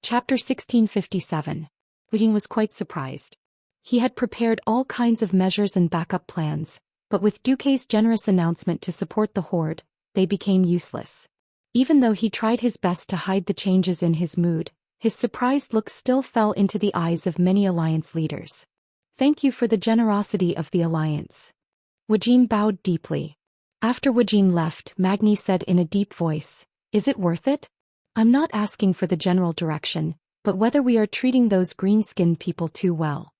Chapter 1657. Wu Jing was quite surprised. He had prepared all kinds of measures and backup plans, but with Duque's generous announcement to support the horde, they became useless. Even though he tried his best to hide the changes in his mood, his surprised look still fell into the eyes of many alliance leaders. Thank you for the generosity of the alliance. Wu Jing bowed deeply. After Wu Jing left, Magni said in a deep voice, "Is it worth it? I'm not asking for the general direction, but whether we are treating those green-skinned people too well."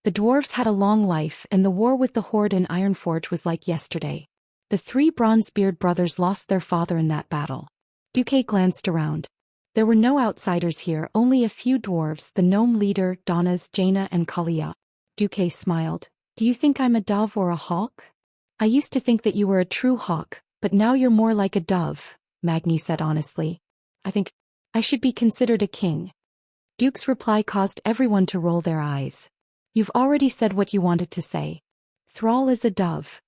The dwarves had a long life, and the war with the horde in Ironforge was like yesterday. The three Bronzebeard brothers lost their father in that battle. Duque glanced around. There were no outsiders here, only a few dwarves, the gnome leader, Donnas, Jaina and Kalia. Duque smiled. "Do you think I'm a dove or a hawk?" "I used to think that you were a true hawk, but now you're more like a dove," Magni said honestly. "I think I should be considered a king." Duke's reply caused everyone to roll their eyes. "You've already said what you wanted to say. Thrall is a dove."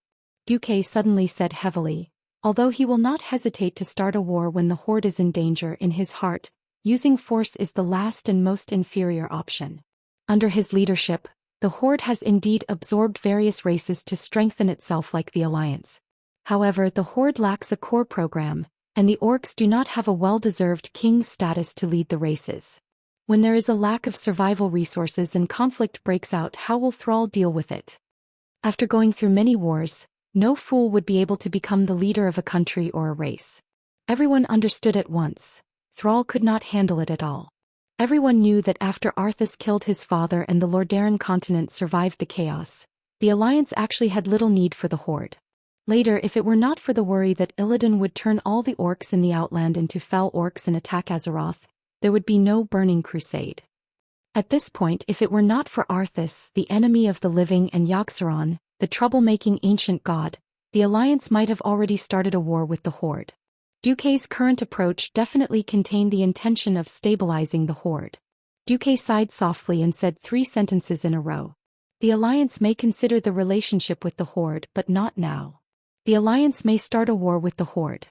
Duque suddenly said heavily, "Although he will not hesitate to start a war when the horde is in danger, in his heart, using force is the last and most inferior option. Under his leadership, the horde has indeed absorbed various races to strengthen itself like the alliance. However, the horde lacks a core program, and the orcs do not have a well-deserved king status to lead the races. When there is a lack of survival resources and conflict breaks out, how will Thrall deal with it? After going through many wars, no fool would be able to become the leader of a country or a race." Everyone understood at once. Thrall could not handle it at all. Everyone knew that after Arthas killed his father and the Lordaeron continent survived the chaos, the alliance actually had little need for the horde. Later, if it were not for the worry that Illidan would turn all the orcs in the Outland into fell orcs and attack Azeroth, there would be no burning crusade. At this point, if it were not for Arthas, the enemy of the living, and Yogg-Saron, the troublemaking ancient god, the alliance might have already started a war with the horde. Duque's current approach definitely contained the intention of stabilizing the horde. Duque sighed softly and said 3 sentences in a row. "The alliance may consider the relationship with the horde, but not now. The alliance may start a war with the horde.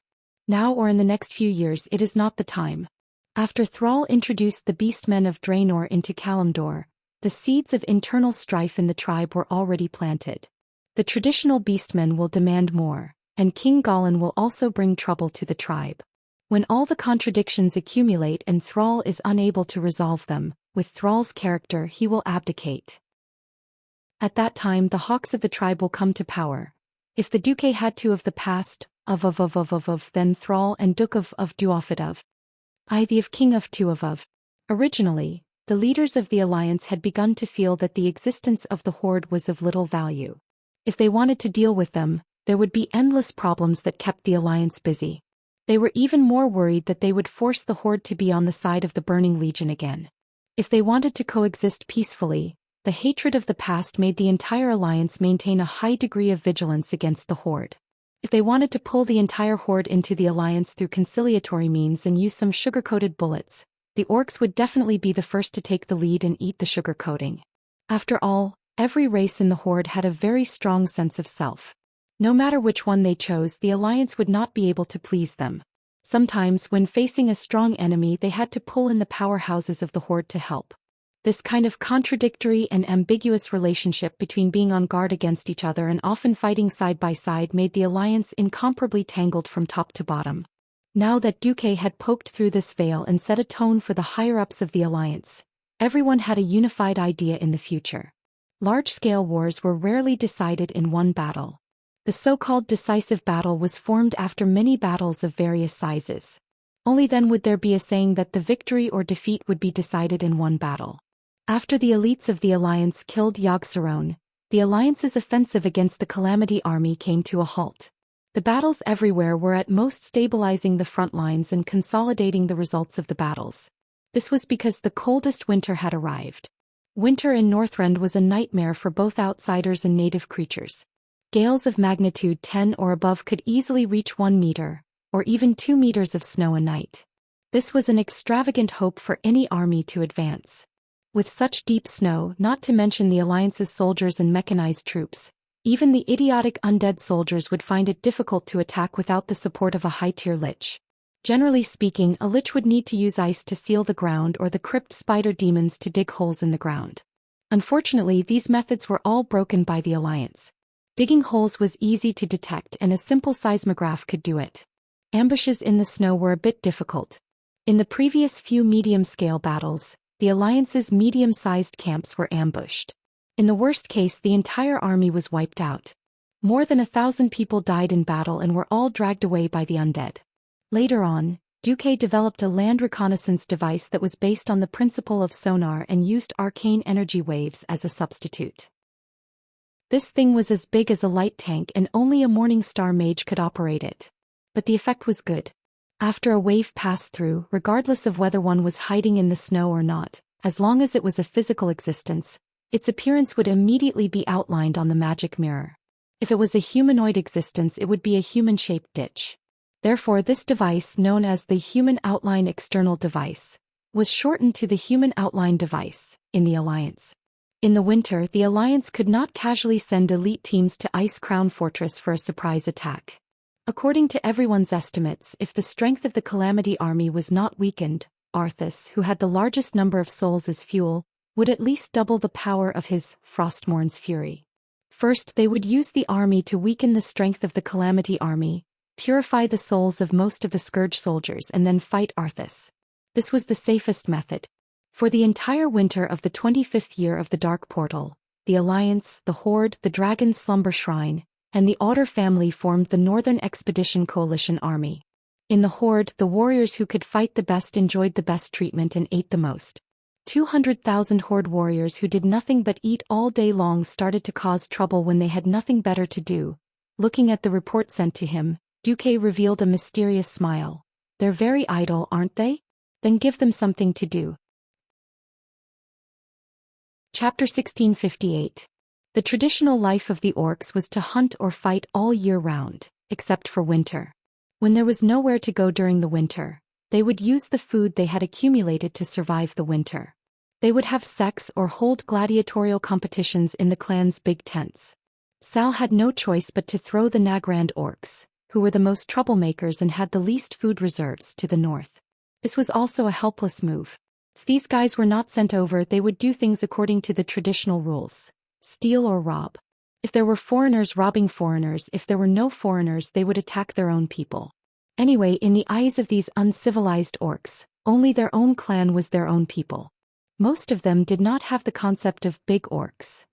Now or in the next few years, it is not the time." After Thrall introduced the beastmen of Draenor into Kalimdor, the seeds of internal strife in the tribe were already planted. The traditional beastmen will demand more, and King Gallen will also bring trouble to the tribe. When all the contradictions accumulate and Thrall is unable to resolve them, with Thrall's character he will abdicate. At that time the hawks of the tribe will come to power. If the Duque had two of the past, then Thrall and Duke of Duofid I the of King of two of. Originally, the leaders of the alliance had begun to feel that the existence of the horde was of little value. If they wanted to deal with them, there would be endless problems that kept the alliance busy. They were even more worried that they would force the horde to be on the side of the Burning Legion again. If they wanted to coexist peacefully, the hatred of the past made the entire alliance maintain a high degree of vigilance against the horde. If they wanted to pull the entire horde into the alliance through conciliatory means and use some sugar-coated bullets, the orcs would definitely be the first to take the lead and eat the sugar coating. After all, every race in the horde had a very strong sense of self. No matter which one they chose, the alliance would not be able to please them. Sometimes, when facing a strong enemy, they had to pull in the powerhouses of the horde to help. This kind of contradictory and ambiguous relationship between being on guard against each other and often fighting side by side made the alliance incomparably tangled from top to bottom. Now that Duque had poked through this veil and set a tone for the higher-ups of the alliance, everyone had a unified idea in the future. Large-scale wars were rarely decided in one battle. The so-called decisive battle was formed after many battles of various sizes. Only then would there be a saying that the victory or defeat would be decided in one battle. After the elites of the alliance killed Yogg-Saron, the alliance's offensive against the Calamity army came to a halt. The battles everywhere were at most stabilizing the front lines and consolidating the results of the battles. This was because the coldest winter had arrived. Winter in Northrend was a nightmare for both outsiders and native creatures. Gales of magnitude 10 or above could easily reach 1 meter, or even 2 meters of snow a night. This was an extravagant hope for any army to advance. With such deep snow, not to mention the alliance's soldiers and mechanized troops, even the idiotic undead soldiers would find it difficult to attack without the support of a high-tier lich. Generally speaking, a lich would need to use ice to seal the ground or the crypt spider demons to dig holes in the ground. Unfortunately, these methods were all broken by the Alliance. Digging holes was easy to detect and a simple seismograph could do it. Ambushes in the snow were a bit difficult. In the previous few medium-scale battles, the Alliance's medium-sized camps were ambushed. In the worst case, the entire army was wiped out. More than 1,000 people died in battle and were all dragged away by the undead. Later on, Duque developed a land reconnaissance device that was based on the principle of sonar and used arcane energy waves as a substitute. This thing was as big as a light tank and only a Morningstar mage could operate it. But the effect was good. After a wave passed through, regardless of whether one was hiding in the snow or not, as long as it was a physical existence, its appearance would immediately be outlined on the magic mirror. If it was a humanoid existence, it would be a human-shaped ditch. Therefore, this device, known as the Human Outline External Device, was shortened to the Human Outline Device in the Alliance. In the winter, the Alliance could not casually send elite teams to Ice Crown Fortress for a surprise attack. According to everyone's estimates, if the strength of the Calamity Army was not weakened, Arthas, who had the largest number of souls as fuel, would at least double the power of his Frostmourn's fury. First, they would use the army to weaken the strength of the Calamity Army, purify the souls of most of the Scourge soldiers and then fight Arthas. This was the safest method. For the entire winter of the 25th year of the Dark Portal, the Alliance, the Horde, the Dragon Slumber Shrine, and the Otter family formed the Northern Expedition Coalition Army. In the Horde, the warriors who could fight the best enjoyed the best treatment and ate the most. 200,000 Horde warriors who did nothing but eat all day long started to cause trouble when they had nothing better to do. Looking at the report sent to him, Duque revealed a mysterious smile. They're very idle, aren't they? Then give them something to do. Chapter 1658. The traditional life of the orcs was to hunt or fight all year round, except for winter. When there was nowhere to go during the winter, they would use the food they had accumulated to survive the winter. They would have sex or hold gladiatorial competitions in the clan's big tents. Sal had no choice but to throw the Nagrand orcs, who were the most troublemakers and had the least food reserves, to the north. This was also a helpless move. If these guys were not sent over, they would do things according to the traditional rules: steal or rob. If there were foreigners, robbing foreigners; if there were no foreigners, they would attack their own people. Anyway, in the eyes of these uncivilized orcs, only their own clan was their own people. Most of them did not have the concept of big orcs.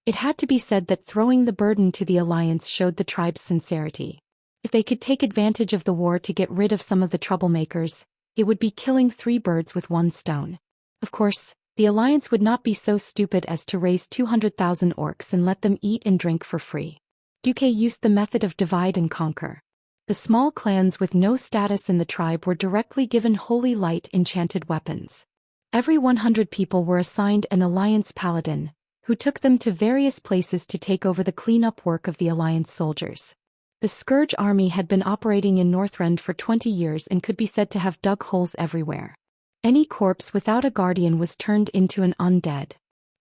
It had to be said that throwing the burden to the Alliance showed the tribe's sincerity. If they could take advantage of the war to get rid of some of the troublemakers, it would be killing 3 birds with 1 stone. Of course, the Alliance would not be so stupid as to raise 200,000 orcs and let them eat and drink for free. Duque used the method of divide and conquer. The small clans with no status in the tribe were directly given holy light enchanted weapons. Every 100 people were assigned an Alliance paladin, who took them to various places to take over the cleanup work of the Alliance soldiers. The Scourge army had been operating in Northrend for 20 years and could be said to have dug holes everywhere. Any corpse without a guardian was turned into an undead.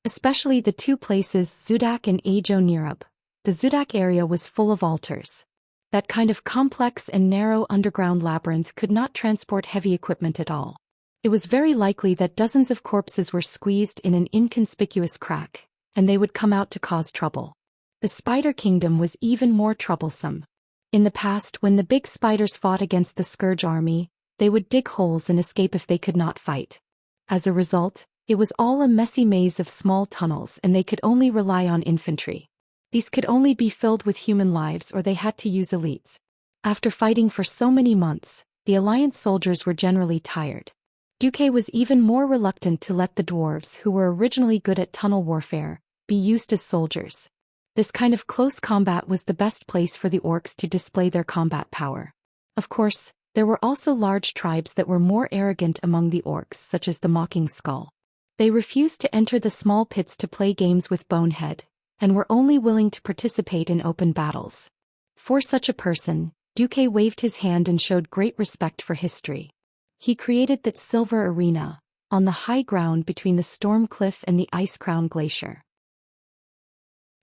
Especially the 2 places, Zudak and Ajo Nirub. The Zudak area was full of altars. That kind of complex and narrow underground labyrinth could not transport heavy equipment at all. It was very likely that dozens of corpses were squeezed in an inconspicuous crack, and they would come out to cause trouble. The Spider Kingdom was even more troublesome. In the past, when the big spiders fought against the Scourge army, they would dig holes and escape if they could not fight. As a result, it was all a messy maze of small tunnels and they could only rely on infantry. These could only be filled with human lives or they had to use elites. After fighting for so many months, the Alliance soldiers were generally tired. Duque was even more reluctant to let the dwarves, who were originally good at tunnel warfare, be used as soldiers. This kind of close combat was the best place for the orcs to display their combat power. Of course, there were also large tribes that were more arrogant among the orcs, such as the Mocking Skull. They refused to enter the small pits to play games with Bonehead, and were only willing to participate in open battles. For such a person, Duque waved his hand and showed great respect for history. He created that silver arena, on the high ground between the Storm Cliff and the Ice Crown Glacier.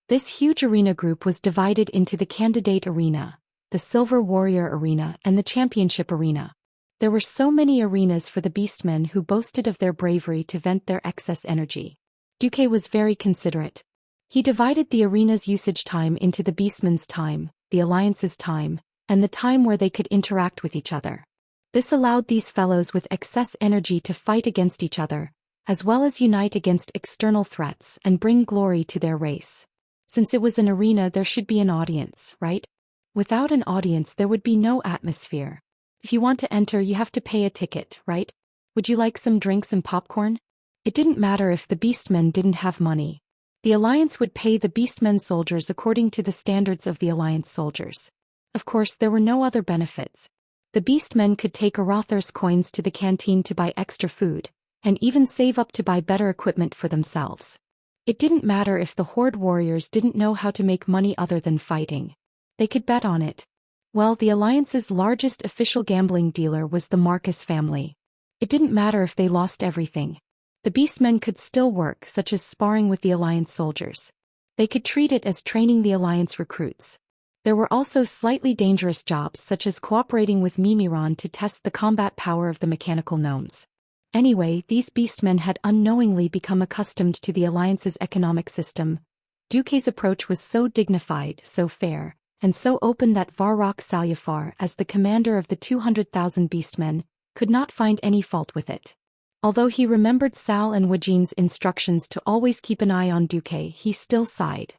This huge arena group was divided into the Candidate Arena, the Silver Warrior Arena and the Championship Arena. There were so many arenas for the beastmen who boasted of their bravery to vent their excess energy. Duque was very considerate. He divided the arena's usage time into the beastmen's time, the alliance's time, and the time where they could interact with each other. This allowed these fellows with excess energy to fight against each other, as well as unite against external threats and bring glory to their race. Since it was an arena, there should be an audience, right? Without an audience, there would be no atmosphere. If you want to enter, you have to pay a ticket, right? Would you like some drinks and popcorn? It didn't matter if the beastmen didn't have money. The Alliance would pay the beastmen soldiers according to the standards of the Alliance soldiers. Of course, there were no other benefits. The beastmen could take Arathar's coins to the canteen to buy extra food, and even save up to buy better equipment for themselves. It didn't matter if the Horde warriors didn't know how to make money other than fighting. They could bet on it. Well, the Alliance's largest official gambling dealer was the Marcus family. It didn't matter if they lost everything. The beastmen could still work, such as sparring with the Alliance soldiers. They could treat it as training the Alliance recruits. There were also slightly dangerous jobs, such as cooperating with Mimiron to test the combat power of the mechanical gnomes. Anyway, these beastmen had unknowingly become accustomed to the Alliance's economic system. Duque's approach was so dignified, so fair, and so open that Varrock Salyafar, as the commander of the 200,000 beastmen, could not find any fault with it. Although he remembered Sal and Wajin's instructions to always keep an eye on Duque, he still sighed.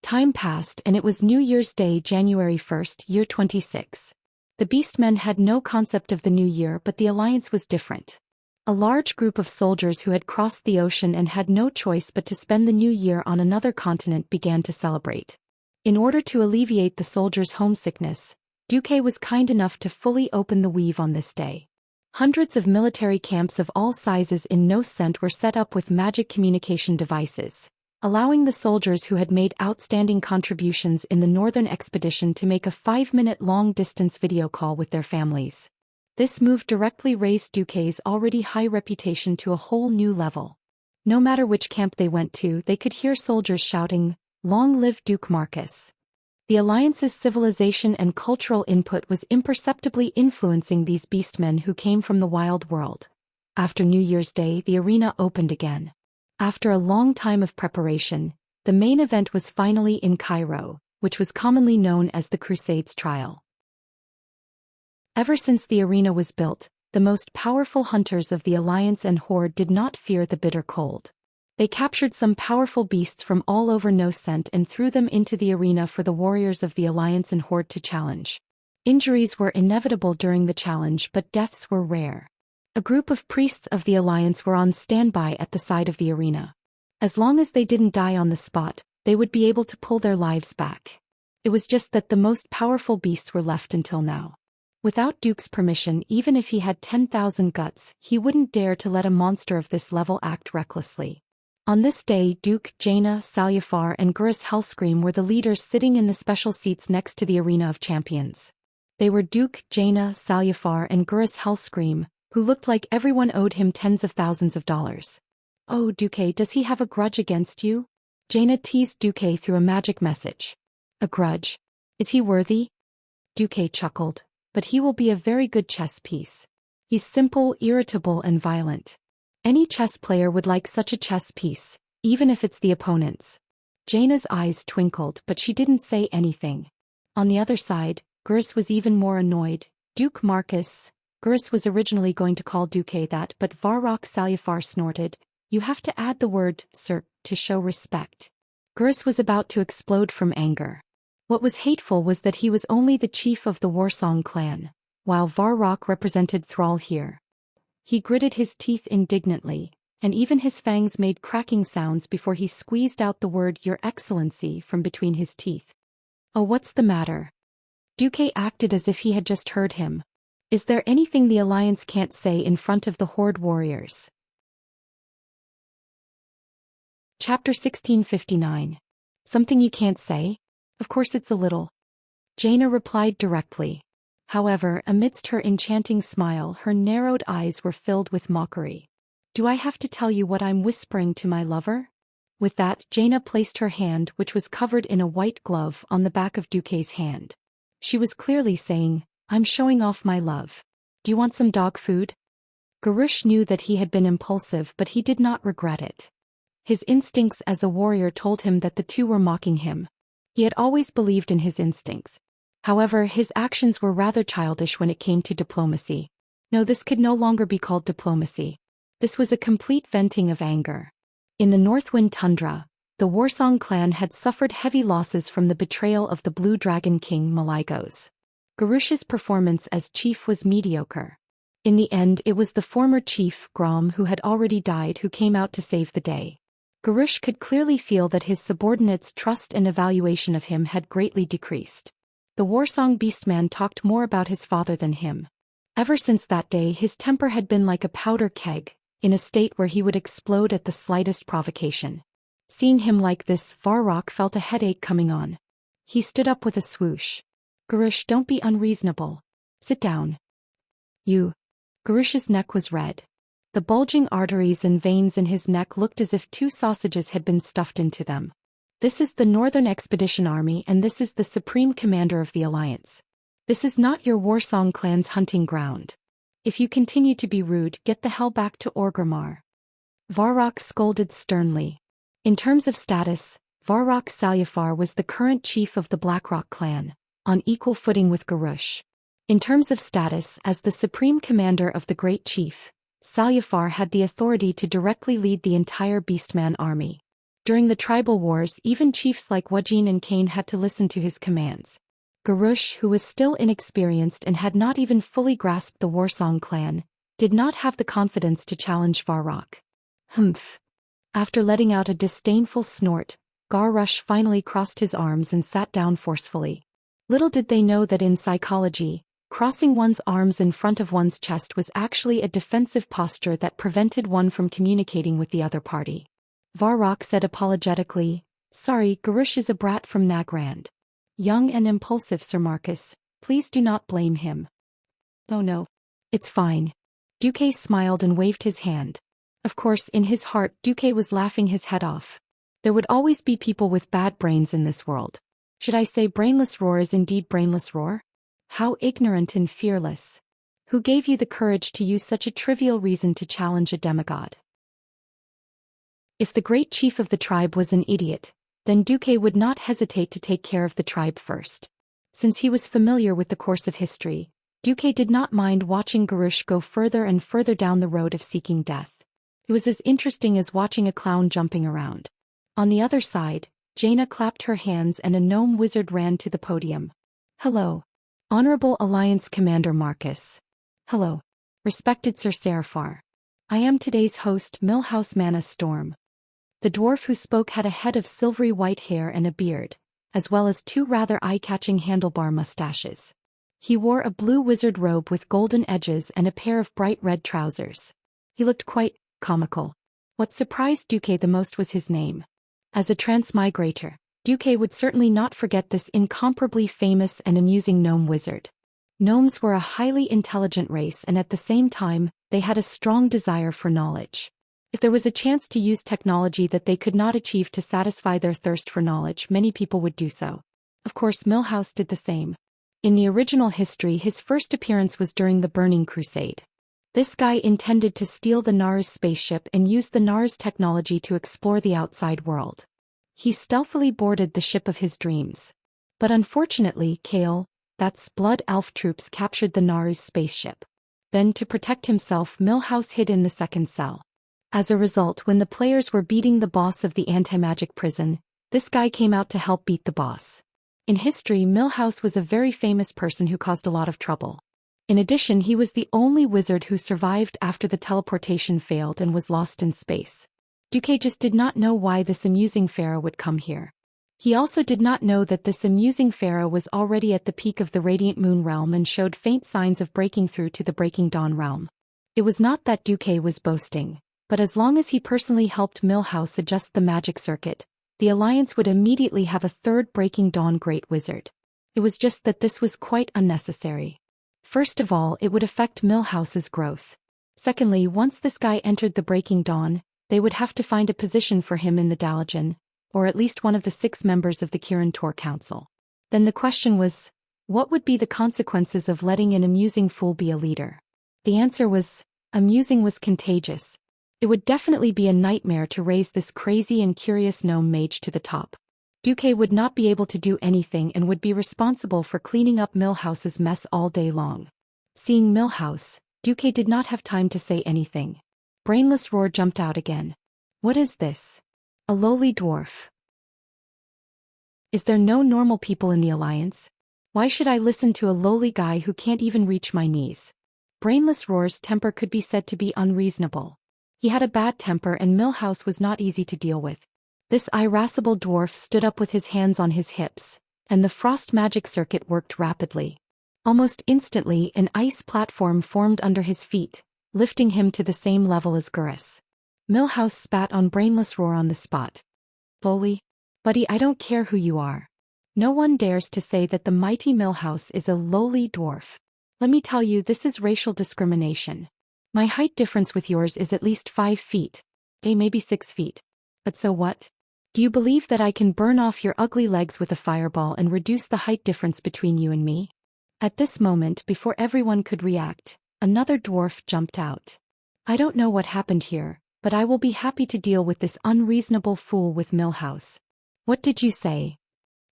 Time passed and it was New Year's Day, January 1st, year 26. The beastmen had no concept of the new year, but the Alliance was different. A large group of soldiers who had crossed the ocean and had no choice but to spend the new year on another continent began to celebrate. In order to alleviate the soldiers' homesickness, Duque was kind enough to fully open the weave on this day. Hundreds of military camps of all sizes in Noscent were set up with magic communication devices, allowing the soldiers who had made outstanding contributions in the northern expedition to make a 5-minute long-distance video call with their families. This move directly raised Duque's already high reputation to a whole new level. No matter which camp they went to, they could hear soldiers shouting, "Long live Duke Marcus." The Alliance's civilization and cultural input was imperceptibly influencing these beastmen who came from the wild world. After New Year's Day, the arena opened again. After a long time of preparation, the main event was finally in Cairo, which was commonly known as the Crusades Trial. Ever since the arena was built, the most powerful hunters of the Alliance and Horde did not fear the bitter cold. They captured some powerful beasts from all over Noscent and threw them into the arena for the warriors of the Alliance and Horde to challenge. Injuries were inevitable during the challenge, but deaths were rare. A group of priests of the Alliance were on standby at the side of the arena. As long as they didn't die on the spot, they would be able to pull their lives back. It was just that the most powerful beasts were left until now. Without Duke's permission, even if he had 10,000 guts, he wouldn't dare to let a monster of this level act recklessly. On this day, Duke, Jaina, Salyafar and Gurus Hellscream were the leaders sitting in the special seats next to the Arena of Champions. They were Duke, Jaina, Salyafar and Gurus Hellscream, who looked like everyone owed him tens of thousands of dollars. "Oh, Duque, does he have a grudge against you?" Jaina teased Duque through a magic message. "A grudge? Is he worthy?" Duque chuckled. "But he will be a very good chess piece. He's simple, irritable and violent. Any chess player would like such a chess piece, even if it's the opponent's." Jaina's eyes twinkled, but she didn't say anything. On the other side, Gurus was even more annoyed. "Duke Marcus." Gurus was originally going to call Duque that, but Varrock Salyafar snorted, "You have to add the word, sir, to show respect." Gurus was about to explode from anger. What was hateful was that he was only the chief of the Warsong clan, while Varrock represented Thrall here. He gritted his teeth indignantly, and even his fangs made cracking sounds before he squeezed out the word "Your Excellency" from between his teeth. "Oh, what's the matter?" Duque acted as if he had just heard him. "Is there anything the Alliance can't say in front of the Horde warriors?" Chapter 1659. Something you can't say? Of course it's a little. Jaina replied directly. However, amidst her enchanting smile, her narrowed eyes were filled with mockery. "Do I have to tell you what I'm whispering to my lover?" With that, Jaina placed her hand, which was covered in a white glove, on the back of Duque's hand. She was clearly saying, "I'm showing off my love." Do you want some dog food? Garush knew that he had been impulsive, but he did not regret it. His instincts as a warrior told him that the two were mocking him. He had always believed in his instincts. However, his actions were rather childish when it came to diplomacy. No, this could no longer be called diplomacy. This was a complete venting of anger. In the Northwind Tundra, the Warsong clan had suffered heavy losses from the betrayal of the Blue Dragon King Malygos. Garush's performance as chief was mediocre. In the end, it was the former chief, Grom, who had already died, who came out to save the day. Garush could clearly feel that his subordinates' trust and evaluation of him had greatly decreased. The Warsong Beastman talked more about his father than him. Ever since that day, his temper had been like a powder keg, in a state where he would explode at the slightest provocation. Seeing him like this, Varrock felt a headache coming on. He stood up with a swoosh. Garush, don't be unreasonable. Sit down. You. Garush's neck was red. The bulging arteries and veins in his neck looked as if 2 sausages had been stuffed into them. This is the Northern Expedition Army, and this is the Supreme Commander of the Alliance. This is not your Warsong clan's hunting ground. If you continue to be rude, get the hell back to Orgrimmar. Varrock scolded sternly. In terms of status, Varrock Salyafar was the current chief of the Blackrock clan, on equal footing with Garush. In terms of status, as the supreme commander of the Great Chief, Salyafar had the authority to directly lead the entire Beastman army. During the tribal wars, even chiefs like Wujin and Kane had to listen to his commands. Garush, who was still inexperienced and had not even fully grasped the Warsong clan, did not have the confidence to challenge Varrock. Humph. After letting out a disdainful snort, Garush finally crossed his arms and sat down forcefully. Little did they know that in psychology, crossing one's arms in front of one's chest was actually a defensive posture that prevented one from communicating with the other party. Varrock said apologetically, "Sorry, Garush is a brat from Nagrand. Young and impulsive, Sir Marcus, please do not blame him." "Oh no. It's fine." Duque smiled and waved his hand. Of course, in his heart, Duque was laughing his head off. There would always be people with bad brains in this world. Should I say Brainless Roar is indeed Brainless Roar? How ignorant and fearless. Who gave you the courage to use such a trivial reason to challenge a demigod? If the great chief of the tribe was an idiot, then Duque would not hesitate to take care of the tribe first. Since he was familiar with the course of history, Duque did not mind watching Garush go further and further down the road of seeking death. It was as interesting as watching a clown jumping around. On the other side, Jaina clapped her hands and a gnome wizard ran to the podium. "Hello. Honorable Alliance Commander Marcus. Hello. Respected Sir Serafar. I am today's host, Millhouse Mana Storm." The dwarf who spoke had a head of silvery white hair and a beard, as well as 2 rather eye-catching handlebar mustaches. He wore a blue wizard robe with golden edges and a pair of bright red trousers. He looked quite comical. What surprised Duque the most was his name. As a transmigrator, Duque would certainly not forget this incomparably famous and amusing gnome wizard. Gnomes were a highly intelligent race, and at the same time, they had a strong desire for knowledge. If there was a chance to use technology that they could not achieve to satisfy their thirst for knowledge, many people would do so. Of course, Millhouse did the same. In the original history, his first appearance was during the Burning Crusade. This guy intended to steal the Nars spaceship and use the Nars technology to explore the outside world. He stealthily boarded the ship of his dreams. But unfortunately, Kale, that's Blood Elf troops, captured the Nars spaceship. Then, to protect himself, Millhouse hid in the second cell. As a result, when the players were beating the boss of the anti-magic prison, this guy came out to help beat the boss. In history, Millhouse was a very famous person who caused a lot of trouble. In addition, he was the only wizard who survived after the teleportation failed and was lost in space. Duque just did not know why this amusing pharaoh would come here. He also did not know that this amusing pharaoh was already at the peak of the Radiant Moon realm and showed faint signs of breaking through to the Breaking Dawn realm. It was not that Duque was boasting, but as long as he personally helped Millhouse adjust the magic circuit, the Alliance would immediately have a 3rd Breaking Dawn Great Wizard. It was just that this was quite unnecessary. First of all, it would affect Millhouse's growth. Secondly, once this guy entered the Breaking Dawn, they would have to find a position for him in the Dalajan, or at least one of the 6 members of the Kirin Tor Council. Then the question was, what would be the consequences of letting an amusing fool be a leader? The answer was, amusing was contagious. It would definitely be a nightmare to raise this crazy and curious gnome mage to the top. Duque would not be able to do anything and would be responsible for cleaning up Millhouse's mess all day long. Seeing Millhouse, Duque did not have time to say anything. Brainless Roar jumped out again. What is this? A lowly dwarf. Is there no normal people in the Alliance? Why should I listen to a lowly guy who can't even reach my knees? Brainless Roar's temper could be said to be unreasonable. He had a bad temper and Millhouse was not easy to deal with. This irascible dwarf stood up with his hands on his hips, and the frost magic circuit worked rapidly. Almost instantly an ice platform formed under his feet, lifting him to the same level as Gurus. Millhouse spat on Brainless Roar on the spot. Bully? Buddy, I don't care who you are. No one dares to say that the mighty Millhouse is a lowly dwarf. Let me tell you, this is racial discrimination. My height difference with yours is at least 5 feet. Maybe 6 feet. But so what? Do you believe that I can burn off your ugly legs with a fireball and reduce the height difference between you and me? At this moment, before everyone could react, another dwarf jumped out. I don't know what happened here, but I will be happy to deal with this unreasonable fool with Millhouse. What did you say?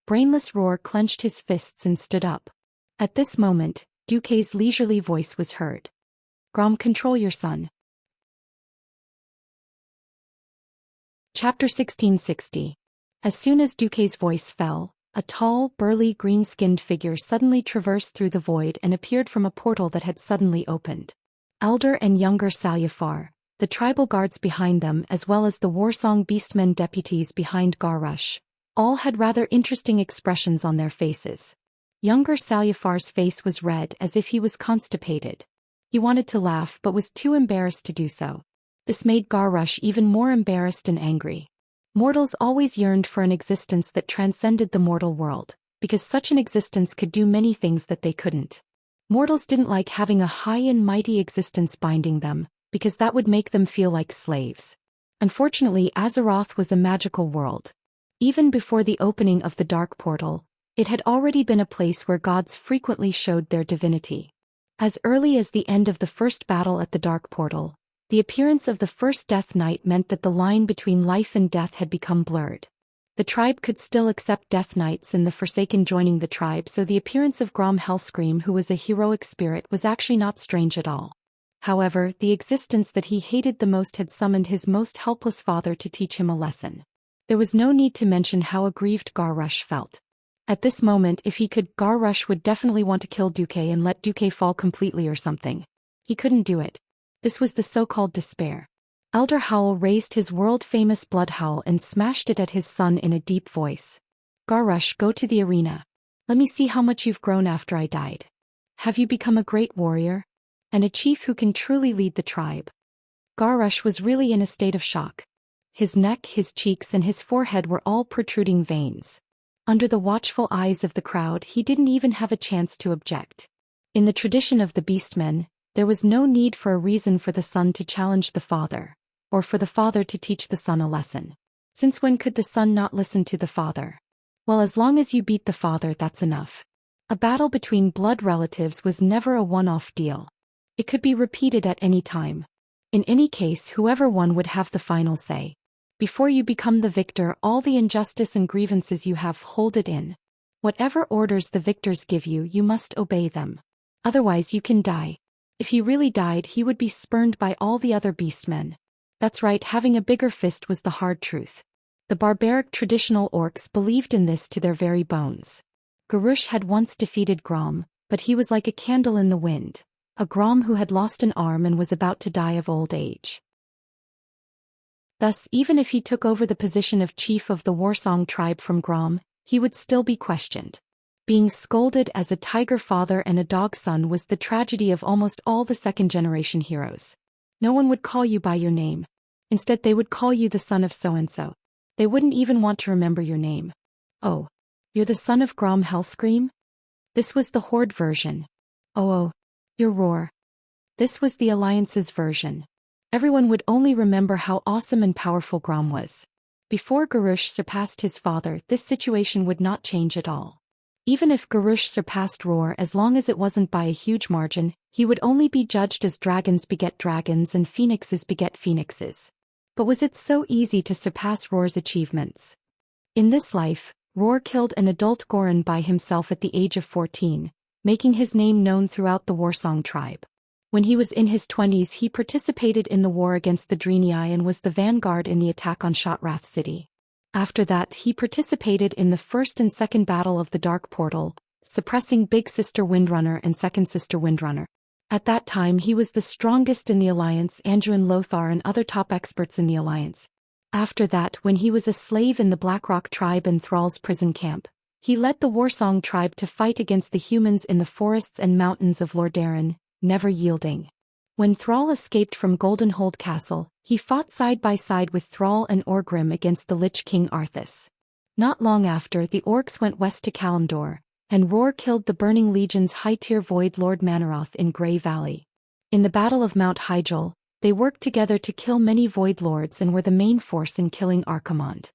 Brainless Roar clenched his fists and stood up. At this moment, Duque's leisurely voice was heard. Grom, control your son. Chapter 1660. As soon as Duque's voice fell, a tall, burly, green-skinned figure suddenly traversed through the void and appeared from a portal that had suddenly opened. Elder and younger Salyafar, the tribal guards behind them as well as the Warsong Beastmen deputies behind Garrush, all had rather interesting expressions on their faces. Younger Salyafar's face was red as if he was constipated. He wanted to laugh but was too embarrassed to do so. This made Garrush even more embarrassed and angry. Mortals always yearned for an existence that transcended the mortal world, because such an existence could do many things that they couldn't. Mortals didn't like having a high and mighty existence binding them, because that would make them feel like slaves. Unfortunately, Azeroth was a magical world. Even before the opening of the Dark Portal, it had already been a place where gods frequently showed their divinity. As early as the end of the first battle at the Dark Portal, the appearance of the first Death Knight meant that the line between life and death had become blurred. The tribe could still accept Death Knights and the Forsaken joining the tribe, so the appearance of Grom Hellscream, who was a heroic spirit, was actually not strange at all. However, the existence that he hated the most had summoned his most helpless father to teach him a lesson. There was no need to mention how aggrieved Garrush felt. At this moment, if he could, Garrush would definitely want to kill Duque and let Duque fall completely or something. He couldn't do it. This was the so-called despair. Elder Howl raised his world-famous blood howl and smashed it at his son in a deep voice. Garrush, go to the arena. Let me see how much you've grown after I died. Have you become a great warrior? And a chief who can truly lead the tribe? Garrush was really in a state of shock. His neck, his cheeks, and his forehead were all protruding veins. Under the watchful eyes of the crowd, he didn't even have a chance to object. In the tradition of the Beastmen, there was no need for a reason for the son to challenge the father, or for the father to teach the son a lesson. Since when could the son not listen to the father? Well, as long as you beat the father, that's enough. A battle between blood relatives was never a one-off deal. It could be repeated at any time. In any case, whoever won would have the final say. Before you become the victor, all the injustice and grievances you have, hold it in. Whatever orders the victors give you, you must obey them. Otherwise you can die. If he really died, he would be spurned by all the other beastmen. That's right, having a bigger fist was the hard truth. The barbaric traditional orcs believed in this to their very bones. Garrush had once defeated Grom, but he was like a candle in the wind, a Grom who had lost an arm and was about to die of old age. Thus, even if he took over the position of chief of the Warsong tribe from Grom, he would still be questioned. Being scolded as a tiger father and a dog son was the tragedy of almost all the second-generation heroes. No one would call you by your name. Instead, they would call you the son of so-and-so. They wouldn't even want to remember your name. Oh, you're the son of Grom Hellscream? This was the Horde version. Oh, your roar. This was the Alliance's version. Everyone would only remember how awesome and powerful Grom was. Before Garrush surpassed his father, this situation would not change at all. Even if Garush surpassed Roar, as long as it wasn't by a huge margin, he would only be judged as dragons beget dragons and phoenixes beget phoenixes. But was it so easy to surpass Roar's achievements? In this life, Roar killed an adult Goron by himself at the age of 14, making his name known throughout the Warsong tribe. When he was in his 20s, he participated in the war against the Draenei and was the vanguard in the attack on Shotrath City. After that, he participated in the first and second battle of the Dark Portal, suppressing Big Sister Windrunner and Second Sister Windrunner. At that time, he was the strongest in the Alliance, Anduin Lothar and other top experts in the Alliance. After that, when he was a slave in the Blackrock tribe and Thrall's prison camp, he led the Warsong tribe to fight against the humans in the forests and mountains of Lordaeron, never yielding. When Thrall escaped from Goldenhold Castle, he fought side by side with Thrall and Orgrim against the Lich King Arthas. Not long after, the orcs went west to Kalimdor, and Roar killed the Burning Legion's high-tier Void Lord Manaroth in Grey Valley. In the Battle of Mount Hyjal, they worked together to kill many Void Lords and were the main force in killing Archimonde.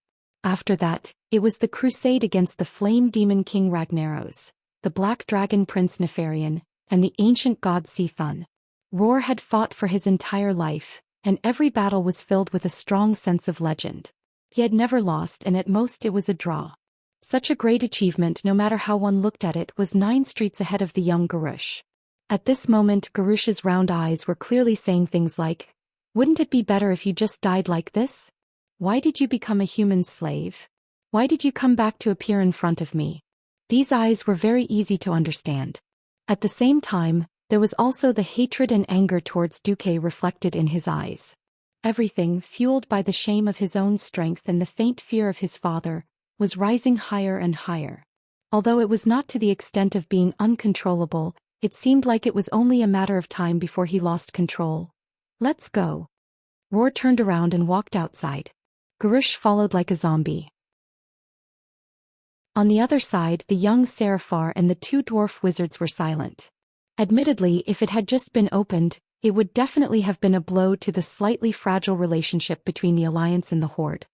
After that, it was the crusade against the Flame Demon King Ragnaros, the Black Dragon Prince Nefarian, and the ancient god Sethun. Roar had fought for his entire life, and every battle was filled with a strong sense of legend. He had never lost, and at most it was a draw. Such a great achievement, no matter how one looked at it, was 9 streets ahead of the young Garush. At this moment, Garush's round eyes were clearly saying things like, "Wouldn't it be better if you just died like this? Why did you become a human slave? Why did you come back to appear in front of me?" These eyes were very easy to understand. At the same time, there was also the hatred and anger towards Duque reflected in his eyes. Everything, fueled by the shame of his own strength and the faint fear of his father, was rising higher and higher. Although it was not to the extent of being uncontrollable, it seemed like it was only a matter of time before he lost control. "Let's go." Roar turned around and walked outside. Garush followed like a zombie. On the other side, the young Seraphar and the 2 dwarf wizards were silent. Admittedly, if it had just been opened, it would definitely have been a blow to the slightly fragile relationship between the Alliance and the Horde.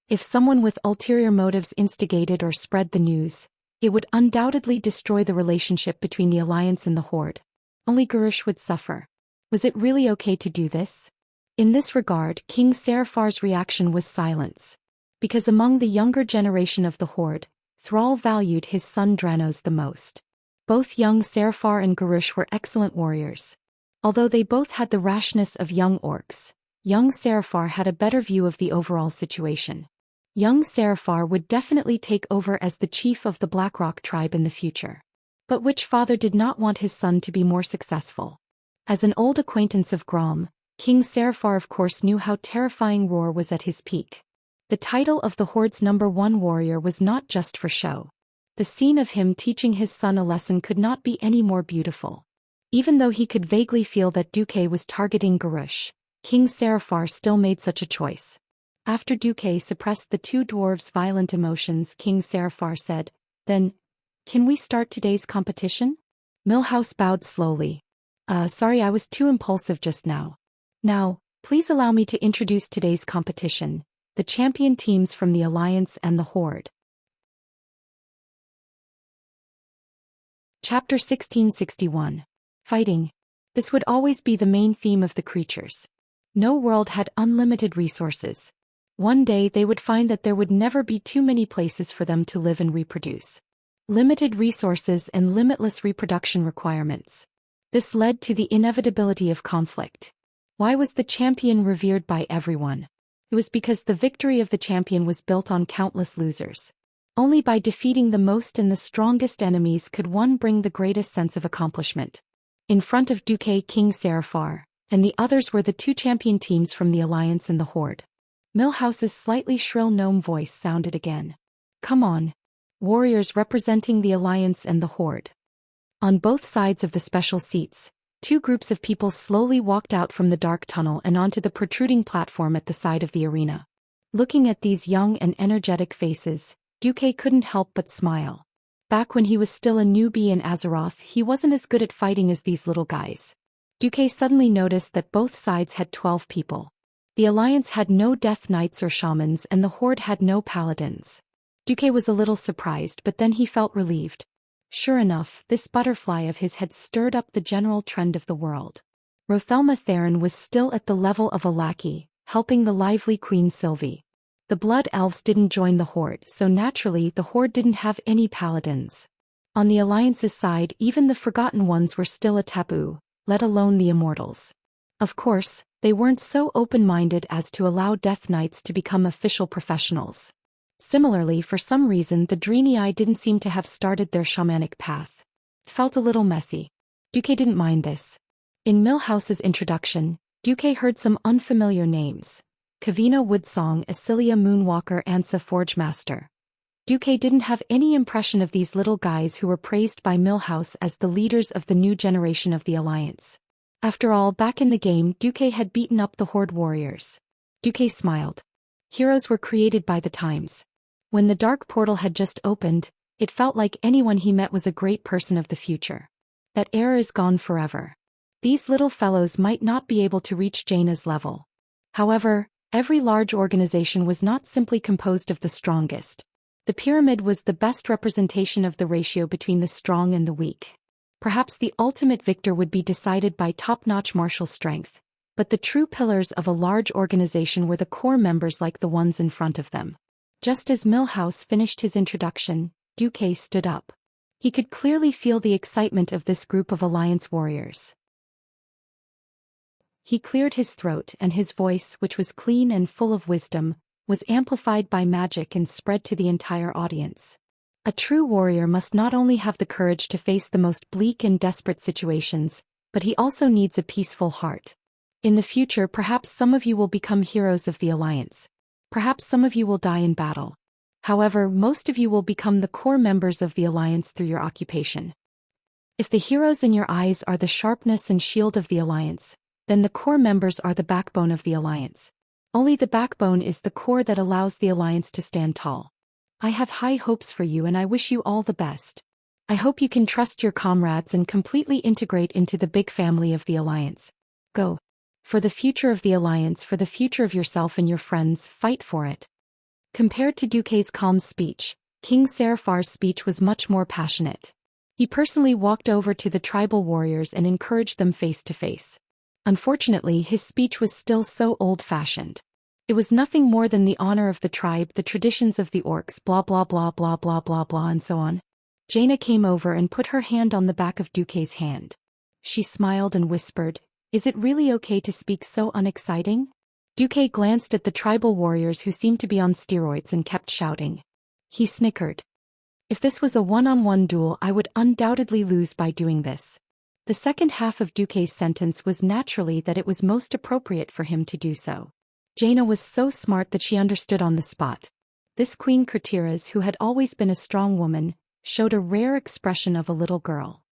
If someone with ulterior motives instigated or spread the news, it would undoubtedly destroy the relationship between the Alliance and the Horde. Only Garush would suffer. Was it really okay to do this? In this regard, King Seraphar's reaction was silence. Because among the younger generation of the Horde, Thrall valued his son Dranos the most. Both young Seraphar and Garush were excellent warriors. Although they both had the rashness of young orcs, young Seraphar had a better view of the overall situation. Young Seraphar would definitely take over as the chief of the Blackrock tribe in the future. But which father did not want his son to be more successful? As an old acquaintance of Grom, King Seraphar of course knew how terrifying Roar was at his peak. The title of the Horde's #1 warrior was not just for show. The scene of him teaching his son a lesson could not be any more beautiful. Even though he could vaguely feel that Duque was targeting Garush, King Seraphar still made such a choice. After Duque suppressed the 2 dwarves' violent emotions, King Seraphar said, "Then, can we start today's competition?" Milhouse bowed slowly. Sorry, I was too impulsive just now. Now, please allow me to introduce today's competition, the champion teams from the Alliance and the Horde. Chapter 1661. Fighting. This would always be the main theme of the creatures. No world had unlimited resources. One day they would find that there would never be too many places for them to live and reproduce. Limited resources and limitless reproduction requirements. This led to the inevitability of conflict. Why was the champion revered by everyone? It was because the victory of the champion was built on countless losers. Only by defeating the most and the strongest enemies could one bring the greatest sense of accomplishment. In front of Duque, King Seraphar, and the others were the 2 champion teams from the Alliance and the Horde. Milhouse's slightly shrill gnome voice sounded again. "Come on. Warriors representing the Alliance and the Horde." On both sides of the special seats, 2 groups of people slowly walked out from the dark tunnel and onto the protruding platform at the side of the arena. Looking at these young and energetic faces, Duque couldn't help but smile. Back when he was still a newbie in Azeroth, he wasn't as good at fighting as these little guys. Duque suddenly noticed that both sides had 12 people. The Alliance had no Death Knights or Shamans and the Horde had no Paladins. Duque was a little surprised, but then he felt relieved. Sure enough, this butterfly of his had stirred up the general trend of the world. Rothelma Theron was still at the level of a lackey, helping the lively Queen Sylvie. The Blood Elves didn't join the Horde, so naturally the Horde didn't have any paladins. On the Alliance's side, even the Forgotten Ones were still a taboo, let alone the Immortals. Of course, they weren't so open-minded as to allow Death Knights to become official professionals. Similarly, for some reason the Draenei didn't seem to have started their shamanic path. It felt a little messy. Duque didn't mind this. In Millhouse's introduction, Duque heard some unfamiliar names. Kavina Woodsong, Asilia Moonwalker, Ansa Forgemaster. Duque didn't have any impression of these little guys who were praised by Millhouse as the leaders of the new generation of the Alliance. After all, back in the game, Duque had beaten up the Horde warriors. Duque smiled. Heroes were created by the times. When the Dark Portal had just opened, it felt like anyone he met was a great person of the future. That era is gone forever. These little fellows might not be able to reach Jaina's level. However, every large organization was not simply composed of the strongest. The pyramid was the best representation of the ratio between the strong and the weak. Perhaps the ultimate victor would be decided by top-notch martial strength, but the true pillars of a large organization were the core members like the ones in front of them. Just as Millhouse finished his introduction, Duque stood up. He could clearly feel the excitement of this group of Alliance warriors. He cleared his throat, and his voice, which was clean and full of wisdom, was amplified by magic and spread to the entire audience. A true warrior must not only have the courage to face the most bleak and desperate situations, but he also needs a peaceful heart. In the future, perhaps some of you will become heroes of the Alliance. Perhaps some of you will die in battle. However, most of you will become the core members of the Alliance through your occupation. If the heroes in your eyes are the sharpness and shield of the Alliance, then the core members are the backbone of the Alliance. Only the backbone is the core that allows the Alliance to stand tall. I have high hopes for you and I wish you all the best. I hope you can trust your comrades and completely integrate into the big family of the Alliance. Go. For the future of the Alliance, for the future of yourself and your friends, fight for it. Compared to Duque's calm speech, King Seraphar's speech was much more passionate. He personally walked over to the tribal warriors and encouraged them face to face. Unfortunately, his speech was still so old-fashioned. It was nothing more than the honor of the tribe, the traditions of the orcs, blah blah blah blah blah blah blah and so on. Jaina came over and put her hand on the back of Duque's hand. She smiled and whispered, "Is it really okay to speak so unexciting?" Duque glanced at the tribal warriors who seemed to be on steroids and kept shouting. He snickered. If this was a one-on-one duel, I would undoubtedly lose by doing this. The second half of Duque's sentence was naturally that it was most appropriate for him to do so. Jaina was so smart that she understood on the spot. This Queen Kurtiras, who had always been a strong woman, showed a rare expression of a little girl.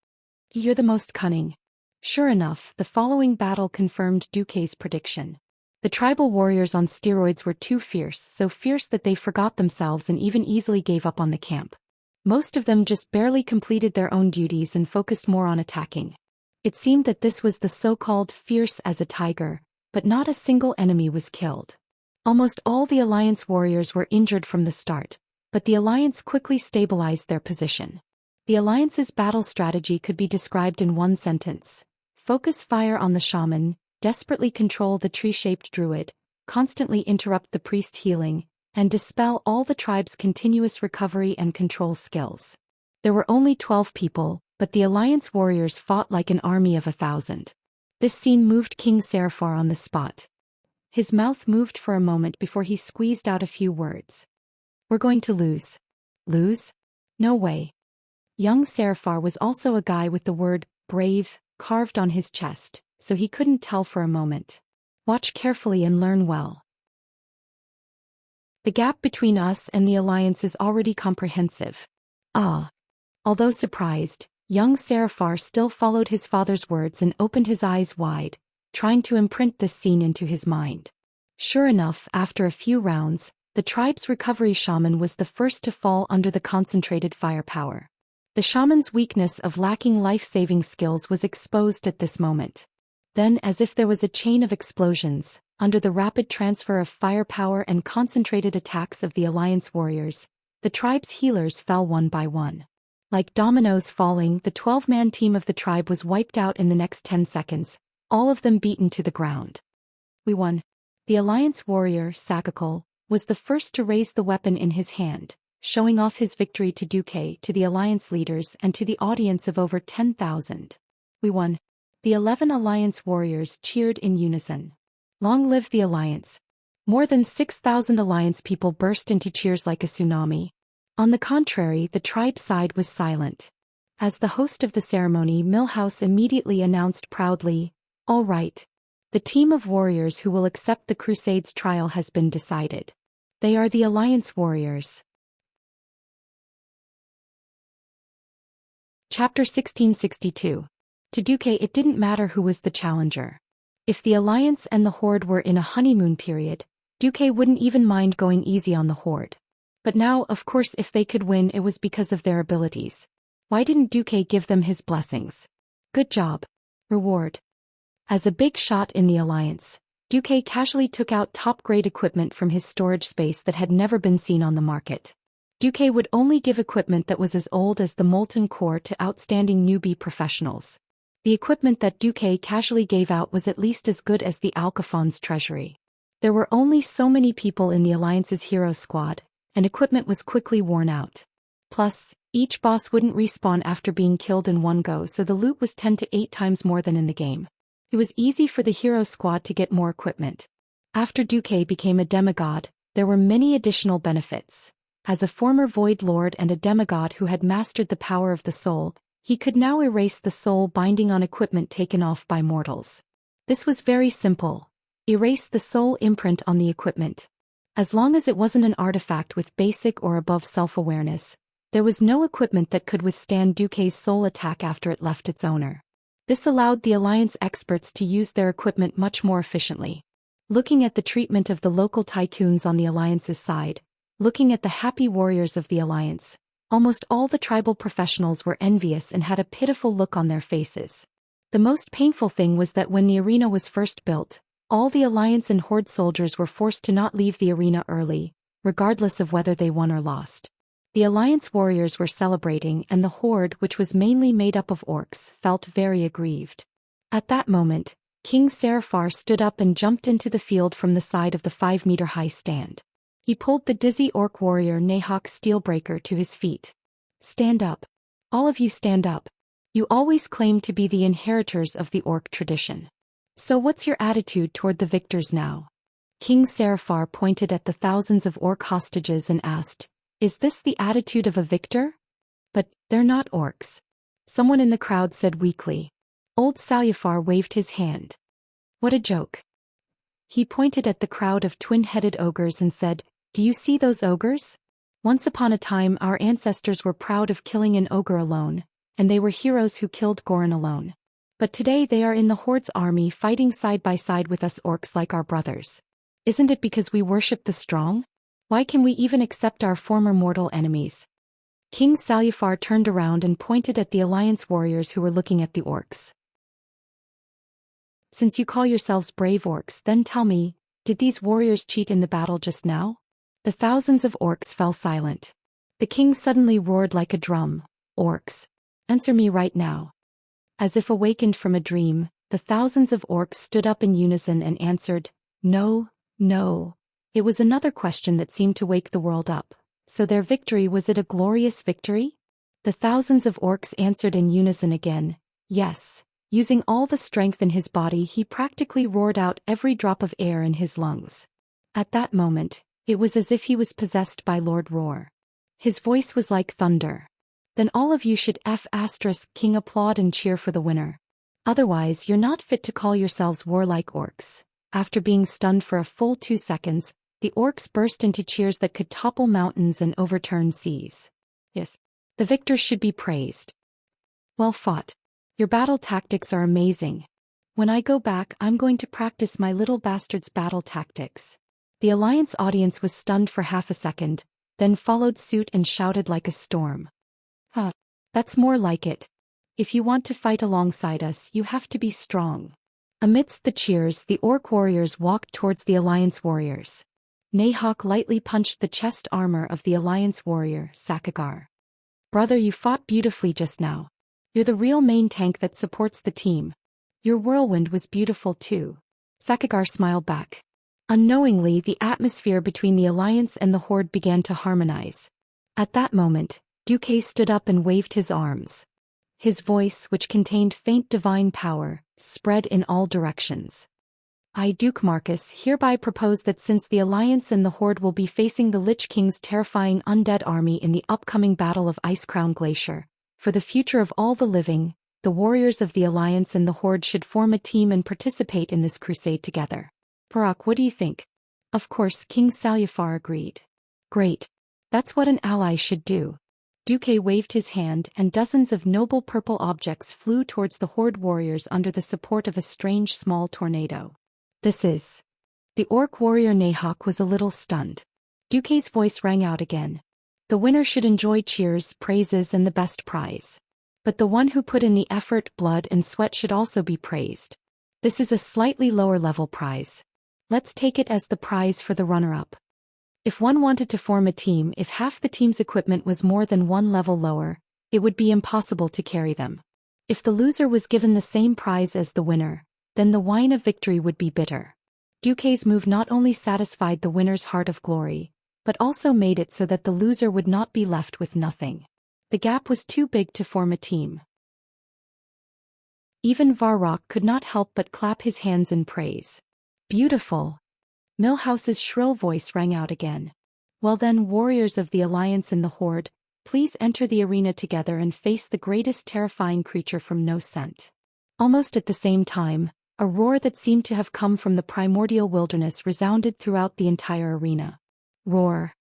"You're the most cunning." Sure enough, the following battle confirmed Duque's prediction. The tribal warriors on steroids were too fierce, so fierce that they forgot themselves and even easily gave up on the camp. Most of them just barely completed their own duties and focused more on attacking. It seemed that this was the so-called fierce as a tiger, but not a single enemy was killed. Almost all the Alliance warriors were injured from the start, but the Alliance quickly stabilized their position. The Alliance's battle strategy could be described in one sentence. Focus fire on the shaman, desperately control the tree-shaped druid, constantly interrupt the priest healing, and dispel all the tribe's continuous recovery and control skills. There were only 12 people, but the Alliance warriors fought like an army of 1,000. This scene moved King Seraphar on the spot. His mouth moved for a moment before he squeezed out a few words. "We're going to lose." "Lose? No way." Young Seraphar was also a guy with the word brave carved on his chest, so he couldn't tell for a moment. "Watch carefully and learn well. The gap between us and the Alliance is already comprehensive." Ah. Although surprised, young Seraphar still followed his father's words and opened his eyes wide, trying to imprint this scene into his mind. Sure enough, after a few rounds, the tribe's recovery shaman was the first to fall under the concentrated firepower. The shaman's weakness of lacking life-saving skills was exposed at this moment. Then, as if there was a chain of explosions, under the rapid transfer of firepower and concentrated attacks of the Alliance warriors, the tribe's healers fell one by one. Like dominoes falling, the 12-man team of the tribe was wiped out in the next 10 seconds, all of them beaten to the ground. We won. The Alliance warrior, Saga, was the first to raise the weapon in his hand, showing off his victory to Duque, to the Alliance leaders and to the audience of over 10,000. We won. The 11 Alliance warriors cheered in unison. Long live the Alliance. More than 6,000 Alliance people burst into cheers like a tsunami. On the contrary, the tribe side was silent. As the host of the ceremony, Milhouse immediately announced proudly, "All right. The team of warriors who will accept the Crusade's trial has been decided. They are the Alliance warriors." Chapter 1662. To Duque it didn't matter who was the challenger. If the Alliance and the Horde were in a honeymoon period, Duque wouldn't even mind going easy on the Horde. But now, of course, if they could win, it was because of their abilities. Why didn't Duque give them his blessings? Good job. Reward. As a big shot in the Alliance, Duque casually took out top-grade equipment from his storage space that had never been seen on the market. Duque would only give equipment that was as old as the Molten Core to outstanding newbie professionals. The equipment that Duque casually gave out was at least as good as the Alcafon's treasury. There were only so many people in the Alliance's hero squad, and equipment was quickly worn out. Plus, each boss wouldn't respawn after being killed in one go, so the loot was 10 to 8 times more than in the game. It was easy for the hero squad to get more equipment. After Duque became a demigod, there were many additional benefits. As a former Void Lord and a demigod who had mastered the power of the soul, he could now erase the soul binding on equipment taken off by mortals. This was very simple. Erase the soul imprint on the equipment. As long as it wasn't an artifact with basic or above self-awareness, there was no equipment that could withstand Duque's soul attack after it left its owner. This allowed the Alliance experts to use their equipment much more efficiently. Looking at the treatment of the local tycoons on the Alliance's side, looking at the happy warriors of the Alliance, almost all the tribal professionals were envious and had a pitiful look on their faces. The most painful thing was that when the arena was first built, all the Alliance and Horde soldiers were forced to not leave the arena early, regardless of whether they won or lost. The Alliance warriors were celebrating, and the Horde, which was mainly made up of orcs, felt very aggrieved. At that moment, King Seraphar stood up and jumped into the field from the side of the 5-meter-high stand. He pulled the dizzy orc warrior Nahok Steelbreaker to his feet. "Stand up. All of you stand up. You always claimed to be the inheritors of the orc tradition. So what's your attitude toward the victors now?" King Seraphar pointed at the thousands of orc hostages and asked, "Is this the attitude of a victor?" "But they're not orcs," someone in the crowd said weakly. Old Salyafar waved his hand. "What a joke." He pointed at the crowd of twin-headed ogres and said, "Do you see those ogres? Once upon a time our ancestors were proud of killing an ogre alone, and they were heroes who killed Goron alone. But today they are in the Horde's army fighting side by side with us orcs like our brothers. Isn't it because we worship the strong? Why can we even accept our former mortal enemies?" King Salyafar turned around and pointed at the Alliance warriors who were looking at the orcs. "Since you call yourselves brave orcs, then tell me, did these warriors cheat in the battle just now?" The thousands of orcs fell silent. The king suddenly roared like a drum, "Orcs! Answer me right now." As if awakened from a dream, the thousands of orcs stood up in unison and answered, "No, no." It was another question that seemed to wake the world up. So their victory, was it a glorious victory? The thousands of orcs answered in unison again, "Yes." Using all the strength in his body, he practically roared out every drop of air in his lungs. At that moment, it was as if he was possessed by Lord Roar. His voice was like thunder. "Then all of you should King applaud and cheer for the winner. Otherwise you're not fit to call yourselves warlike orcs." After being stunned for a full 2 seconds, the orcs burst into cheers that could topple mountains and overturn seas. "Yes. The victors should be praised. Well fought. Your battle tactics are amazing. When I go back, I'm going to practice my little bastard's battle tactics." The Alliance audience was stunned for half a second, then followed suit and shouted like a storm. "Huh. That's more like it. If you want to fight alongside us, you have to be strong." Amidst the cheers, the orc warriors walked towards the Alliance warriors. Nahok lightly punched the chest armor of the Alliance warrior, Sakagar. Brother, you fought beautifully just now. You're the real main tank that supports the team. Your whirlwind was beautiful too. Sakagar smiled back. Unknowingly, the atmosphere between the Alliance and the Horde began to harmonize. At that moment, Duque stood up and waved his arms. His voice, which contained faint divine power, spread in all directions. I, Duke Marcus, hereby propose that since the Alliance and the Horde will be facing the Lich King's terrifying undead army in the upcoming Battle of Icecrown Glacier, for the future of all the living, the warriors of the Alliance and the Horde should form a team and participate in this crusade together. Barak, what do you think? Of course, King Salyafar agreed. Great. That's what an ally should do. Duque waved his hand and dozens of noble purple objects flew towards the Horde warriors under the support of a strange small tornado. This is... The orc warrior Nahok was a little stunned. Duque's voice rang out again. The winner should enjoy cheers, praises and the best prize. But the one who put in the effort, blood and sweat should also be praised. This is a slightly lower level prize. Let's take it as the prize for the runner-up. If one wanted to form a team, if half the team's equipment was more than one level lower, it would be impossible to carry them. If the loser was given the same prize as the winner, then the wine of victory would be bitter. Duque's move not only satisfied the winner's heart of glory, but also made it so that the loser would not be left with nothing. The gap was too big to form a team. Even Varrock could not help but clap his hands in praise. Beautiful. Millhouse's shrill voice rang out again. Well then, warriors of the Alliance and the Horde, please enter the arena together and face the greatest terrifying creature from No Scent. Almost at the same time, a roar that seemed to have come from the primordial wilderness resounded throughout the entire arena. Roar.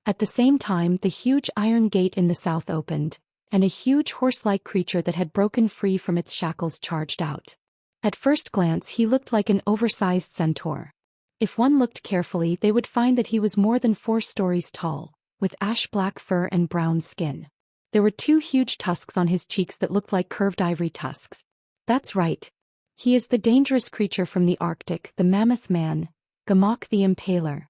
At the same time, the huge iron gate in the south opened, and a huge horse-like creature that had broken free from its shackles charged out. At first glance, he looked like an oversized centaur. If one looked carefully, they would find that he was more than 4 stories tall, with ash-black fur and brown skin. There were 2 huge tusks on his cheeks that looked like curved ivory tusks. That's right. He is the dangerous creature from the Arctic, the Mammoth Man, Gamok the Impaler.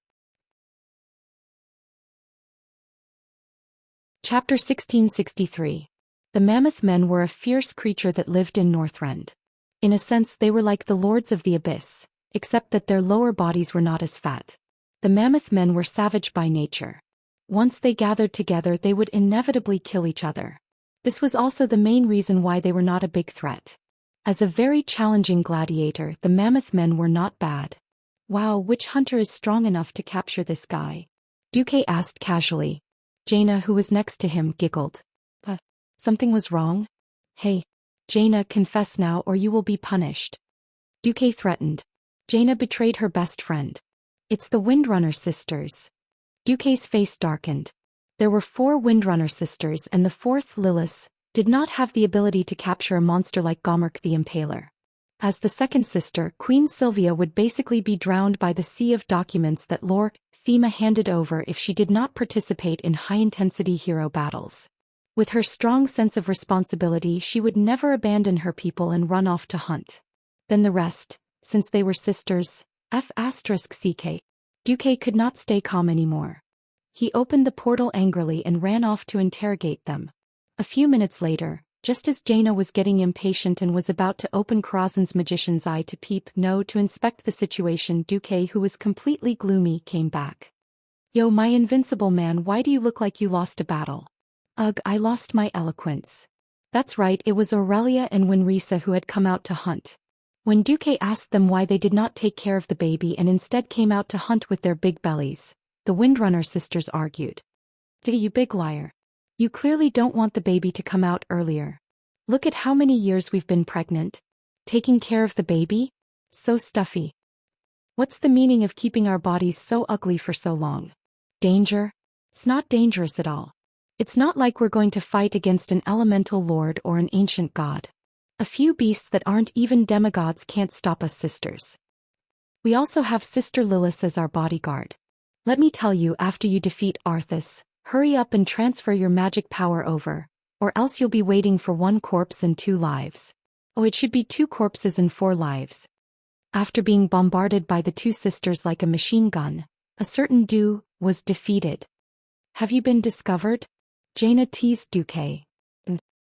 Chapter 1663. The Mammoth Men were a fierce creature that lived in Northrend. In a sense, they were like the Lords of the Abyss, except that their lower bodies were not as fat. The Mammoth Men were savage by nature. Once they gathered together, they would inevitably kill each other. This was also the main reason why they were not a big threat. As a very challenging gladiator, the Mammoth Men were not bad. Wow, which hunter is strong enough to capture this guy? Duque asked casually. Jaina, who was next to him, giggled. Something was wrong? Hey, Jaina, confess now or you will be punished. Duque threatened. Jaina betrayed her best friend. It's the Windrunner sisters. Duque's face darkened. There were 4 Windrunner sisters and the 4th, Lilith, did not have the ability to capture a monster like Gomork the Impaler. As the second sister, Queen Sylvia would basically be drowned by the sea of documents that Lord Thema handed over if she did not participate in high-intensity hero battles. With her strong sense of responsibility, she would never abandon her people and run off to hunt. Then the rest, since they were sisters, F***CK. Duque could not stay calm anymore. He opened the portal angrily and ran off to interrogate them. A few minutes later, just as Jaina was getting impatient and was about to open Krasen's magician's eye to to inspect the situation, Duque, who was completely gloomy, came back. Yo, my invincible man, why do you look like you lost a battle? Ugh, I lost my eloquence. That's right, it was Aurelia and Winrisa who had come out to hunt. When Duque asked them why they did not take care of the baby and instead came out to hunt with their big bellies, the Windrunner sisters argued. You big liar. You clearly don't want the baby to come out earlier. Look at how many years we've been pregnant. Taking care of the baby? So stuffy. What's the meaning of keeping our bodies so ugly for so long? Danger? It's not dangerous at all. It's not like we're going to fight against an elemental lord or an ancient god. A few beasts that aren't even demigods can't stop us, sisters. We also have Sister Lilith as our bodyguard. Let me tell you, after you defeat Arthas, hurry up and transfer your magic power over, or else you'll be waiting for 1 corpse and 2 lives. Oh, it should be 2 corpses and 4 lives. After being bombarded by the 2 sisters like a machine gun, a certain Du was defeated. Have you been discovered? Jaina teased Duque.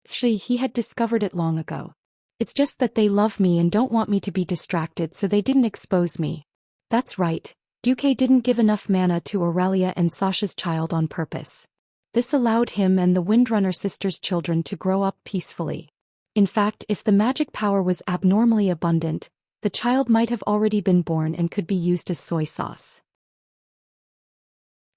He had discovered it long ago. It's just that they love me and don't want me to be distracted, so they didn't expose me. That's right, Duque didn't give enough mana to Aurelia and Sasha's child on purpose. This allowed him and the Windrunner sisters' children to grow up peacefully. In fact, if the magic power was abnormally abundant, the child might have already been born and could be used as soy sauce.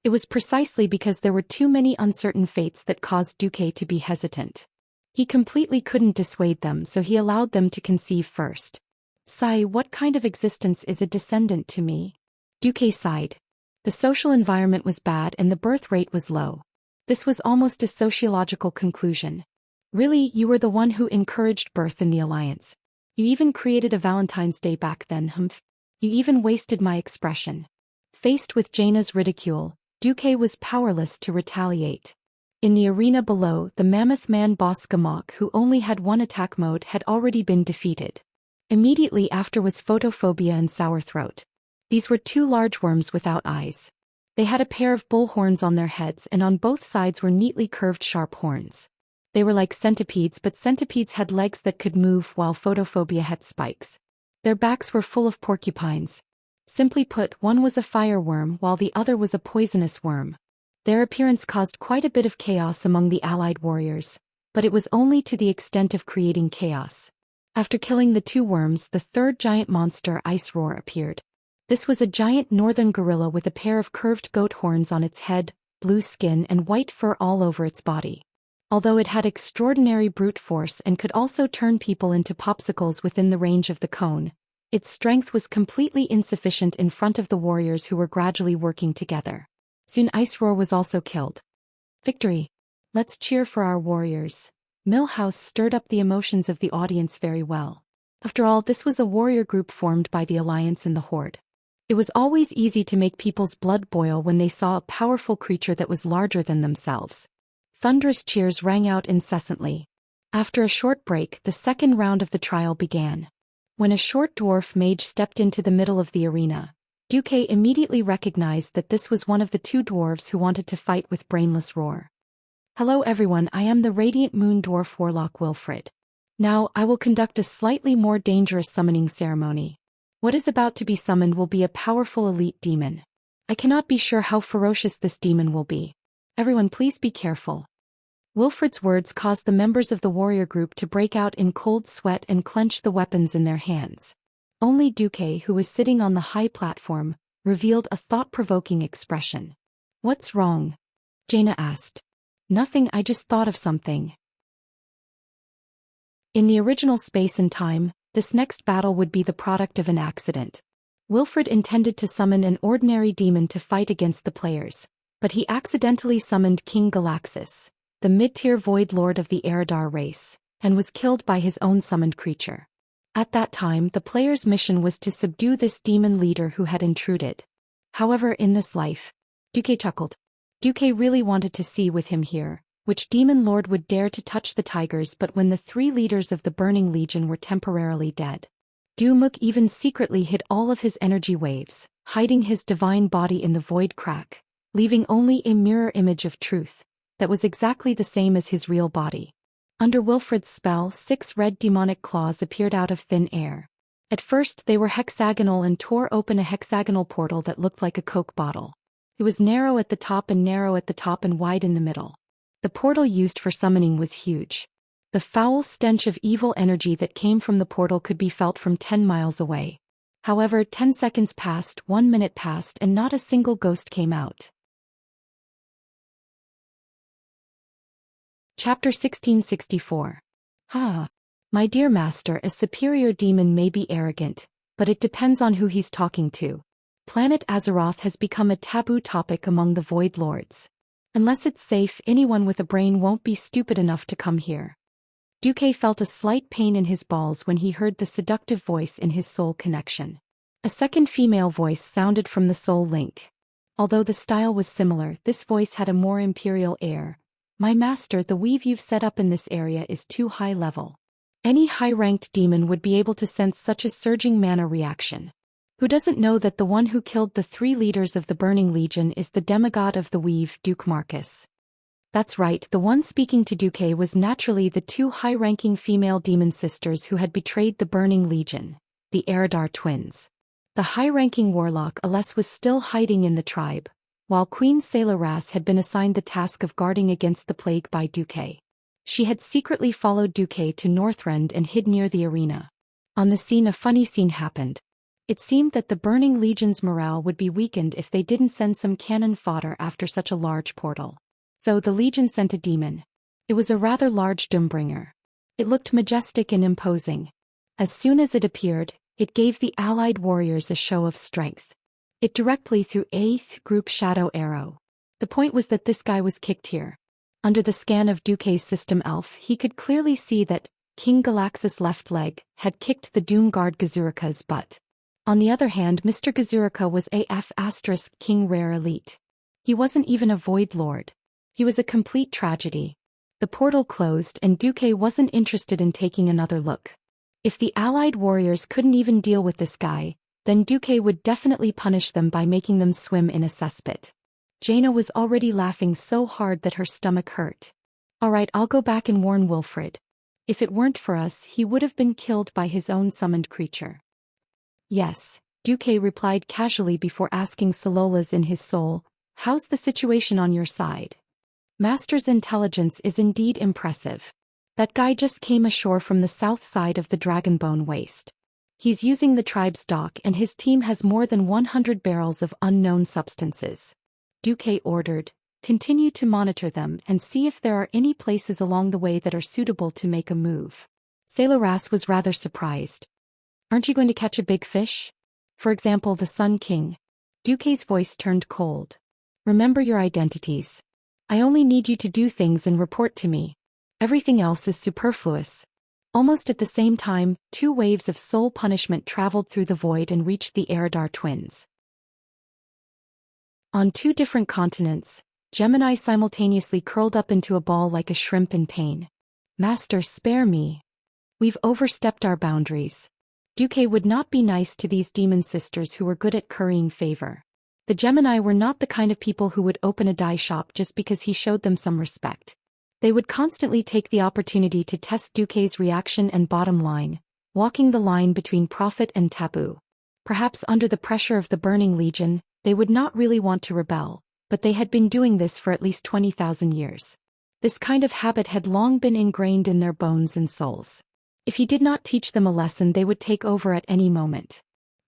It was precisely because there were too many uncertain fates that caused Duque to be hesitant. He completely couldn't dissuade them, so he allowed them to conceive first. Sigh, what kind of existence is a descendant to me? Duque sighed. The social environment was bad and the birth rate was low. This was almost a sociological conclusion. Really, you were the one who encouraged birth in the Alliance. You even created a Valentine's Day back then, humph. You even wasted my expression. Faced with Jaina's ridicule, Duque was powerless to retaliate. In the arena below, the mammoth man boss Gamok, who only had one attack mode, had already been defeated. Immediately after was Photophobia and Sourthroat. These were two large worms without eyes. They had a pair of bull horns on their heads, and on both sides were neatly curved sharp horns. They were like centipedes, but centipedes had legs that could move while Photophobia had spikes. Their backs were full of porcupines. Simply put, one was a fire worm while the other was a poisonous worm. Their appearance caused quite a bit of chaos among the allied warriors, but it was only to the extent of creating chaos. After killing the two worms, the third giant monster, Ice Roar, appeared. This was a giant northern gorilla with a pair of curved goat horns on its head, blue skin and white fur all over its body. Although it had extraordinary brute force and could also turn people into popsicles within the range of the cone, its strength was completely insufficient in front of the warriors who were gradually working together. Soon Ice Roar was also killed. Victory! Let's cheer for our warriors. Millhouse stirred up the emotions of the audience very well. After all, this was a warrior group formed by the Alliance and the Horde. It was always easy to make people's blood boil when they saw a powerful creature that was larger than themselves. Thunderous cheers rang out incessantly. After a short break, the second round of the trial began. When a short dwarf mage stepped into the middle of the arena, Duque immediately recognized that this was one of the two dwarves who wanted to fight with Brainless Roar. Hello everyone, I am the Radiant Moon Dwarf Warlock Wilfred. Now, I will conduct a slightly more dangerous summoning ceremony. What is about to be summoned will be a powerful elite demon. I cannot be sure how ferocious this demon will be. Everyone please be careful. Wilfred's words caused the members of the warrior group to break out in cold sweat and clench the weapons in their hands. Only Duque, who was sitting on the high platform, revealed a thought-provoking expression. What's wrong? Jaina asked. Nothing, I just thought of something. In the original space and time, this next battle would be the product of an accident. Wilfred intended to summon an ordinary demon to fight against the players, but he accidentally summoned King Galaxus, the mid-tier Void Lord of the Eridar race, and was killed by his own summoned creature. At that time, the player's mission was to subdue this demon leader who had intruded. However, in this life, Duque chuckled. Duque really wanted to see with him here, which demon lord would dare to touch the tigers, but when the three leaders of the Burning Legion were temporarily dead, Dumuk even secretly hid all of his energy waves, hiding his divine body in the void crack, leaving only a mirror image of truth that was exactly the same as his real body. Under Wilfred's spell, 6 red demonic claws appeared out of thin air. At first they were hexagonal and tore open a hexagonal portal that looked like a Coke bottle. It was narrow at the top and wide in the middle. The portal used for summoning was huge. The foul stench of evil energy that came from the portal could be felt from 10 miles away. However, 10 seconds passed, 1 minute passed, and not a single ghost came out. Chapter 1664. My dear master, a superior demon may be arrogant, but it depends on who he's talking to. Planet Azeroth has become a taboo topic among the Void Lords. Unless it's safe, anyone with a brain won't be stupid enough to come here. Duque felt a slight pain in his balls when he heard the seductive voice in his soul connection. A second female voice sounded from the soul link. Although the style was similar, this voice had a more imperial air. My master, the weave you've set up in this area is too high level. Any high-ranked demon would be able to sense such a surging mana reaction. Who doesn't know that the one who killed the 3 leaders of the Burning Legion is the demigod of the weave, Duke Marcus? That's right, the one speaking to Duque was naturally the two high-ranking female demon sisters who had betrayed the Burning Legion, the Eridar twins. The high-ranking warlock Aless was still hiding in the tribe, while Queen Selaras had been assigned the task of guarding against the plague by Duque. She had secretly followed Duque to Northrend and hid near the arena. On the scene, a funny scene happened. It seemed that the Burning Legion's morale would be weakened if they didn't send some cannon fodder after such a large portal. So the Legion sent a demon. It was a rather large Doombringer. It looked majestic and imposing. As soon as it appeared, it gave the allied warriors a show of strength. It directly threw 8th Group Shadow Arrow. The point was that this guy was kicked here. Under the scan of Duque's system elf, he could clearly see that King Galaxus' left leg had kicked the Doom Guard Gazurika's butt. On the other hand, Mr. Gazurika was AF * King Rare Elite. He wasn't even a Void Lord. He was a complete tragedy. The portal closed and Duque wasn't interested in taking another look. If the allied warriors couldn't even deal with this guy, then Duque would definitely punish them by making them swim in a cesspit. Jaina was already laughing so hard that her stomach hurt. Alright, I'll go back and warn Wilfred. If it weren't for us, he would have been killed by his own summoned creature. Yes, Duque replied casually before asking Salolas in his soul, how's the situation on your side? Master's intelligence is indeed impressive. That guy just came ashore from the south side of the Dragonbone Waste. He's using the tribe's dock and his team has more than 100 barrels of unknown substances. Duque ordered, continue to monitor them and see if there are any places along the way that are suitable to make a move. Selaras was rather surprised. Aren't you going to catch a big fish? For example, the Sun King. Duque's voice turned cold. Remember your identities. I only need you to do things and report to me. Everything else is superfluous. Almost at the same time, 2 waves of soul punishment traveled through the void and reached the Eridar twins. On 2 different continents, Gemini simultaneously curled up into a ball like a shrimp in pain. Master, spare me. We've overstepped our boundaries. Duque would not be nice to these demon sisters who were good at currying favor. The Gemini were not the kind of people who would open a dye shop just because he showed them some respect. They would constantly take the opportunity to test Duque's reaction and bottom line, walking the line between profit and taboo. Perhaps under the pressure of the Burning Legion, they would not really want to rebel, but they had been doing this for at least 20,000 years. This kind of habit had long been ingrained in their bones and souls. If he did not teach them a lesson, they would take over at any moment.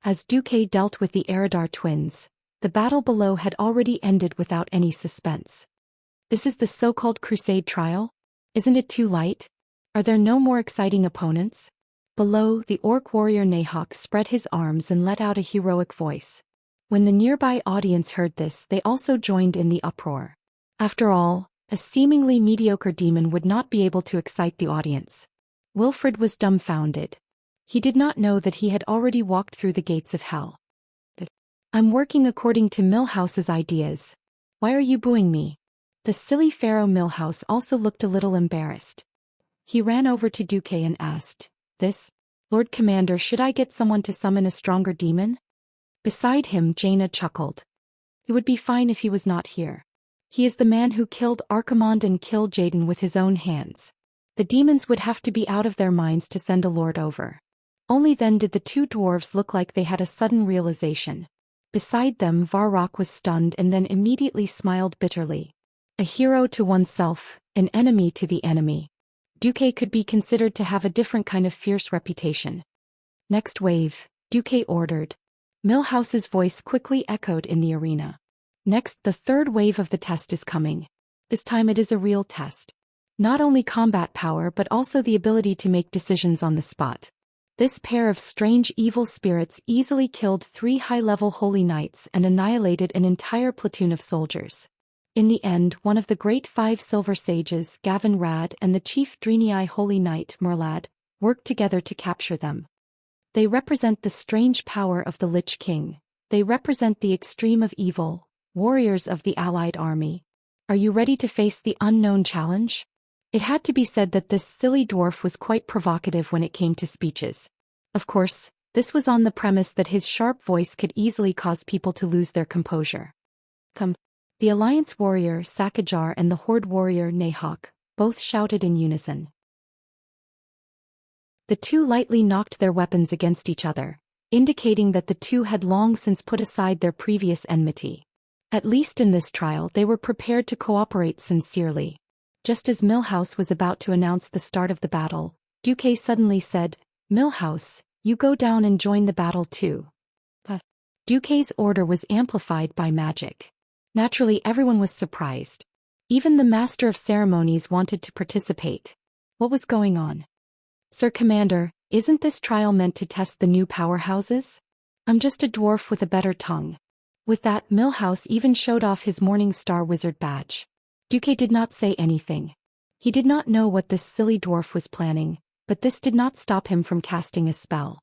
As Duque dealt with the Eridar twins, the battle below had already ended without any suspense. This is the so-called Crusade trial? Isn't it too light? Are there no more exciting opponents? Below, the orc warrior Nahok spread his arms and let out a heroic voice. When the nearby audience heard this, they also joined in the uproar. After all, a seemingly mediocre demon would not be able to excite the audience. Wilfred was dumbfounded. He did not know that he had already walked through the gates of hell. I'm working according to Milhouse's ideas. Why are you booing me? The silly Pharaoh Milhouse also looked a little embarrassed. He ran over to Duque and asked, this? Lord Commander, should I get someone to summon a stronger demon? Beside him, Jaina chuckled. It would be fine if he was not here. He is the man who killed Archimonde and killed Jaden with his own hands. The demons would have to be out of their minds to send a lord over. Only then did the 2 dwarves look like they had a sudden realization. Beside them, Varrock was stunned and then immediately smiled bitterly. A hero to oneself, an enemy to the enemy. Duque could be considered to have a different kind of fierce reputation. Next wave, Duque ordered. Milhouse's voice quickly echoed in the arena. Next, the 3rd wave of the test is coming. This time it is a real test. Not only combat power but also the ability to make decisions on the spot. This pair of strange evil spirits easily killed 3 high-level holy knights and annihilated an entire platoon of soldiers. In the end, one of the great 5 silver sages, Gavin Rad, and the chief Drenii holy knight, Merlad, worked together to capture them. They represent the strange power of the Lich King. They represent the extreme of evil, warriors of the allied army. Are you ready to face the unknown challenge? It had to be said that this silly dwarf was quite provocative when it came to speeches. Of course, this was on the premise that his sharp voice could easily cause people to lose their composure. The Alliance warrior Sakajar and the Horde warrior Nahawk both shouted in unison. The two lightly knocked their weapons against each other, indicating that the two had long since put aside their previous enmity. At least in this trial they were prepared to cooperate sincerely. Just as Milhouse was about to announce the start of the battle, Duque suddenly said, "Milhouse, you go down and join the battle too." But Duque's order was amplified by magic. Naturally, everyone was surprised. Even the Master of Ceremonies wanted to participate. What was going on? "Sir Commander, isn't this trial meant to test the new powerhouses? I'm just a dwarf with a better tongue." With that, Milhouse even showed off his Morning Star Wizard badge. Duque did not say anything. He did not know what this silly dwarf was planning, but this did not stop him from casting a spell.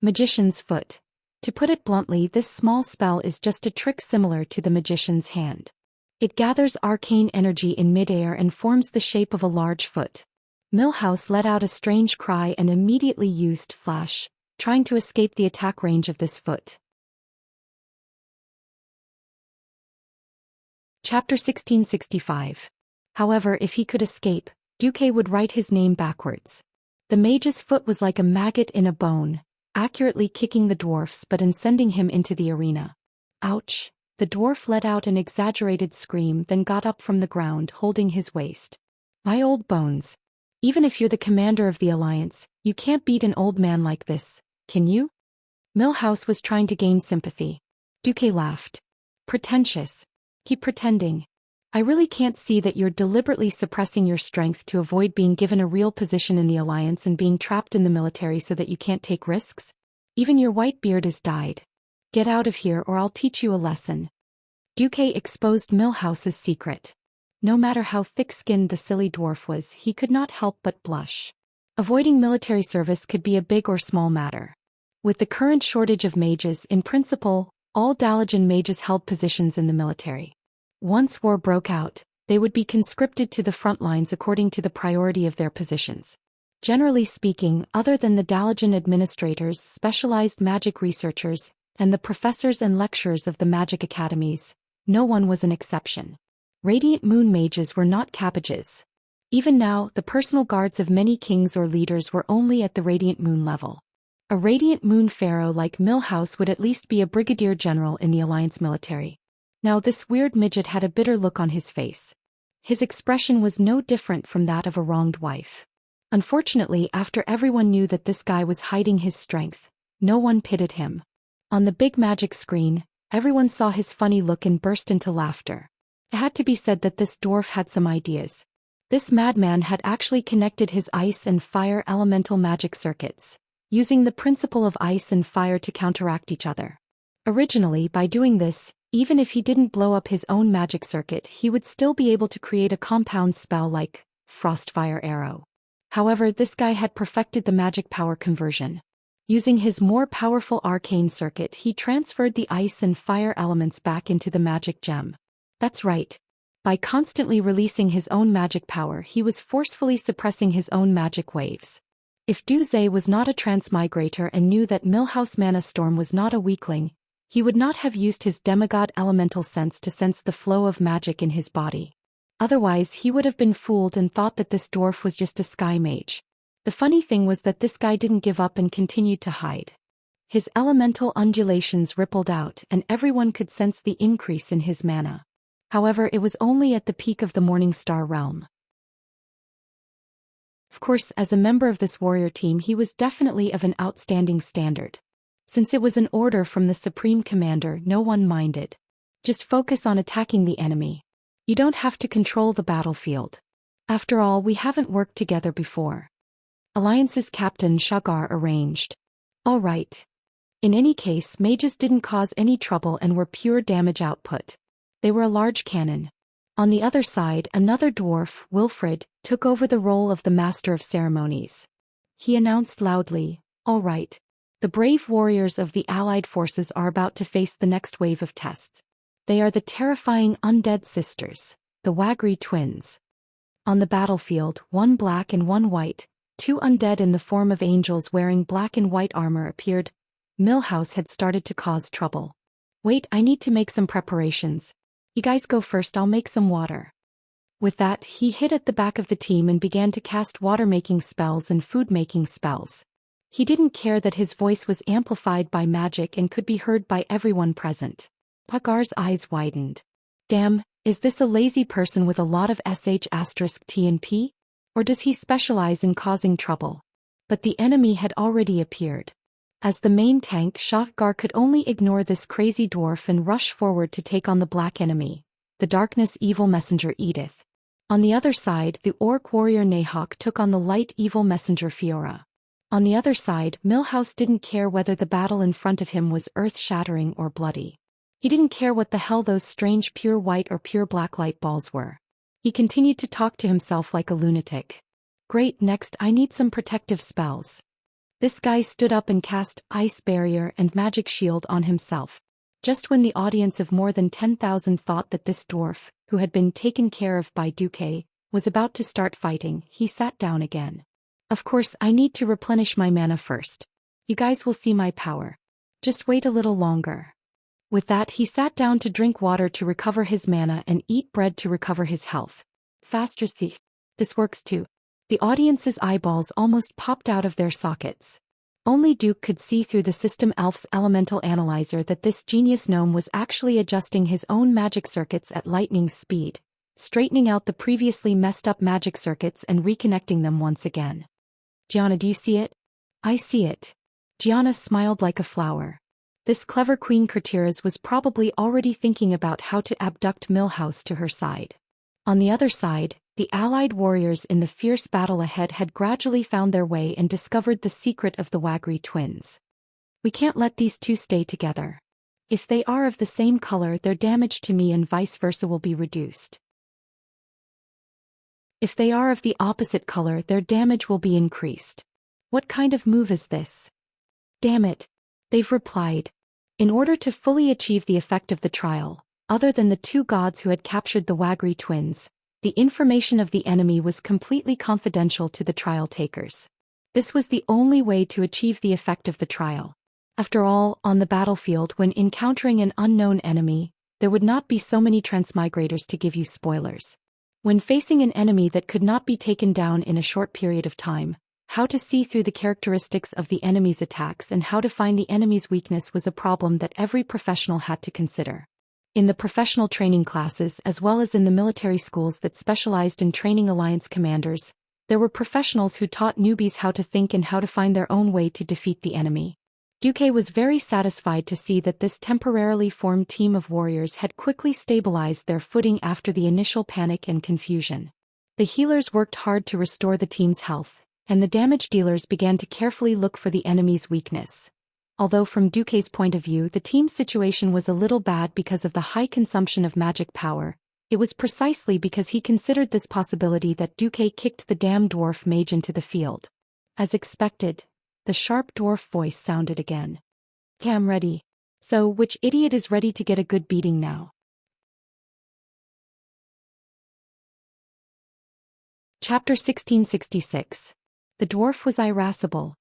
Magician's Foot. To put it bluntly, this small spell is just a trick similar to the magician's hand. It gathers arcane energy in midair and forms the shape of a large foot. Milhouse let out a strange cry and immediately used Flash, trying to escape the attack range of this foot. Chapter 1665. However, if he could escape, Duque would write his name backwards. The mage's foot was like a maggot in a bone, accurately kicking the dwarf's butt and sending him into the arena. Ouch! The dwarf let out an exaggerated scream, then got up from the ground holding his waist. "My old bones. Even if you're the commander of the Alliance, you can't beat an old man like this, can you?" Milhouse was trying to gain sympathy. Duque laughed. "Pretentious. Keep pretending. I really can't see that you're deliberately suppressing your strength to avoid being given a real position in the Alliance and being trapped in the military so that you can't take risks. Even your white beard is dyed. Get out of here or I'll teach you a lesson." Duque exposed Milhouse's secret. No matter how thick-skinned the silly dwarf was, he could not help but blush. Avoiding military service could be a big or small matter. With the current shortage of mages, in principle, all Dalajan mages held positions in the military. Once war broke out, they would be conscripted to the front lines according to the priority of their positions. Generally speaking, other than the Dalajan administrators, specialized magic researchers, and the professors and lecturers of the magic academies, no one was an exception. Radiant Moon mages were not cabbages. Even now, the personal guards of many kings or leaders were only at the Radiant Moon level. A Radiant Moon pharaoh like Milhouse would at least be a brigadier general in the Alliance military. Now this weird midget had a bitter look on his face. His expression was no different from that of a wronged wife. Unfortunately, after everyone knew that this guy was hiding his strength, no one pitied him. On the big magic screen, everyone saw his funny look and burst into laughter. It had to be said that this dwarf had some ideas. This madman had actually connected his ice and fire elemental magic circuits, using the principle of ice and fire to counteract each other. Originally, by doing this, even if he didn't blow up his own magic circuit, he would still be able to create a compound spell like Frostfire Arrow. However, this guy had perfected the magic power conversion. Using his more powerful arcane circuit, he transferred the ice and fire elements back into the magic gem. That's right. By constantly releasing his own magic power, he was forcefully suppressing his own magic waves. If Duze was not a transmigrator and knew that Milhouse Mana Storm was not a weakling, he would not have used his demigod elemental sense to sense the flow of magic in his body. Otherwise, he would have been fooled and thought that this dwarf was just a sky mage. The funny thing was that this guy didn't give up and continued to hide. His elemental undulations rippled out and everyone could sense the increase in his mana. However, it was only at the peak of the Morning Star realm. Of course, as a member of this warrior team, he was definitely of an outstanding standard. Since it was an order from the Supreme Commander, no one minded. Just focus on attacking the enemy. You don't have to control the battlefield. After all, we haven't worked together before. Alliance's captain Shagar arranged. All right. In any case, mages didn't cause any trouble and were pure damage output. They were a large cannon. On the other side, another dwarf, Wilfred, took over the role of the Master of Ceremonies. He announced loudly, "All right. The brave warriors of the Allied forces are about to face the next wave of tests. They are the terrifying undead sisters, the Wagri twins." On the battlefield, one black and one white, two undead in the form of angels wearing black and white armor appeared. Milhouse had started to cause trouble. "Wait, I need to make some preparations. You guys go first, I'll make some water. With that, he hid at the back of the team and began to cast water-making spells and food-making spells. He didn't care that his voice was amplified by magic and could be heard by everyone present. Hagar's eyes widened. Damn, is this a lazy person with a lot of sh*T&P? Or does he specialize in causing trouble? But the enemy had already appeared. As the main tank, Hagar could only ignore this crazy dwarf and rush forward to take on the black enemy, the darkness evil messenger Edith. On the other side, the orc warrior Nahok took on the light evil messenger Fiora. On the other side, Millhouse didn't care whether the battle in front of him was earth-shattering or bloody. He didn't care what the hell those strange pure white or pure black light balls were. He continued to talk to himself like a lunatic. Great, next I need some protective spells. This guy stood up and cast Ice Barrier and Magic Shield on himself. Just when the audience of more than 10,000 thought that this dwarf, who had been taken care of by Duque, was about to start fighting, he sat down again. Of course, I need to replenish my mana first. You guys will see my power. Just wait a little longer. With that, he sat down to drink water to recover his mana and eat bread to recover his health. Faster, see. This works too. The audience's eyeballs almost popped out of their sockets. Only Duke could see through the System Elf's elemental analyzer that this genius gnome was actually adjusting his own magic circuits at lightning speed, straightening out the previously messed up magic circuits and reconnecting them once again. Gianna, do you see it? I see it. Gianna smiled like a flower. This clever Queen Courtiers was probably already thinking about how to abduct Millhouse to her side. On the other side, the allied warriors in the fierce battle ahead had gradually found their way and discovered the secret of the Wagri twins. We can't let these two stay together. If they are of the same color, their damage to me and vice versa will be reduced. If they are of the opposite color, their damage will be increased. What kind of move is this? Damn it. They've replied. In order to fully achieve the effect of the trial, other than the two gods who had captured the Wagri twins, the information of the enemy was completely confidential to the trial takers. This was the only way to achieve the effect of the trial. After all, on the battlefield when encountering an unknown enemy, there would not be so many transmigrators to give you spoilers. When facing an enemy that could not be taken down in a short period of time, how to see through the characteristics of the enemy's attacks and how to find the enemy's weakness was a problem that every professional had to consider. In the professional training classes as well as in the military schools that specialized in training alliance commanders, there were professionals who taught newbies how to think and how to find their own way to defeat the enemy. Duque was very satisfied to see that this temporarily formed team of warriors had quickly stabilized their footing after the initial panic and confusion. The healers worked hard to restore the team's health, and the damage dealers began to carefully look for the enemy's weakness. Although from Duque's point of view the team's situation was a little bad because of the high consumption of magic power, it was precisely because he considered this possibility that Duque kicked the damn dwarf mage into the field. As expected, the sharp dwarf voice sounded again. "I'm ready. So, which idiot is ready to get a good beating now?" Chapter 1666. The dwarf was irascible.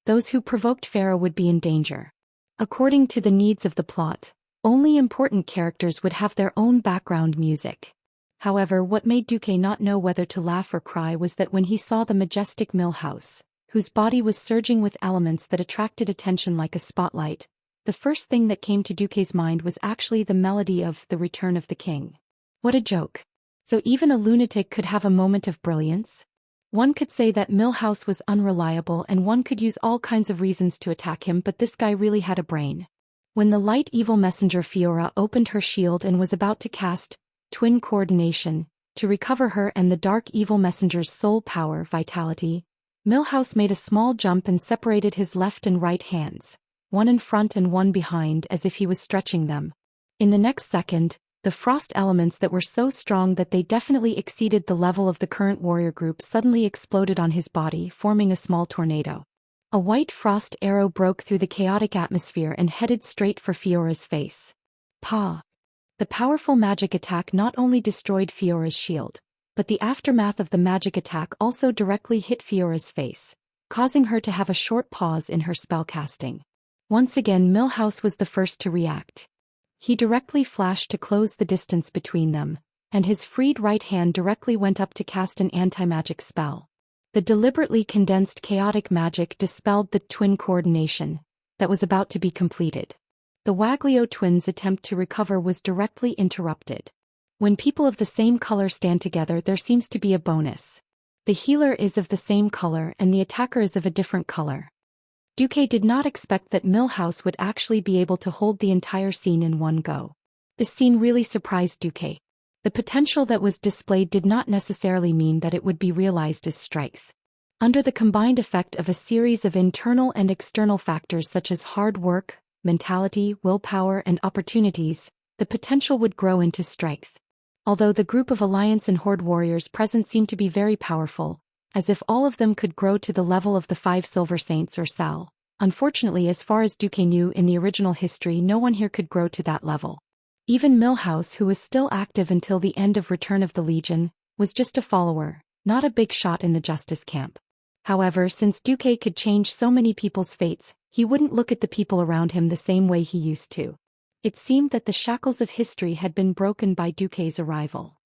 Those who provoked Pharaoh would be in danger. According to the needs of the plot, only important characters would have their own background music. However, what made Duque not know whether to laugh or cry was that when he saw the majestic Millhouse, whose body was surging with elements that attracted attention like a spotlight, the first thing that came to Duque's mind was actually the melody of The Return of the King. What a joke. So even a lunatic could have a moment of brilliance? One could say that Millhouse was unreliable and one could use all kinds of reasons to attack him, but this guy really had a brain. When the light evil messenger Fiora opened her shield and was about to cast Twin Coordination to recover her and the dark evil messenger's soul power vitality, Millhouse made a small jump and separated his left and right hands, one in front and one behind as if he was stretching them. In the next second, the frost elements that were so strong that they definitely exceeded the level of the current warrior group suddenly exploded on his body, forming a small tornado. A white frost arrow broke through the chaotic atmosphere and headed straight for Fiora's face. Pa! The powerful magic attack not only destroyed Fiora's shield, but the aftermath of the magic attack also directly hit Fiora's face, causing her to have a short pause in her spellcasting. Once again Millhouse was the first to react. He directly flashed to close the distance between them, and his freed right hand directly went up to cast an anti-magic spell. The deliberately condensed chaotic magic dispelled the twin coordination that was about to be completed. The Waglio twins' attempt to recover was directly interrupted. When people of the same color stand together, there seems to be a bonus. The healer is of the same color and the attacker is of a different color. Duque did not expect that Milhouse would actually be able to hold the entire scene in one go. This scene really surprised Duque. The potential that was displayed did not necessarily mean that it would be realized as strength. Under the combined effect of a series of internal and external factors such as hard work, mentality, willpower, and opportunities, the potential would grow into strength. Although the group of Alliance and Horde warriors present seemed to be very powerful, as if all of them could grow to the level of the 5 Silver Saints or Sal. Unfortunately, as far as Duque knew in the original history, no one here could grow to that level. Even Milhouse, who was still active until the end of Return of the Legion, was just a follower, not a big shot in the Justice camp. However, since Duque could change so many people's fates, he wouldn't look at the people around him the same way he used to. It seemed that the shackles of history had been broken by Duque's arrival.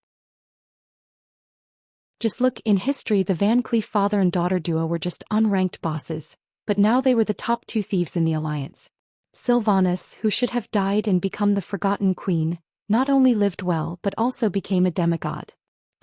Just look, in history the Van Cleef father and daughter duo were just unranked bosses, but now they were the top 2 thieves in the Alliance. Sylvanas, who should have died and become the Forgotten Queen, not only lived well but also became a demigod.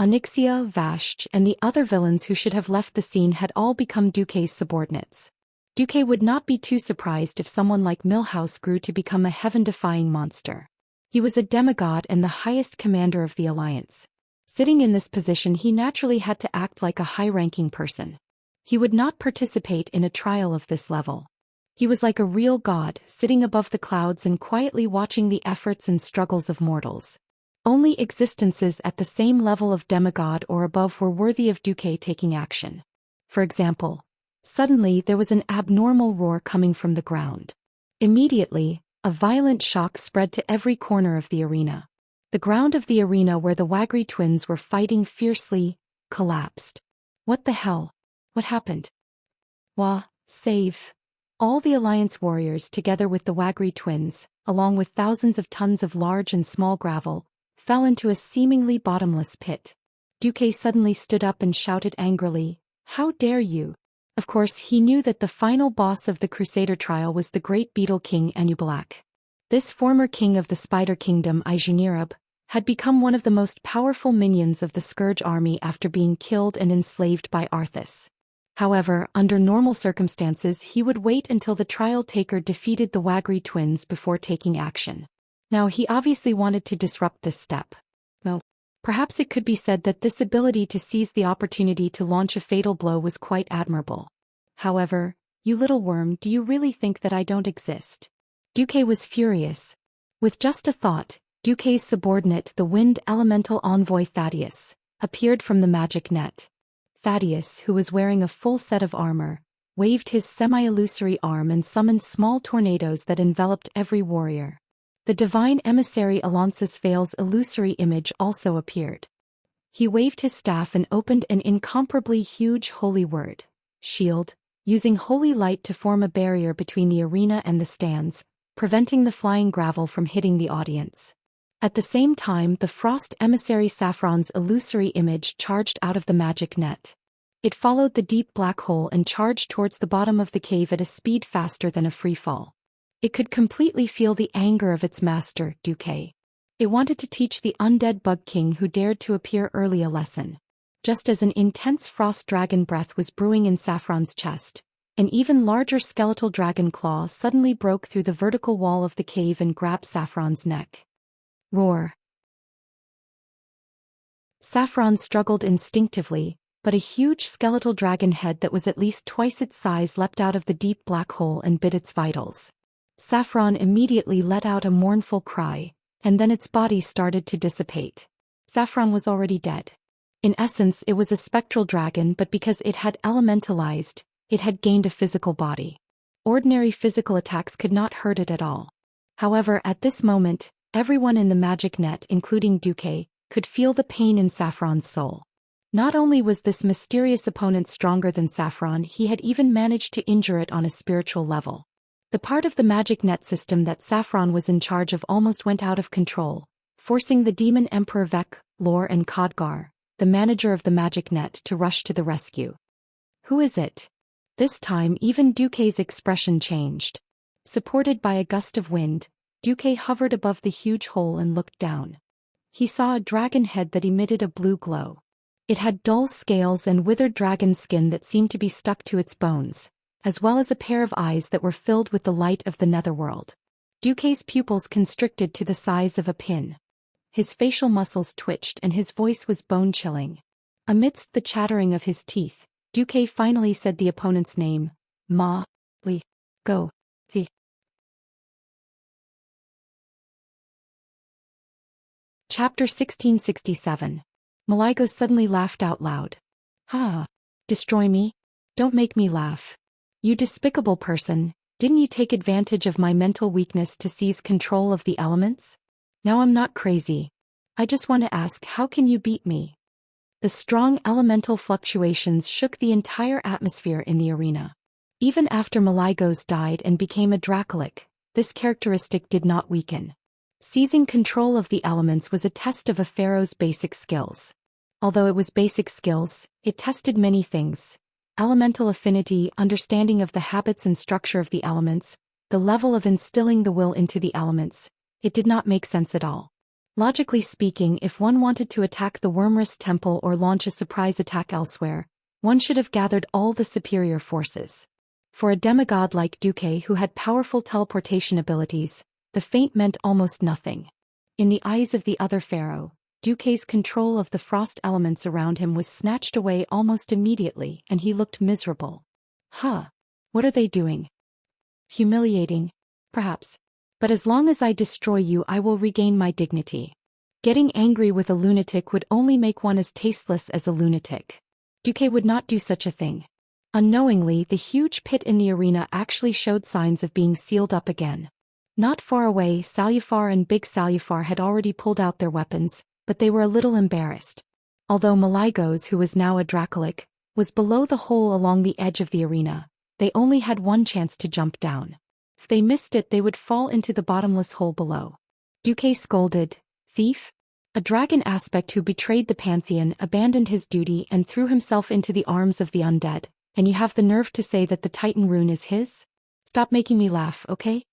Onyxia, Vashj, and the other villains who should have left the scene had all become Duque's subordinates. Duque would not be too surprised if someone like Milhouse grew to become a heaven-defying monster. He was a demigod and the highest commander of the Alliance. Sitting in this position, he naturally had to act like a high-ranking person. He would not participate in a trial of this level. He was like a real god, sitting above the clouds and quietly watching the efforts and struggles of mortals. Only existences at the same level of demigod or above were worthy of Duque taking action. For example, suddenly there was an abnormal roar coming from the ground. Immediately, a violent shock spread to every corner of the arena. The ground of the arena where the Wagri twins were fighting fiercely collapsed. What the hell? What happened? Save. All the Alliance warriors together with the Wagri twins, along with thousands of tons of large and small gravel, fell into a seemingly bottomless pit. Duque suddenly stood up and shouted angrily, "How dare you!" Of course, he knew that the final boss of the Crusader trial was the great beetle king Anub'alak. This former king of the Spider Kingdom, Ijunirab, had become one of the most powerful minions of the Scourge army after being killed and enslaved by Arthas. However, under normal circumstances he would wait until the trial taker defeated the Wagri twins before taking action. Now he obviously wanted to disrupt this step. Well, perhaps it could be said that this ability to seize the opportunity to launch a fatal blow was quite admirable. However, you little worm, do you really think that I don't exist? Duque was furious. With just a thought, Duque's subordinate, the wind elemental envoy Thaddeus, appeared from the magic net. Thaddeus, who was wearing a full set of armor, waved his semi-illusory arm and summoned small tornadoes that enveloped every warrior. The divine emissary Alonsis Vale's illusory image also appeared. He waved his staff and opened an incomparably huge holy word, shield, using holy light to form a barrier between the arena and the stands, preventing the flying gravel from hitting the audience. At the same time, the frost emissary Saffron's illusory image charged out of the magic net. It followed the deep black hole and charged towards the bottom of the cave at a speed faster than a freefall. It could completely feel the anger of its master, Duque. It wanted to teach the undead bug king who dared to appear early a lesson. Just as an intense frost dragon breath was brewing in Saffron's chest, an even larger skeletal dragon claw suddenly broke through the vertical wall of the cave and grabbed Saffron's neck. Roar. Saffron struggled instinctively, but a huge skeletal dragon head that was at least twice its size leapt out of the deep black hole and bit its vitals. Saffron immediately let out a mournful cry, and then its body started to dissipate. Saffron was already dead. In essence, it was a spectral dragon, but because it had elementalized, it had gained a physical body. Ordinary physical attacks could not hurt it at all. However, at this moment, everyone in the magic net, including Duque, could feel the pain in Saffron's soul. Not only was this mysterious opponent stronger than Saffron, he had even managed to injure it on a spiritual level. The part of the magic net system that Saffron was in charge of almost went out of control, forcing the demon Emperor Vec, Lore and Khadgar, the manager of the magic net, to rush to the rescue. Who is it? This time even Duque's expression changed. Supported by a gust of wind, Duque hovered above the huge hole and looked down. He saw a dragon head that emitted a blue glow. It had dull scales and withered dragon skin that seemed to be stuck to its bones, as well as a pair of eyes that were filled with the light of the netherworld. Duque's pupils constricted to the size of a pin. His facial muscles twitched and his voice was bone-chilling. Amidst the chattering of his teeth, Duque finally said the opponent's name, Ma. Li. Go. Zi. Chapter 1667. Maligos suddenly laughed out loud. Ha! Destroy me? Don't make me laugh. You despicable person, didn't you take advantage of my mental weakness to seize control of the elements? Now I'm not crazy. I just want to ask, how can you beat me? The strong elemental fluctuations shook the entire atmosphere in the arena. Even after Maligos died and became a Dracolic, this characteristic did not weaken. Seizing control of the elements was a test of a pharaoh's basic skills. Although it was basic skills, it tested many things: elemental affinity, understanding of the habits and structure of the elements, the level of instilling the will into the elements. It did not make sense at all. Logically speaking, if one wanted to attack the Wormrest Temple or launch a surprise attack elsewhere, one should have gathered all the superior forces. For a demigod like Duque, who had powerful teleportation abilities, the feint meant almost nothing. In the eyes of the other pharaoh, Duque's control of the frost elements around him was snatched away almost immediately, and he looked miserable. Huh. What are they doing? Humiliating? Perhaps. But as long as I destroy you, I will regain my dignity. Getting angry with a lunatic would only make one as tasteless as a lunatic. Duque would not do such a thing. Unknowingly, the huge pit in the arena actually showed signs of being sealed up again. Not far away, Salufar and Big Salufar had already pulled out their weapons, but they were a little embarrassed. Although Maligos, who was now a Dracolic, was below the hole along the edge of the arena, they only had one chance to jump down. If they missed it, they would fall into the bottomless hole below. Duque scolded, "Thief?" A dragon aspect who betrayed the Pantheon abandoned his duty and threw himself into the arms of the undead, and you have the nerve to say that the Titan rune is his? Stop making me laugh, okay?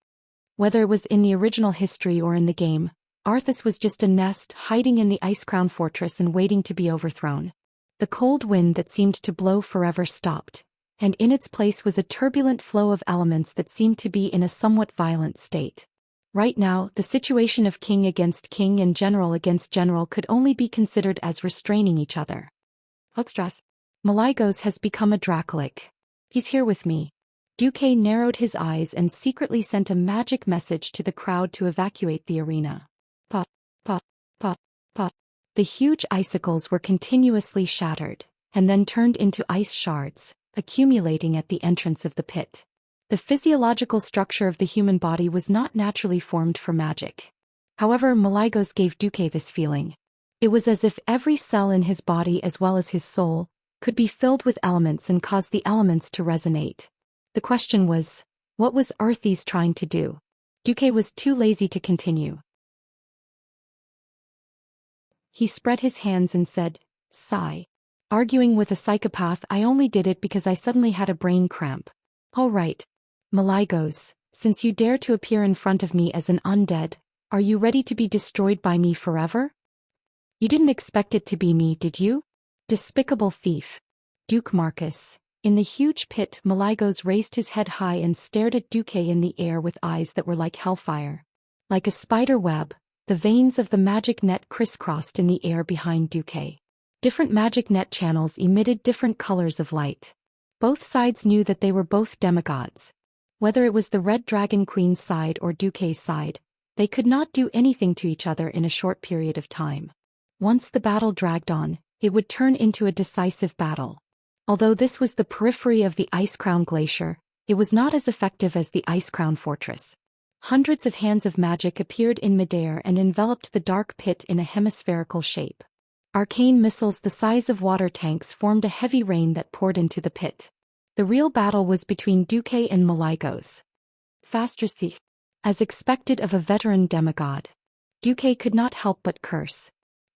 Whether it was in the original history or in the game, Arthas was just a nest hiding in the Icecrown Fortress and waiting to be overthrown. The cold wind that seemed to blow forever stopped, and in its place was a turbulent flow of elements that seemed to be in a somewhat violent state. Right now, the situation of king against king and general against general could only be considered as restraining each other. Huxtras. Maligos has become a Dracolic. He's here with me. Duque narrowed his eyes and secretly sent a magic message to the crowd to evacuate the arena. Pop, pop, pop, pop. The huge icicles were continuously shattered, and then turned into ice shards, accumulating at the entrance of the pit. The physiological structure of the human body was not naturally formed for magic. However, Maligos gave Duque this feeling. It was as if every cell in his body as well as his soul could be filled with elements and cause the elements to resonate. The question was, what was Arthas trying to do? Duque was too lazy to continue. He spread his hands and said, "Sigh. Arguing with a psychopath, I only did it because I suddenly had a brain cramp. All right. Maligos, since you dare to appear in front of me as an undead, are you ready to be destroyed by me forever? You didn't expect it to be me, did you? Despicable thief." Duke Marcus. In the huge pit, Maligos raised his head high and stared at Duque in the air with eyes that were like hellfire. Like a spider web, the veins of the magic net crisscrossed in the air behind Duque. Different magic net channels emitted different colors of light. Both sides knew that they were both demigods. Whether it was the Red Dragon Queen's side or Duque's side, they could not do anything to each other in a short period of time. Once the battle dragged on, it would turn into a decisive battle. Although this was the periphery of the Icecrown Glacier, it was not as effective as the Icecrown Fortress. Hundreds of hands of magic appeared in midair and enveloped the dark pit in a hemispherical shape. Arcane missiles the size of water tanks formed a heavy rain that poured into the pit. The real battle was between Duque and Maligos. faster thief. As expected of a veteran demigod, Duque could not help but curse.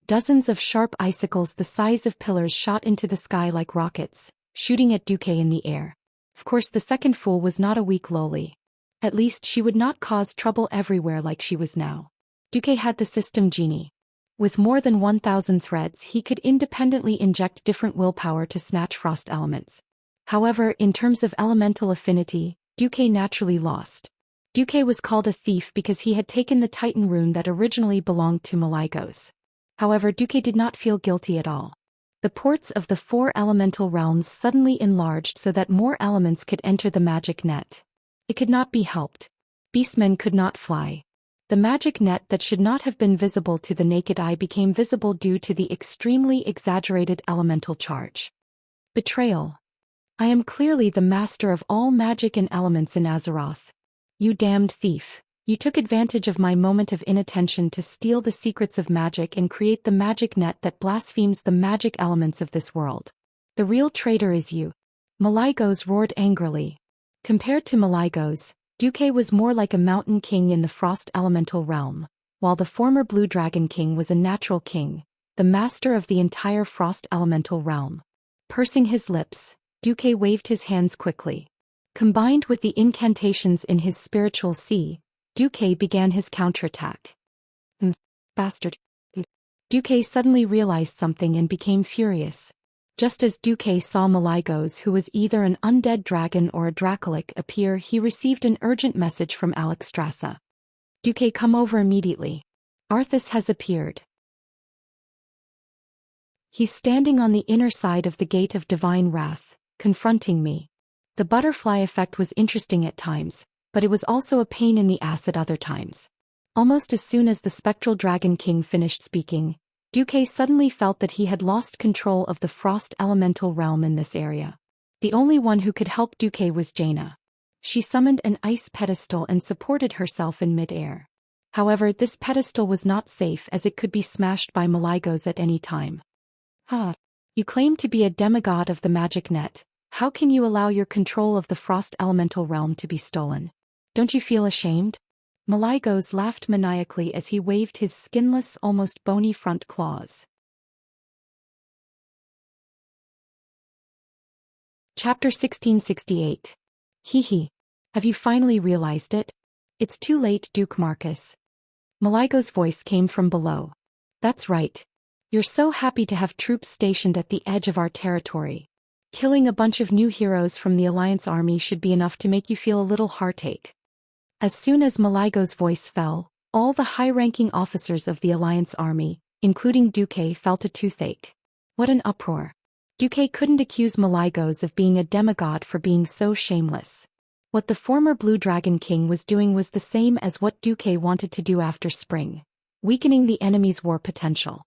Dozens of sharp icicles the size of pillars shot into the sky like rockets, shooting at Duque in the air. Of course the second fool was not a weak lowly. At least she would not cause trouble everywhere like she was now. Duque had the system genie. With more than 1,000 threads he could independently inject different willpower to snatch frost elements. However, in terms of elemental affinity, Duque naturally lost. Duque was called a thief because he had taken the Titan rune that originally belonged to Maligos. However, Duque did not feel guilty at all. The ports of the 4 elemental realms suddenly enlarged so that more elements could enter the magic net. It could not be helped. Beastmen could not fly. The magic net that should not have been visible to the naked eye became visible due to the extremely exaggerated elemental charge. Betrayal. I am clearly the master of all magic and elements in Azeroth. You damned thief. You took advantage of my moment of inattention to steal the secrets of magic and create the magic net that blasphemes the magic elements of this world. The real traitor is you. Maligos roared angrily. Compared to Maligos, Duque was more like a mountain king in the frost elemental realm, while the former blue dragon king was a natural king, the master of the entire frost elemental realm. Pursing his lips, Duque waved his hands quickly. Combined with the incantations in his spiritual sea, Duque began his counterattack. Bastard. Duque suddenly realized something and became furious. Just as Duque saw Maligos, who was either an undead dragon or a Dracolic, appear, he received an urgent message from Alexstrasza. Duque, come over immediately. Arthas has appeared. He's standing on the inner side of the Gate of Divine Wrath, confronting me. The butterfly effect was interesting at times, but it was also a pain in the ass at other times. Almost as soon as the spectral dragon king finished speaking, Duque suddenly felt that he had lost control of the frost elemental realm in this area. The only one who could help Duque was Jaina. She summoned an ice pedestal and supported herself in mid-air. However, this pedestal was not safe as it could be smashed by Maligos at any time. You claim to be a demigod of the magic net. How can you allow your control of the frost elemental realm to be stolen? Don't you feel ashamed? Maligos laughed maniacally as he waved his skinless, almost bony front claws. Chapter 1668. Hee. Have you finally realized it? It's too late, Duke Marcus. Maligos' voice came from below. That's right. You're so happy to have troops stationed at the edge of our territory. Killing a bunch of new heroes from the Alliance army should be enough to make you feel a little heartache. As soon as Maligos' voice fell, all the high-ranking officers of the Alliance army, including Duque, felt a toothache. What an uproar. Duque couldn't accuse Maligos of being a demigod for being so shameless. What the former Blue Dragon King was doing was the same as what Duque wanted to do after spring, weakening the enemy's war potential.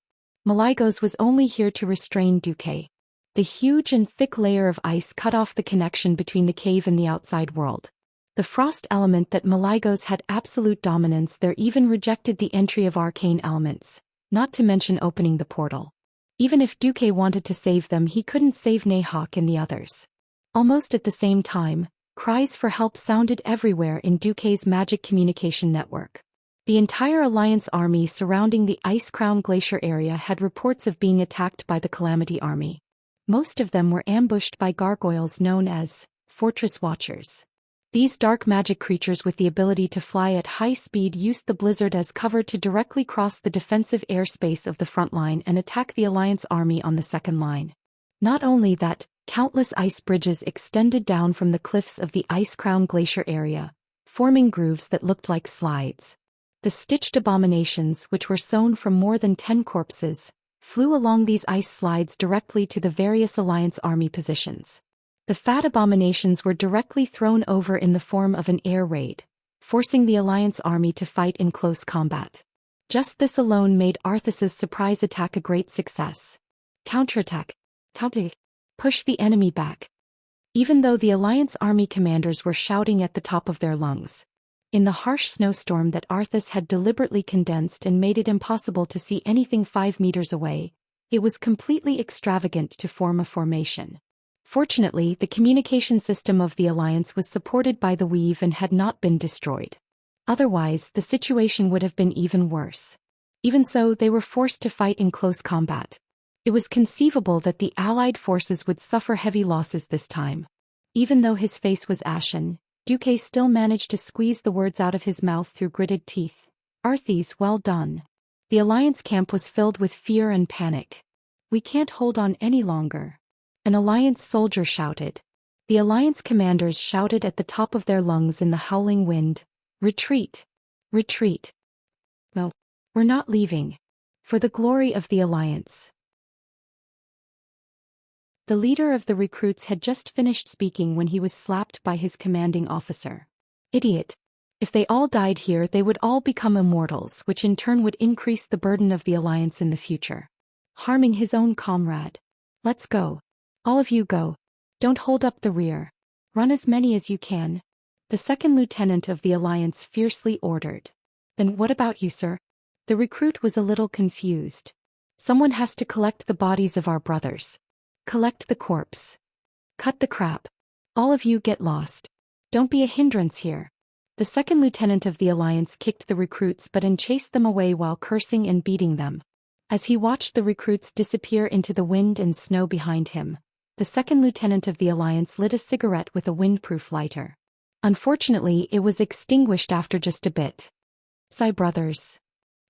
Maligos was only here to restrain Duque. The huge and thick layer of ice cut off the connection between the cave and the outside world. The frost element that Maligos had absolute dominance there even rejected the entry of arcane elements, not to mention opening the portal. Even if Duque wanted to save them, he couldn't save Nahawk and the others. Almost at the same time, cries for help sounded everywhere in Duque's magic communication network. The entire Alliance army surrounding the Ice Crown Glacier area had reports of being attacked by the Calamity army. Most of them were ambushed by gargoyles known as Fortress Watchers. These dark magic creatures with the ability to fly at high speed used the blizzard as cover to directly cross the defensive airspace of the front line and attack the Alliance army on the second line. Not only that, countless ice bridges extended down from the cliffs of the Ice Crown Glacier area, forming grooves that looked like slides. The stitched abominations, which were sewn from more than 10 corpses, flew along these ice slides directly to the various Alliance army positions. The fat abominations were directly thrown over in the form of an air raid, forcing the Alliance army to fight in close combat. Just this alone made Arthas's surprise attack a great success. Counterattack. Push the enemy back. Even though the Alliance army commanders were shouting at the top of their lungs. In the harsh snowstorm that Arthas had deliberately condensed and made it impossible to see anything 5 meters away, it was completely extravagant to form a formation. Fortunately, the communication system of the Alliance was supported by the Weave and had not been destroyed. Otherwise, the situation would have been even worse. Even so, they were forced to fight in close combat. It was conceivable that the Allied forces would suffer heavy losses this time. Even though his face was ashen, Duque still managed to squeeze the words out of his mouth through gritted teeth. Arthes, well done. The Alliance camp was filled with fear and panic. We can't hold on any longer. An Alliance soldier shouted. The Alliance commanders shouted at the top of their lungs in the howling wind. Retreat! Retreat! No, we're not leaving. For the glory of the Alliance. The leader of the recruits had just finished speaking when he was slapped by his commanding officer. Idiot! If they all died here, they would all become immortals, which in turn would increase the burden of the Alliance in the future. Harming his own comrade. Let's go. All of you go. Don't hold up the rear. Run as many as you can. The second lieutenant of the Alliance fiercely ordered. Then what about you, sir? The recruit was a little confused. Someone has to collect the bodies of our brothers. Collect the corpse. Cut the crap. All of you get lost. Don't be a hindrance here. The second lieutenant of the Alliance kicked the recruits and chased them away while cursing and beating them. As he watched the recruits disappear into the wind and snow behind him, the second lieutenant of the Alliance lit a cigarette with a windproof lighter. Unfortunately, it was extinguished after just a bit. Sigh, brothers.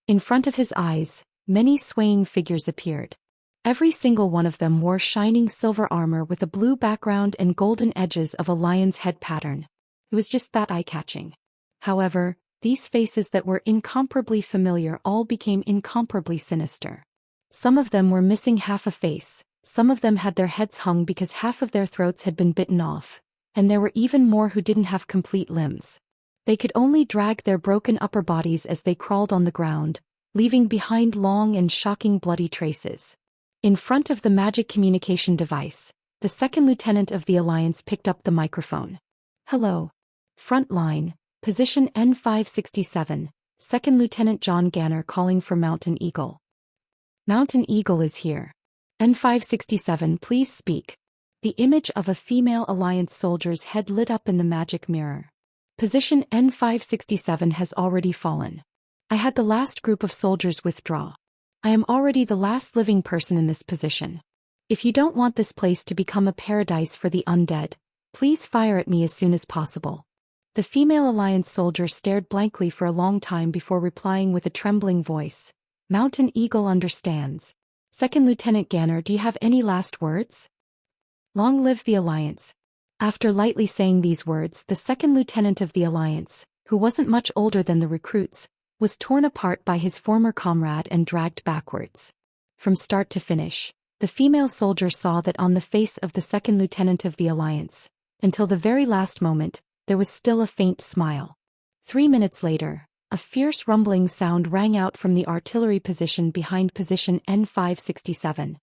In front of his eyes, many swaying figures appeared. Every single one of them wore shining silver armor with a blue background and golden edges of a lion's head pattern. It was just that eye-catching. However, these faces that were incomparably familiar all became incomparably sinister. Some of them were missing half a face, some of them had their heads hung because half of their throats had been bitten off, and there were even more who didn't have complete limbs. They could only drag their broken upper bodies as they crawled on the ground, leaving behind long and shocking bloody traces. In front of the magic communication device, the second lieutenant of the Alliance picked up the microphone. Hello. Front line, position N567, Second Lieutenant John Ganner calling for Mountain Eagle. Mountain Eagle is here. N567, please speak. The image of a female Alliance soldier's head lit up in the magic mirror. Position N567 has already fallen. I had the last group of soldiers withdraw. I am already the last living person in this position. If you don't want this place to become a paradise for the undead, please fire at me as soon as possible. The female Alliance soldier stared blankly for a long time before replying with a trembling voice. Mountain Eagle understands. Second Lieutenant Ganner, do you have any last words? Long live the Alliance. After lightly saying these words, the second lieutenant of the Alliance, who wasn't much older than the recruits, was torn apart by his former comrade and dragged backwards. From start to finish, the female soldier saw that on the face of the second lieutenant of the Alliance, until the very last moment, there was still a faint smile. 3 minutes later, a fierce rumbling sound rang out from the artillery position behind position N567.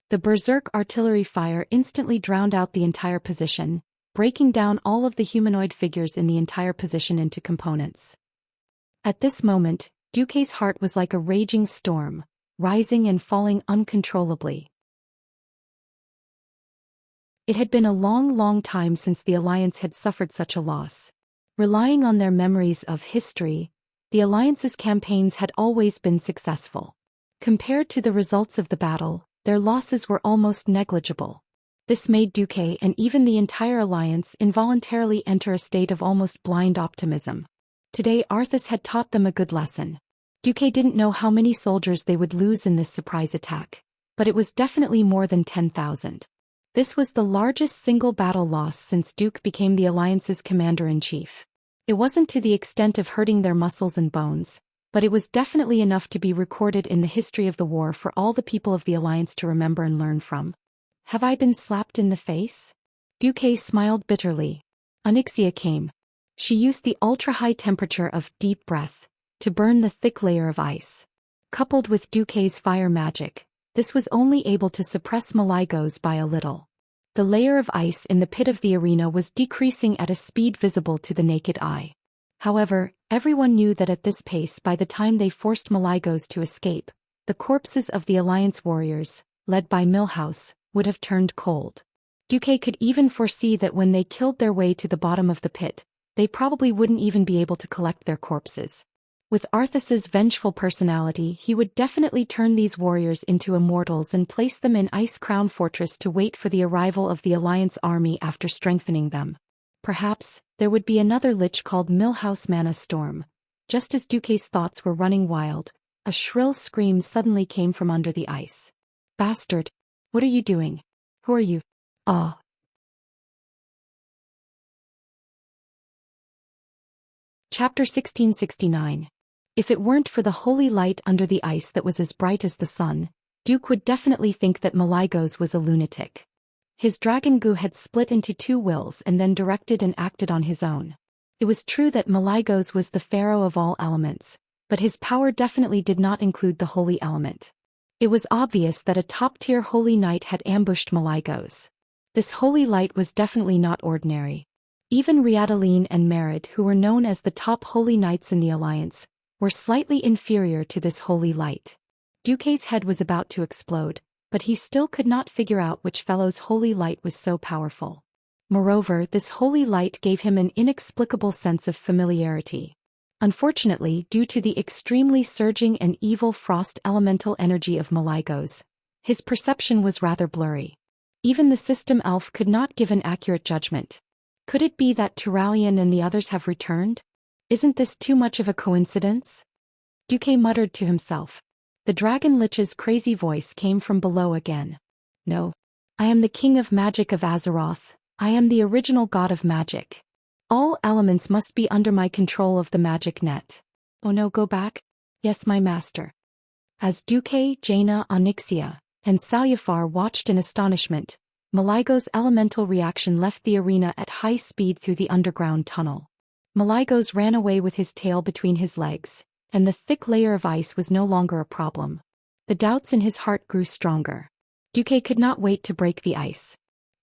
The berserk artillery fire instantly drowned out the entire position, breaking down all of the humanoid figures in the entire position into components. At this moment, Duque's heart was like a raging storm, rising and falling uncontrollably. It had been a long time since the Alliance had suffered such a loss. Relying on their memories of history, the Alliance's campaigns had always been successful. Compared to the results of the battle, their losses were almost negligible. This made Duque and even the entire Alliance involuntarily enter a state of almost blind optimism. Today Arthas had taught them a good lesson. Duque didn't know how many soldiers they would lose in this surprise attack, but it was definitely more than 10,000. This was the largest single battle loss since Duque became the Alliance's commander-in-chief. It wasn't to the extent of hurting their muscles and bones, but it was definitely enough to be recorded in the history of the war for all the people of the Alliance to remember and learn from. Have I been slapped in the face? Duque smiled bitterly. Onyxia came. She used the ultra-high temperature of deep breath to burn the thick layer of ice. Coupled with Duque's fire magic, this was only able to suppress Maligos by a little. The layer of ice in the pit of the arena was decreasing at a speed visible to the naked eye. However, everyone knew that at this pace, by the time they forced Maligos to escape, the corpses of the Alliance warriors, led by Milhouse, would have turned cold. Duque could even foresee that when they killed their way to the bottom of the pit, they probably wouldn't even be able to collect their corpses. With Arthas's vengeful personality, he would definitely turn these warriors into immortals and place them in Ice Crown Fortress to wait for the arrival of the Alliance army after strengthening them. Perhaps, there would be another lich called Millhouse Mana Storm. Just as Duque's thoughts were running wild, a shrill scream suddenly came from under the ice. Bastard! What are you doing? Who are you? Ah. Chapter 1669. If it weren't for the holy light under the ice that was as bright as the sun, Duke would definitely think that Malygos was a lunatic. His dragon goo had split into two wills and then directed and acted on his own. It was true that Malygos was the pharaoh of all elements, but his power definitely did not include the holy element. It was obvious that a top-tier holy knight had ambushed Malygos. This holy light was definitely not ordinary. Even Riadaline and Merid, who were known as the top holy knights in the Alliance, were slightly inferior to this holy light. Duque's head was about to explode, but he still could not figure out which fellow's holy light was so powerful. Moreover, this holy light gave him an inexplicable sense of familiarity. Unfortunately, due to the extremely surging and evil frost elemental energy of Malygos, his perception was rather blurry. Even the system elf could not give an accurate judgment. Could it be that Turalian and the others have returned? Isn't this too much of a coincidence? Duque muttered to himself. The dragon lich's crazy voice came from below again. No. I am the king of magic of Azeroth. I am the original god of magic. All elements must be under my control of the magic net. Oh no, go back? Yes, my master. As Duque, Jaina, Onyxia, and Salyafar watched in astonishment, Malygos' elemental reaction left the arena at high speed through the underground tunnel. Malygos ran away with his tail between his legs, and the thick layer of ice was no longer a problem. The doubts in his heart grew stronger. Duque could not wait to break the ice.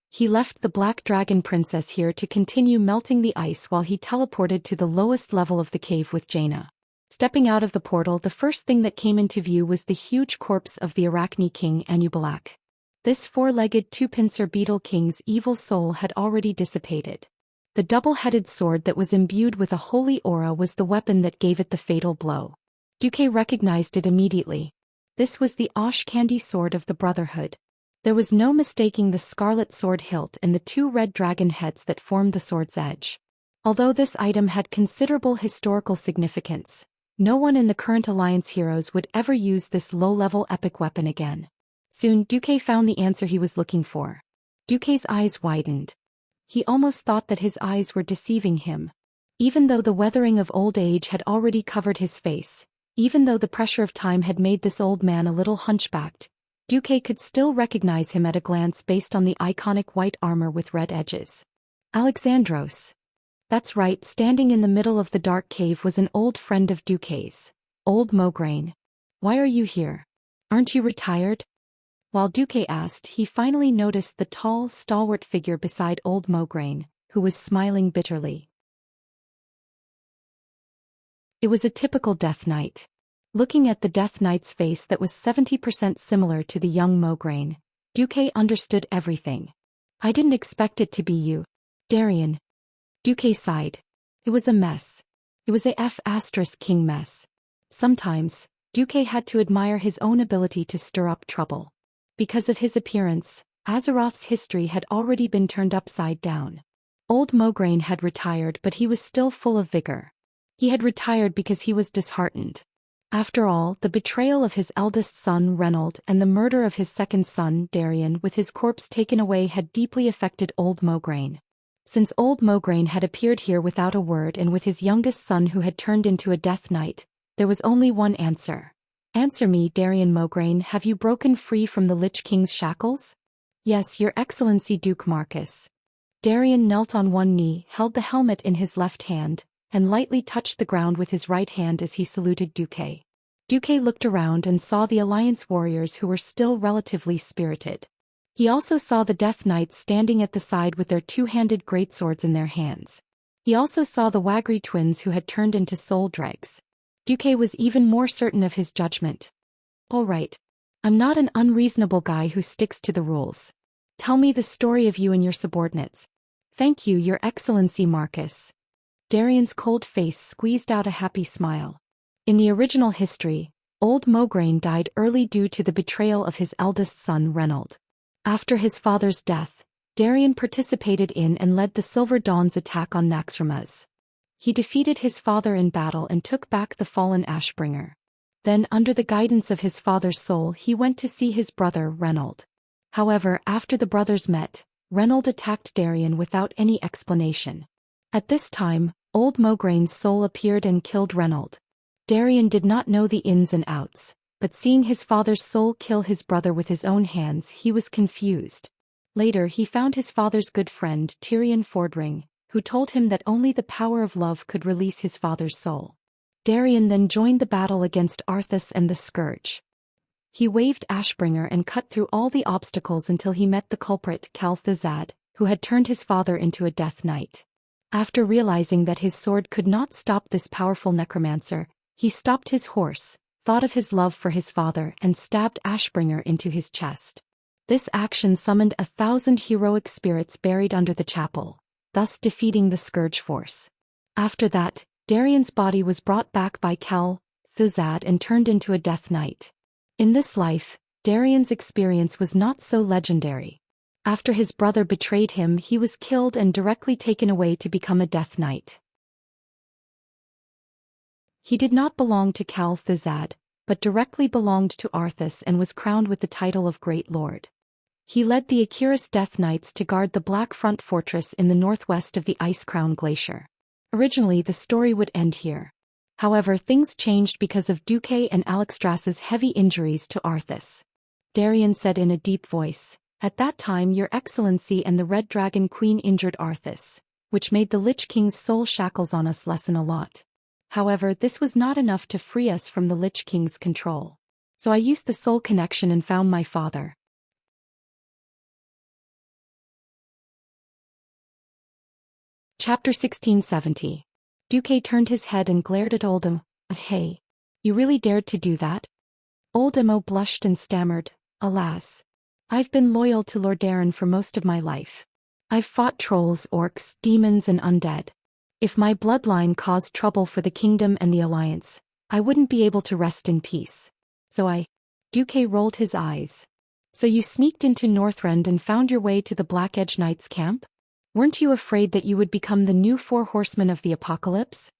He left the Black Dragon Princess here to continue melting the ice while he teleported to the lowest level of the cave with Jaina. Stepping out of the portal, the first thing that came into view was the huge corpse of the Arachne king Anubalak. This four-legged two-pincer beetle king's evil soul had already dissipated. The double-headed sword that was imbued with a holy aura was the weapon that gave it the fatal blow. Duque recognized it immediately. This was the Ashkandi sword of the Brotherhood. There was no mistaking the scarlet sword hilt and the two red dragon heads that formed the sword's edge. Although this item had considerable historical significance, no one in the current Alliance heroes would ever use this low-level epic weapon again. Soon Duque found the answer he was looking for. Duque's eyes widened. He almost thought that his eyes were deceiving him. Even though the weathering of old age had already covered his face, even though the pressure of time had made this old man a little hunchbacked, Duque could still recognize him at a glance based on the iconic white armor with red edges. Alexandros. That's right, standing in the middle of the dark cave was an old friend of Duque's, Old Mograine. Why are you here? Aren't you retired? While Duque asked, he finally noticed the tall, stalwart figure beside Old Mograine, who was smiling bitterly. It was a typical Death Knight. Looking at the Death Knight's face that was 70% similar to the young Mograine, Duque understood everything. I didn't expect it to be you, Darian. Duque sighed. It was a mess. It was a F***king mess. Sometimes, Duque had to admire his own ability to stir up trouble. Because of his appearance, Azeroth's history had already been turned upside down. Old Mograine had retired, but he was still full of vigor. He had retired because he was disheartened. After all, the betrayal of his eldest son Reynold and the murder of his second son Darian with his corpse taken away had deeply affected Old Mograine. Since Old Mograine had appeared here without a word and with his youngest son who had turned into a Death Knight, there was only one answer. Answer me, Darian Mograine, have you broken free from the Lich King's shackles? Yes, Your Excellency Duke Marcus. Darian knelt on one knee, held the helmet in his left hand, and lightly touched the ground with his right hand as he saluted Duque. Duque looked around and saw the Alliance warriors who were still relatively spirited. He also saw the Death Knights standing at the side with their two-handed greatswords in their hands. He also saw the Wagri twins who had turned into soul dregs. Duque was even more certain of his judgment. All right. I'm not an unreasonable guy who sticks to the rules. Tell me the story of you and your subordinates. Thank you, Your Excellency Marcus. Darian's cold face squeezed out a happy smile. In the original history, old Mograine died early due to the betrayal of his eldest son Reynold. After his father's death, Darian participated in and led the Silver Dawn's attack on Naxxramas. He defeated his father in battle and took back the fallen Ashbringer. Then, under the guidance of his father's soul, he went to see his brother Reynold. However, after the brothers met, Reynold attacked Darian without any explanation. At this time, old Mograine's soul appeared and killed Reynold. Darian did not know the ins and outs, but seeing his father's soul kill his brother with his own hands, he was confused. Later he found his father's good friend Tyrion Fordring, who told him that only the power of love could release his father's soul. Darian then joined the battle against Arthas and the Scourge. He waved Ashbringer and cut through all the obstacles until he met the culprit Cal Thazad, who had turned his father into a Death Knight. After realizing that his sword could not stop this powerful necromancer, he stopped his horse, thought of his love for his father, and stabbed Ashbringer into his chest. This action summoned 1,000 heroic spirits buried under the chapel, thus defeating the Scourge force. After that, Darian's body was brought back by Cal Thazad and turned into a Death Knight. In this life, Darian's experience was not so legendary. After his brother betrayed him, he was killed and directly taken away to become a Death Knight. He did not belong to Cal Thazad, but directly belonged to Arthas and was crowned with the title of Great Lord. He led the Akiris Death Knights to guard the Black Front Fortress in the northwest of the Ice Crown Glacier. Originally the story would end here. However, things changed because of Duque and Alexstras's heavy injuries to Arthas. Darian said in a deep voice, "At that time Your Excellency and the Red Dragon Queen injured Arthas, which made the Lich King's soul shackles on us lessen a lot. However, this was not enough to free us from the Lich King's control. So I used the soul connection and found my father." Chapter 1670. Duque turned his head and glared at Oldemo. "Hey. You really dared to do that?" Oldemo blushed and stammered, "Alas. I've been loyal to Lordaeron for most of my life. I've fought trolls, orcs, demons and undead. If my bloodline caused trouble for the kingdom and the alliance, I wouldn't be able to rest in peace. So I..." Duque rolled his eyes. "So you sneaked into Northrend and found your way to the Black Edge Knights camp? Weren't you afraid that you would become the new Four Horsemen of the Apocalypse?"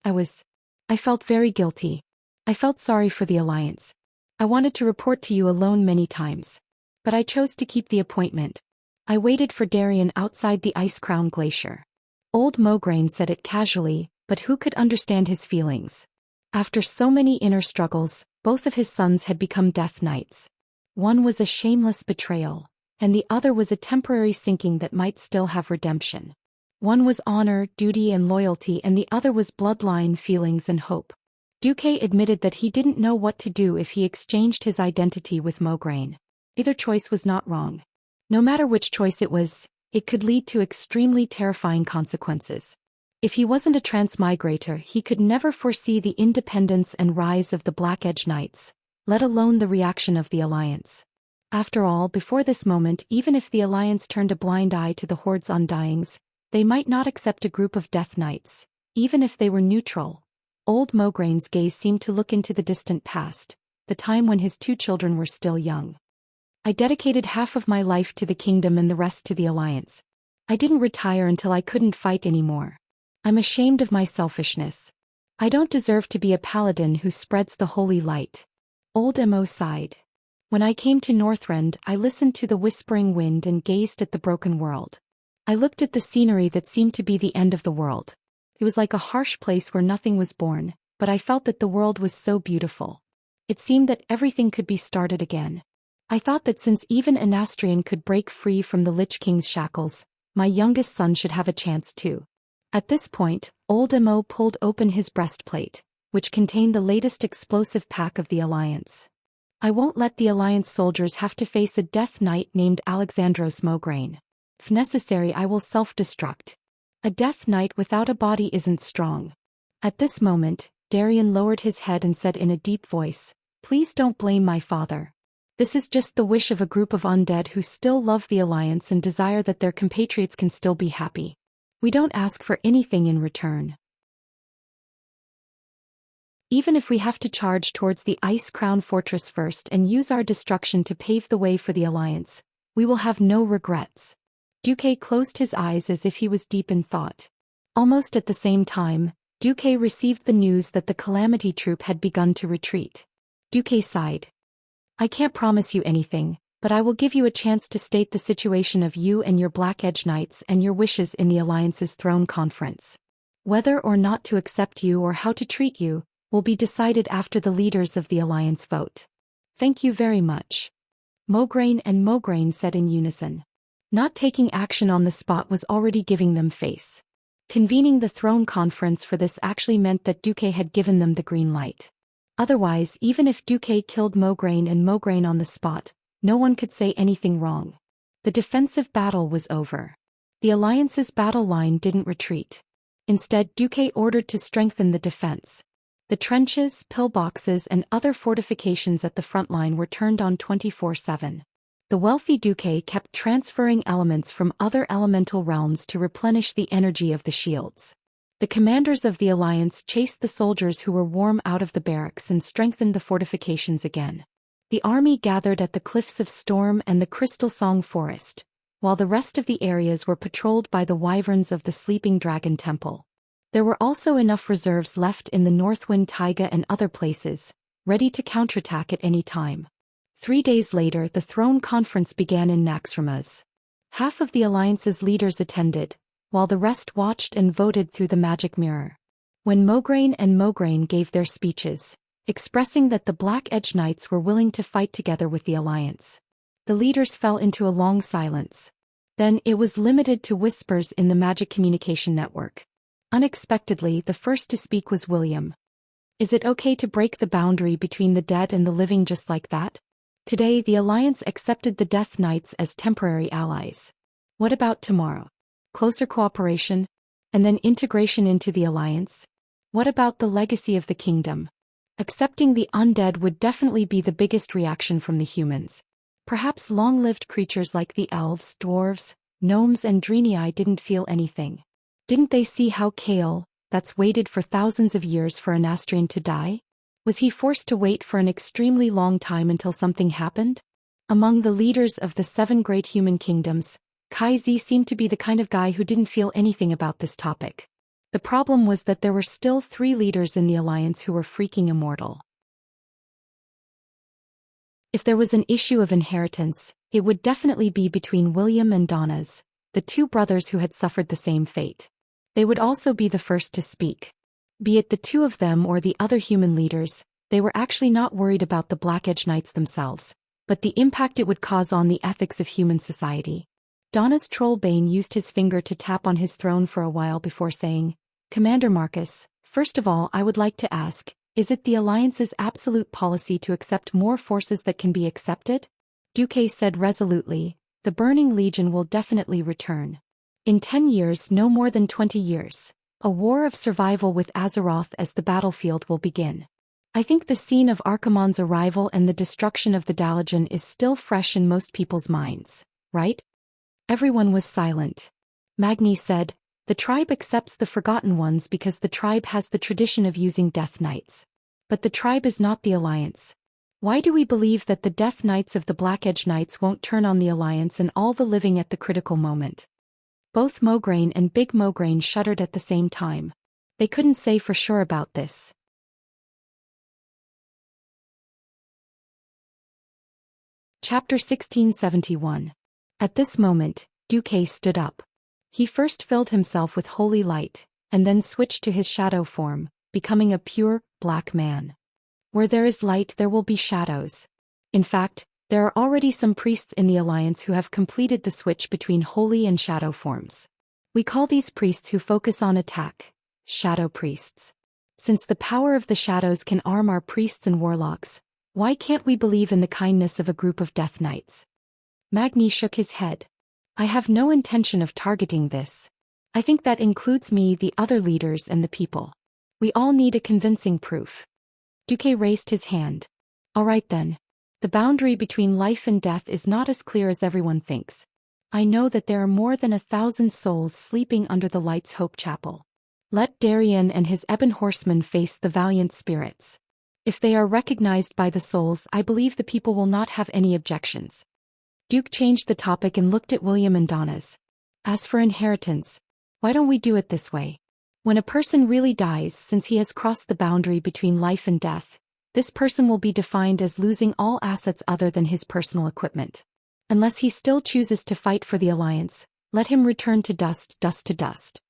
I felt very guilty. I felt sorry for the alliance. I wanted to report to you alone many times. But I chose to keep the appointment. I waited for Darian outside the Ice Crown Glacier." Old Mograine said it casually, but who could understand his feelings? After so many inner struggles, both of his sons had become Death Knights. One was a shameless betrayal, and the other was a temporary sinking that might still have redemption. One was honor, duty and loyalty, and the other was bloodline, feelings and hope. Duque admitted that he didn't know what to do if he exchanged his identity with Mograine. Either choice was not wrong. No matter which choice it was, it could lead to extremely terrifying consequences. If he wasn't a transmigrator, he could never foresee the independence and rise of the Black Edge Knights, let alone the reaction of the Alliance. After all, before this moment, even if the Alliance turned a blind eye to the Horde's undyings, they might not accept a group of Death Knights, even if they were neutral. Old Mograine's gaze seemed to look into the distant past, the time when his 2 children were still young. "I dedicated half of my life to the kingdom and the rest to the alliance. I didn't retire until I couldn't fight anymore. I'm ashamed of my selfishness. I don't deserve to be a paladin who spreads the holy light." Old Mo sighed. "When I came to Northrend, I listened to the whispering wind and gazed at the broken world. I looked at the scenery that seemed to be the end of the world. It was like a harsh place where nothing was born, but I felt that the world was so beautiful. It seemed that everything could be started again. I thought that since even Anastrian could break free from the Lich King's shackles, my youngest son should have a chance too." At this point, Old Mo pulled open his breastplate, which contained the latest explosive pack of the Alliance. "I won't let the Alliance soldiers have to face a Death Knight named Alexandros Mograine. If necessary, I will self-destruct. A Death Knight without a body isn't strong." At this moment, Darian lowered his head and said in a deep voice, "Please don't blame my father. This is just the wish of a group of undead who still love the Alliance and desire that their compatriots can still be happy. We don't ask for anything in return. Even if we have to charge towards the Ice Crown Fortress first and use our destruction to pave the way for the Alliance, we will have no regrets. Duque closed his eyes as if he was deep in thought. Almost at the same time, Duque received the news that the Calamity Troop had begun to retreat. Duque sighed. I can't promise you anything, but I will give you a chance to state the situation of you and your Black Edge Knights and your wishes in the Alliance's throne conference. Whether or not to accept you or how to treat you will be decided after the leaders of the Alliance vote. Thank you very much. Mograine and Mograine said in unison. Not taking action on the spot was already giving them face. Convening the throne conference for this actually meant that Duque had given them the green light. Otherwise, even if Duque killed Mograine and Mograine on the spot, no one could say anything wrong. The defensive battle was over. The Alliance's battle line didn't retreat. Instead, Duque ordered to strengthen the defense. The trenches, pillboxes and other fortifications at the front line were turned on 24/7. The wealthy Duque kept transferring elements from other elemental realms to replenish the energy of the shields. The commanders of the Alliance chased the soldiers who were warm out of the barracks and strengthened the fortifications again. The army gathered at the Cliffs of Storm and the Crystal Song Forest, while the rest of the areas were patrolled by the wyverns of the Sleeping Dragon Temple. There were also enough reserves left in the Northwind Taiga and other places, ready to counterattack at any time. 3 days later, the throne conference began in Naxxramas. Half of the Alliance's leaders attended, while the rest watched and voted through the magic mirror. When Mograine and Mograine gave their speeches, expressing that the Black Edge Knights were willing to fight together with the Alliance, the leaders fell into a long silence. Then it was limited to whispers in the magic communication network. Unexpectedly, the first to speak was William. Is it okay to break the boundary between the dead and the living just like that? Today, the Alliance accepted the Death Knights as temporary allies. What about tomorrow? Closer cooperation? And then integration into the Alliance? What about the legacy of the kingdom? Accepting the undead would definitely be the biggest reaction from the humans. Perhaps long-lived creatures like the elves, dwarves, gnomes and Dreenii didn't feel anything. Didn't they see how Kale, that's waited for thousands of years for an Astrian to die? Was he forced to wait for an extremely long time until something happened? Among the leaders of the 7 great human kingdoms, Kai Zi seemed to be the kind of guy who didn't feel anything about this topic. The problem was that there were still 3 leaders in the Alliance who were freaking immortal. If there was an issue of inheritance, it would definitely be between William and Donna's, the 2 brothers who had suffered the same fate. They would also be the first to speak. Be it the 2 of them or the other human leaders, they were actually not worried about the Black Edge Knights themselves, but the impact it would cause on the ethics of human society. Donna's Trollbane used his finger to tap on his throne for a while before saying, Commander Marcus, first of all I would like to ask, is it the Alliance's absolute policy to accept more forces that can be accepted? Duque said resolutely, the Burning Legion will definitely return. In 10 years, no more than 20 years, a war of survival with Azeroth as the battlefield will begin. I think the scene of Archimonde's arrival and the destruction of the Dalajan is still fresh in most people's minds, right? Everyone was silent. Magni said, the tribe accepts the Forgotten Ones because the tribe has the tradition of using Death Knights. But the tribe is not the Alliance. Why do we believe that the Death Knights of the Black Edge Knights won't turn on the Alliance and all the living at the critical moment? Both Mograine and Big Mograine shuddered at the same time. They couldn't say for sure about this. Chapter 1671. At this moment, Duque stood up. He first filled himself with holy light, and then switched to his shadow form, becoming a pure, black man. Where there is light there will be shadows. In fact, there are already some priests in the Alliance who have completed the switch between holy and shadow forms. We call these priests who focus on attack, shadow priests. Since the power of the shadows can arm our priests and warlocks, why can't we believe in the kindness of a group of Death Knights? Magni shook his head. I have no intention of targeting this. I think that includes me, the other leaders and the people. We all need a convincing proof. Duque raised his hand. All right then. The boundary between life and death is not as clear as everyone thinks. I know that there are more than 1,000 souls sleeping under the Light's Hope Chapel. Let Darien and his ebon horsemen face the valiant spirits. If they are recognized by the souls, I believe the people will not have any objections. Duke changed the topic and looked at William and Donna's. As for inheritance, why don't we do it this way? When a person really dies, since he has crossed the boundary between life and death, this person will be defined as losing all assets other than his personal equipment. Unless he still chooses to fight for the Alliance, let him return to dust, dust to dust.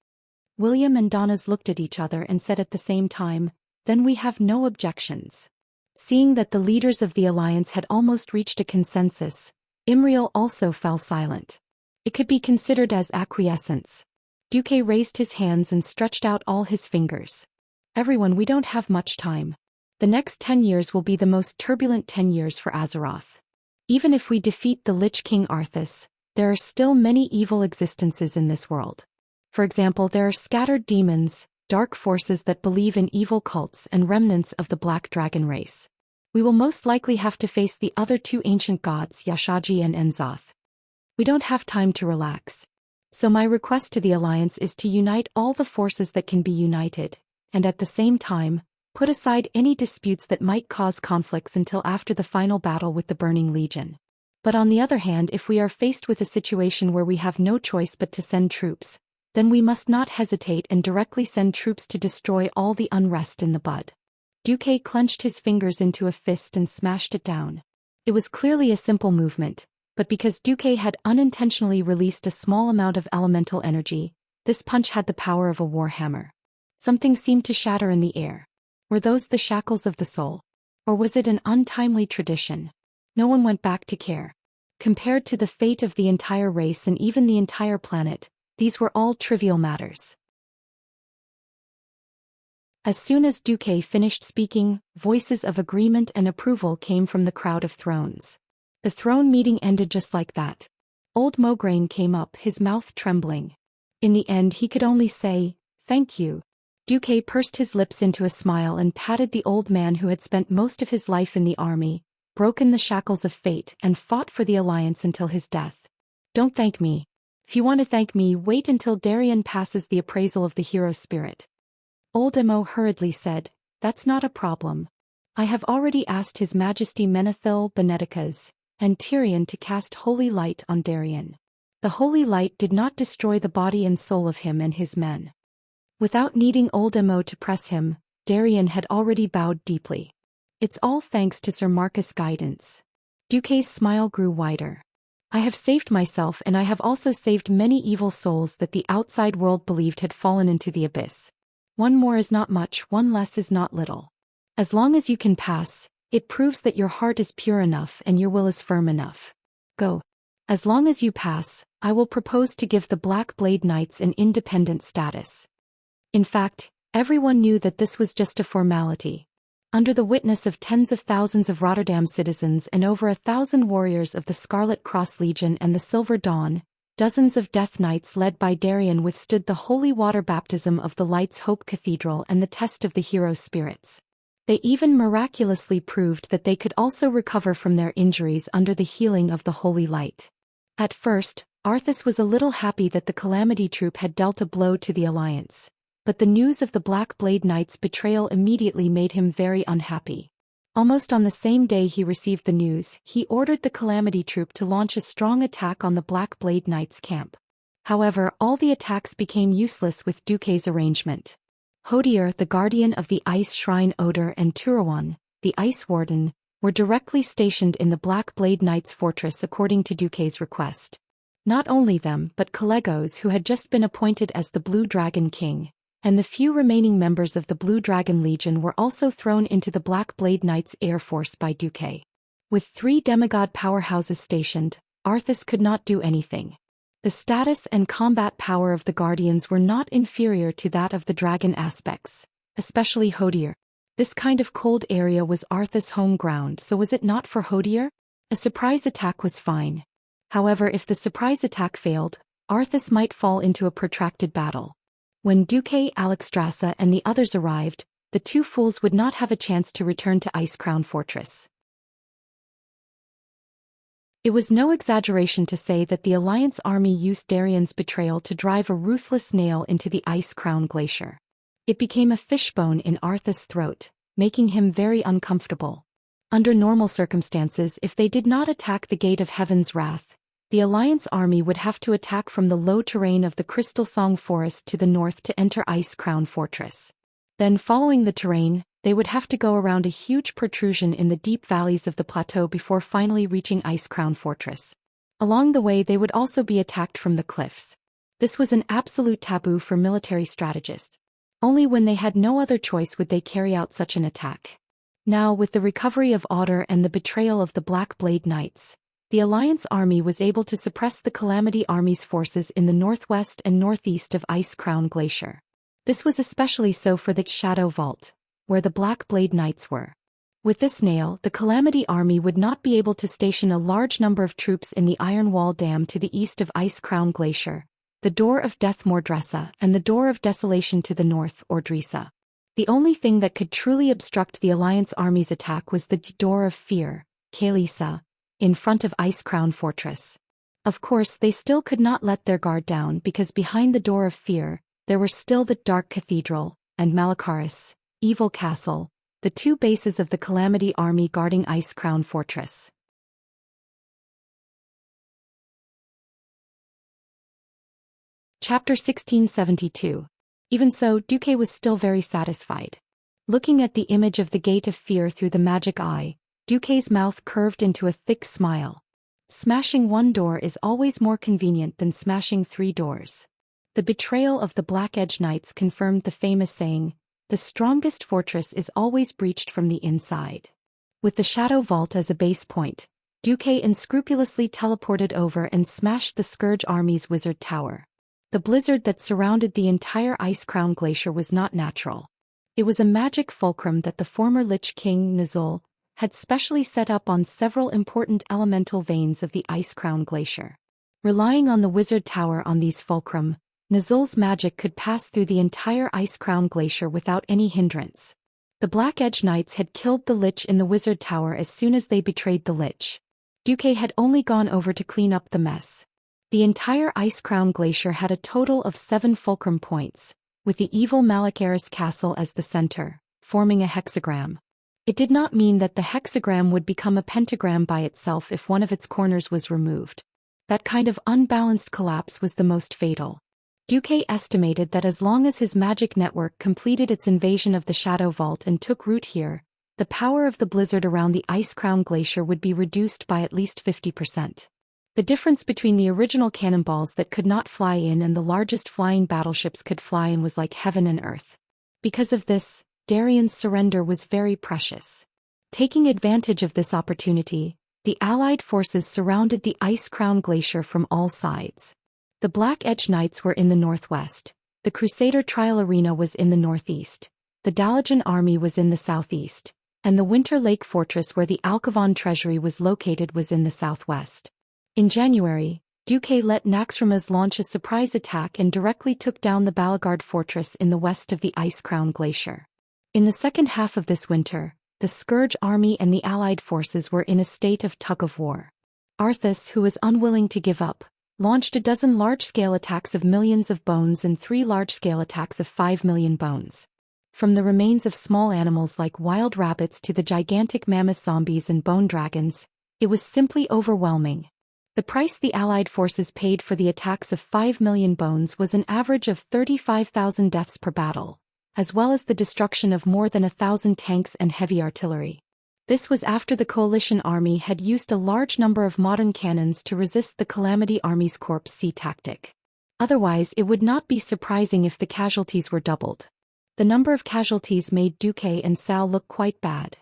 William and Donna's looked at each other and said at the same time, then we have no objections. Seeing that the leaders of the Alliance had almost reached a consensus, Imriel also fell silent. It could be considered as acquiescence. Duque raised his hands and stretched out all his fingers. Everyone, we don't have much time. The next 10 years will be the most turbulent 10 years for Azeroth. Even if we defeat the Lich King Arthas, there are still many evil existences in this world. For example, there are scattered demons, dark forces that believe in evil cults, and remnants of the Black Dragon race. We will most likely have to face the other two ancient gods, Yashaji and Enzoth. We don't have time to relax. So my request to the Alliance is to unite all the forces that can be united, and at the same time, put aside any disputes that might cause conflicts until after the final battle with the Burning Legion. But on the other hand, if we are faced with a situation where we have no choice but to send troops, then we must not hesitate and directly send troops to destroy all the unrest in the bud. Duque clenched his fingers into a fist and smashed it down. It was clearly a simple movement, but because Duque had unintentionally released a small amount of elemental energy, this punch had the power of a warhammer. Something seemed to shatter in the air. Were those the shackles of the soul? Or was it an untimely tradition? No one went back to care. Compared to the fate of the entire race and even the entire planet, these were all trivial matters. As soon as Duque finished speaking, voices of agreement and approval came from the crowd of thrones. The throne meeting ended just like that. Old Mograine came up, his mouth trembling. In the end, he could only say, "Thank you." Duque pursed his lips into a smile and patted the old man who had spent most of his life in the army, broken the shackles of fate, and fought for the Alliance until his death. Don't thank me. If you want to thank me, wait until Darien passes the appraisal of the hero spirit. Old Emo hurriedly said, "That's not a problem. I have already asked His Majesty Menethil, Beneticas, and Tyrion to cast holy light on Darien. The holy light did not destroy the body and soul of him and his men." Without needing Old Emo to press him, Darien had already bowed deeply. "It's all thanks to Sir Marcus' guidance." Duque's smile grew wider. "I have saved myself, and I have also saved many evil souls that the outside world believed had fallen into the abyss. One more is not much, one less is not little. As long as you can pass, it proves that your heart is pure enough and your will is firm enough. Go. As long as you pass, I will propose to give the Black Blade Knights an independent status." In fact, everyone knew that this was just a formality. Under the witness of tens of thousands of Rotterdam citizens and over 1,000 warriors of the Scarlet Cross Legion and the Silver Dawn, dozens of Death Knights led by Darien withstood the holy water baptism of the Light's Hope Cathedral and the test of the hero spirits. They even miraculously proved that they could also recover from their injuries under the healing of the holy light. At first, Arthas was a little happy that the Calamity Troop had dealt a blow to the Alliance. But the news of the Black Blade Knight's betrayal immediately made him very unhappy. Almost on the same day he received the news, he ordered the Calamity Troop to launch a strong attack on the Black Blade Knight's camp. However, all the attacks became useless with Duque's arrangement. Hodier, the guardian of the Ice Shrine Odor, and Turawan, the Ice Warden, were directly stationed in the Black Blade Knight's fortress according to Duque's request. Not only them, but Collegos, who had just been appointed as the Blue Dragon King, and the few remaining members of the Blue Dragon Legion were also thrown into the Black Blade Knights' air force by Duque. With 3 demigod powerhouses stationed, Arthas could not do anything. The status and combat power of the Guardians were not inferior to that of the dragon aspects, especially Hodier. This kind of cold area was Arthas' home ground, so was it not for Hodier? A surprise attack was fine. However, if the surprise attack failed, Arthas might fall into a protracted battle. When Duque, Alexstrasza, and the others arrived, the two fools would not have a chance to return to Ice Crown Fortress. It was no exaggeration to say that the Alliance army used Darian's betrayal to drive a ruthless nail into the ice-crowned glacier. It became a fishbone in Arthas' throat, making him very uncomfortable. Under normal circumstances, if they did not attack the Gate of Heaven's Wrath, the Alliance army would have to attack from the low terrain of the Crystal Song Forest to the north to enter Ice Crown Fortress. Then, following the terrain, they would have to go around a huge protrusion in the deep valleys of the plateau before finally reaching Ice Crown Fortress. Along the way, they would also be attacked from the cliffs. This was an absolute taboo for military strategists. Only when they had no other choice would they carry out such an attack. Now, with the recovery of Otter and the betrayal of the Black Blade Knights, the Alliance army was able to suppress the Calamity Army's forces in the northwest and northeast of Ice Crown Glacier. This was especially so for the Shadow Vault, where the Black Blade Knights were. With this nail, the Calamity Army would not be able to station a large number of troops in the Iron Wall Dam to the east of Ice Crown Glacier, the Door of Death Mordressa, and the Door of Desolation to the north, Ordrisa. The only thing that could truly obstruct the Alliance army's attack was the Door of Fear, Kalisa, in front of Ice Crown Fortress. Of course, they still could not let their guard down because behind the Door of Fear, there were still the Dark Cathedral, and Malakaris, Evil Castle, the two bases of the Calamity Army guarding Ice Crown Fortress. Chapter 1672. Even so, Duque was still very satisfied. Looking at the image of the Gate of Fear through the magic eye, Duque's mouth curved into a thick smile. Smashing one door is always more convenient than smashing 3 doors. The betrayal of the Black Edge Knights confirmed the famous saying, "The strongest fortress is always breached from the inside." With the Shadow Vault as a base point, Duque unscrupulously teleported over and smashed the Scourge Army's Wizard Tower. The blizzard that surrounded the entire Ice Crown Glacier was not natural. It was a magic fulcrum that the former Lich King, Nizul, had specially set up on several important elemental veins of the Ice Crown Glacier. Relying on the Wizard Tower on these fulcrum, Nizul's magic could pass through the entire Ice Crown Glacier without any hindrance. The Black Edge Knights had killed the Lich in the Wizard Tower as soon as they betrayed the Lich. Duque had only gone over to clean up the mess. The entire Ice Crown Glacier had a total of 7 fulcrum points, with the evil Malakaris Castle as the center, forming a hexagram. It did not mean that the hexagram would become a pentagram by itself if one of its corners was removed. That kind of unbalanced collapse was the most fatal. Duque estimated that as long as his magic network completed its invasion of the Shadow Vault and took root here, the power of the blizzard around the Ice Crown Glacier would be reduced by at least 50%. The difference between the original cannonballs that could not fly in and the largest flying battleships could fly in was like heaven and earth. Because of this, Darian's surrender was very precious. Taking advantage of this opportunity, the Allied forces surrounded the Ice Crown Glacier from all sides. The Black Edge Knights were in the northwest, the Crusader Trial Arena was in the northeast, the Dalajan army was in the southeast, and the Winter Lake Fortress where the Alkavon treasury was located was in the southwest. In January, Duque let Naxxramas launch a surprise attack and directly took down the Balagard Fortress in the west of the Ice Crown Glacier. In the second half of this winter, the Scourge army and the Allied forces were in a state of tug-of-war. Arthas, who was unwilling to give up, launched a dozen large-scale attacks of millions of bones and 3 large-scale attacks of 5 million bones. From the remains of small animals like wild rabbits to the gigantic mammoth zombies and bone dragons, it was simply overwhelming. The price the Allied forces paid for the attacks of 5 million bones was an average of 35,000 deaths per battle, as well as the destruction of more than 1,000 tanks and heavy artillery. This was after the coalition army had used a large number of modern cannons to resist the Calamity Army's Corpse C tactic. Otherwise, it would not be surprising if the casualties were doubled. The number of casualties made Duque and Sal look quite bad.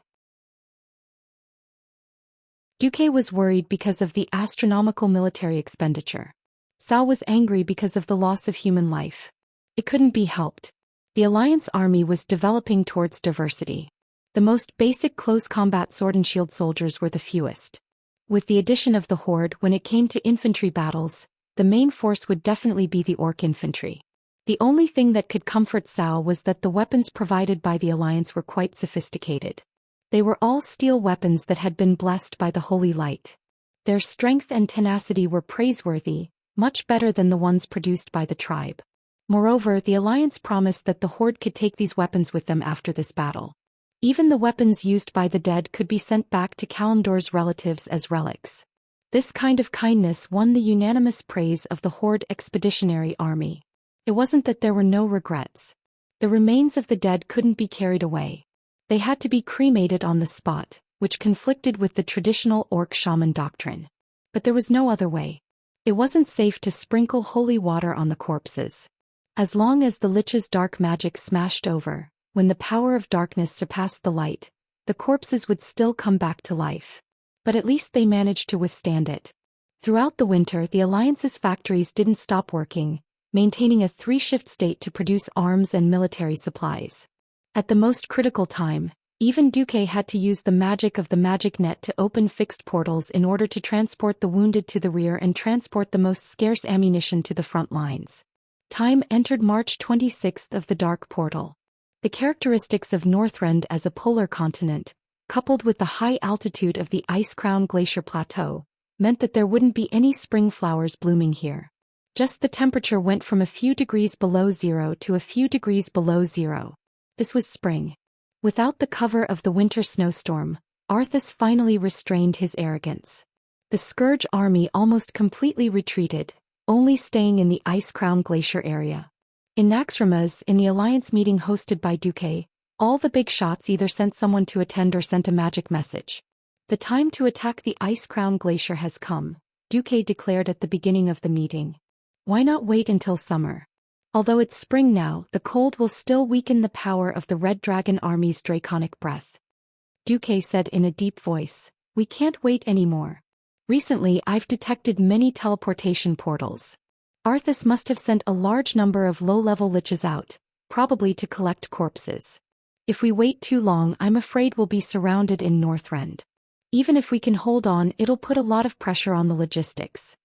Duque was worried because of the astronomical military expenditure. Sal was angry because of the loss of human life. It couldn't be helped. The Alliance army was developing towards diversity. The most basic close combat sword and shield soldiers were the fewest. With the addition of the Horde, when it came to infantry battles, the main force would definitely be the Orc infantry. The only thing that could comfort Sal was that the weapons provided by the Alliance were quite sophisticated. They were all steel weapons that had been blessed by the Holy Light. Their strength and tenacity were praiseworthy, much better than the ones produced by the tribe. Moreover, the alliance promised that the horde could take these weapons with them after this battle. Even the weapons used by the dead could be sent back to Kalimdor's relatives as relics. This kind of kindness won the unanimous praise of the horde expeditionary army. It wasn't that there were no regrets. The remains of the dead couldn't be carried away. They had to be cremated on the spot, which conflicted with the traditional orc shaman doctrine. But there was no other way. It wasn't safe to sprinkle holy water on the corpses. As long as the lich's dark magic smashed over, when the power of darkness surpassed the light, the corpses would still come back to life. But at least they managed to withstand it. Throughout the winter, the Alliance's factories didn't stop working, maintaining a 3-shift state to produce arms and military supplies. At the most critical time, even Duque had to use the magic of the magic net to open fixed portals in order to transport the wounded to the rear and transport the most scarce ammunition to the front lines. Time entered March 26th of the Dark Portal. The characteristics of Northrend as a polar continent, coupled with the high altitude of the Ice Crown Glacier Plateau, meant that there wouldn't be any spring flowers blooming here. Just the temperature went from a few degrees below zero to a few degrees below zero. This was spring. Without the cover of the winter snowstorm, Arthas finally restrained his arrogance. The Scourge army almost completely retreated, only staying in the Ice Crown Glacier area. In Naxxramas, in the Alliance meeting hosted by Duque, all the big shots either sent someone to attend or sent a magic message. The time to attack the Ice Crown Glacier has come, Duque declared at the beginning of the meeting. Why not wait until summer? Although it's spring now, the cold will still weaken the power of the Red Dragon Army's draconic breath. Duque said in a deep voice, "We can't wait anymore. Recently I've detected many teleportation portals. Arthas must have sent a large number of low-level liches out, probably to collect corpses. If we wait too long, I'm afraid we'll be surrounded in Northrend. Even if we can hold on, it'll put a lot of pressure on the logistics.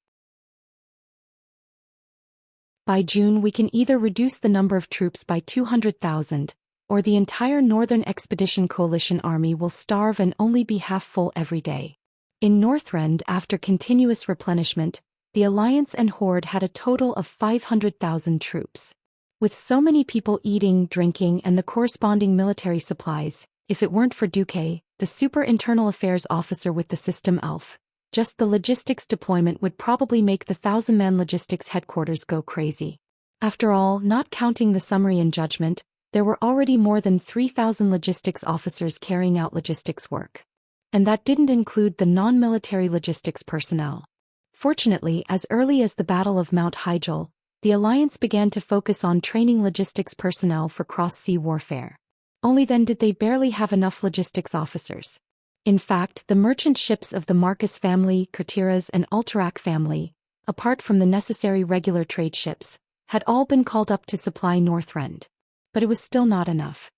By June we can either reduce the number of troops by 200,000, or the entire Northern Expedition Coalition army will starve and only be half full every day." In Northrend, after continuous replenishment, the Alliance and Horde had a total of 500,000 troops. With so many people eating, drinking, and the corresponding military supplies, if it weren't for Duque, the super internal affairs officer with the system ELF, just the logistics deployment would probably make the 1,000-man logistics headquarters go crazy. After all, not counting the summary and judgment, there were already more than 3,000 logistics officers carrying out logistics work. And that didn't include the non-military logistics personnel. Fortunately, as early as the Battle of Mount Hyjal, the Alliance began to focus on training logistics personnel for cross-sea warfare. Only then did they barely have enough logistics officers. In fact, the merchant ships of the Marcus family, Kurtiras and Ultrak family, apart from the necessary regular trade ships, had all been called up to supply Northrend. But it was still not enough.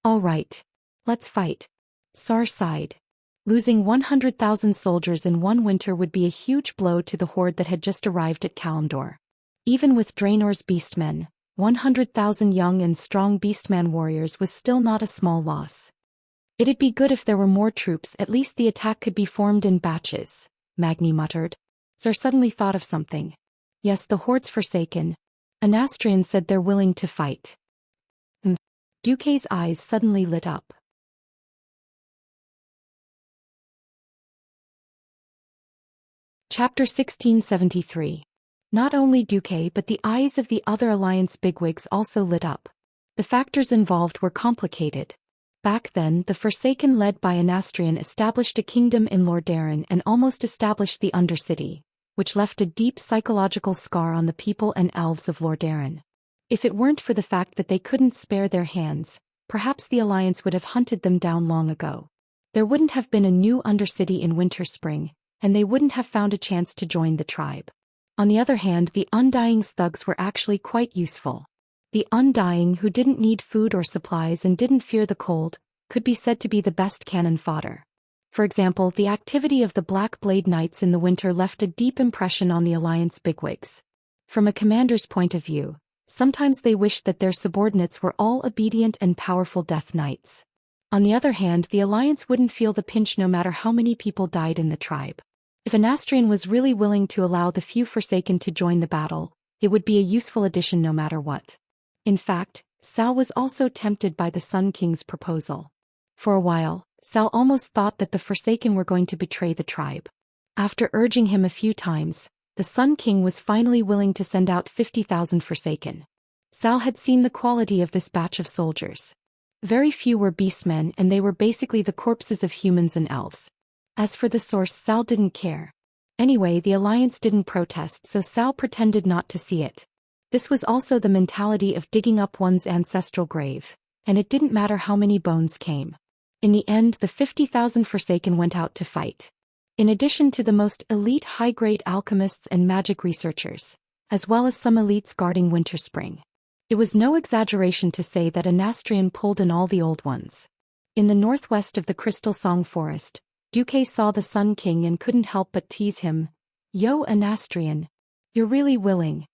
"All right. Let's fight." Sar sighed. Losing 100,000 soldiers in one winter would be a huge blow to the horde that had just arrived at Kalimdor. Even with Draenor's beastmen, 100,000 young and strong beastman warriors was still not a small loss. "It'd be good if there were more troops, at least the attack could be formed in batches," Magni muttered. Zar suddenly thought of something. "Yes, the horde's forsaken. Anastrian said they're willing to fight." Duque's eyes suddenly lit up. Chapter 1673. Not only Duque but the eyes of the other Alliance bigwigs also lit up. The factors involved were complicated. Back then, the Forsaken led by Anastrian established a kingdom in Lordaeron and almost established the Undercity, which left a deep psychological scar on the people and elves of Lordaeron. If it weren't for the fact that they couldn't spare their hands, perhaps the Alliance would have hunted them down long ago. There wouldn't have been a new Undercity in winter-spring, and they wouldn't have found a chance to join the tribe. On the other hand, the Undying's thugs were actually quite useful. The Undying, who didn't need food or supplies and didn't fear the cold, could be said to be the best cannon fodder. For example, the activity of the Black Blade Knights in the winter left a deep impression on the Alliance bigwigs. From a commander's point of view, sometimes they wished that their subordinates were all obedient and powerful Death Knights. On the other hand, the Alliance wouldn't feel the pinch no matter how many people died in the tribe. If Anastrian was really willing to allow the few Forsaken to join the battle, it would be a useful addition no matter what. In fact, Cao was also tempted by the Sun King's proposal. For a while, Cao almost thought that the Forsaken were going to betray the tribe. After urging him a few times, the Sun King was finally willing to send out 50,000 Forsaken. Cao had seen the quality of this batch of soldiers. Very few were beastmen, and they were basically the corpses of humans and elves. As for the source, Cao didn't care. Anyway, the alliance didn't protest, so Cao pretended not to see it. This was also the mentality of digging up one's ancestral grave, and it didn't matter how many bones came. In the end, the 50,000 Forsaken went out to fight. In addition to the most elite high-grade alchemists and magic researchers, as well as some elites guarding Winterspring. It was no exaggeration to say that Anastrian pulled in all the old ones. In the northwest of the Crystal Song Forest, Duque saw the Sun King and couldn't help but tease him. "Yo, Anastrian. You're really willing.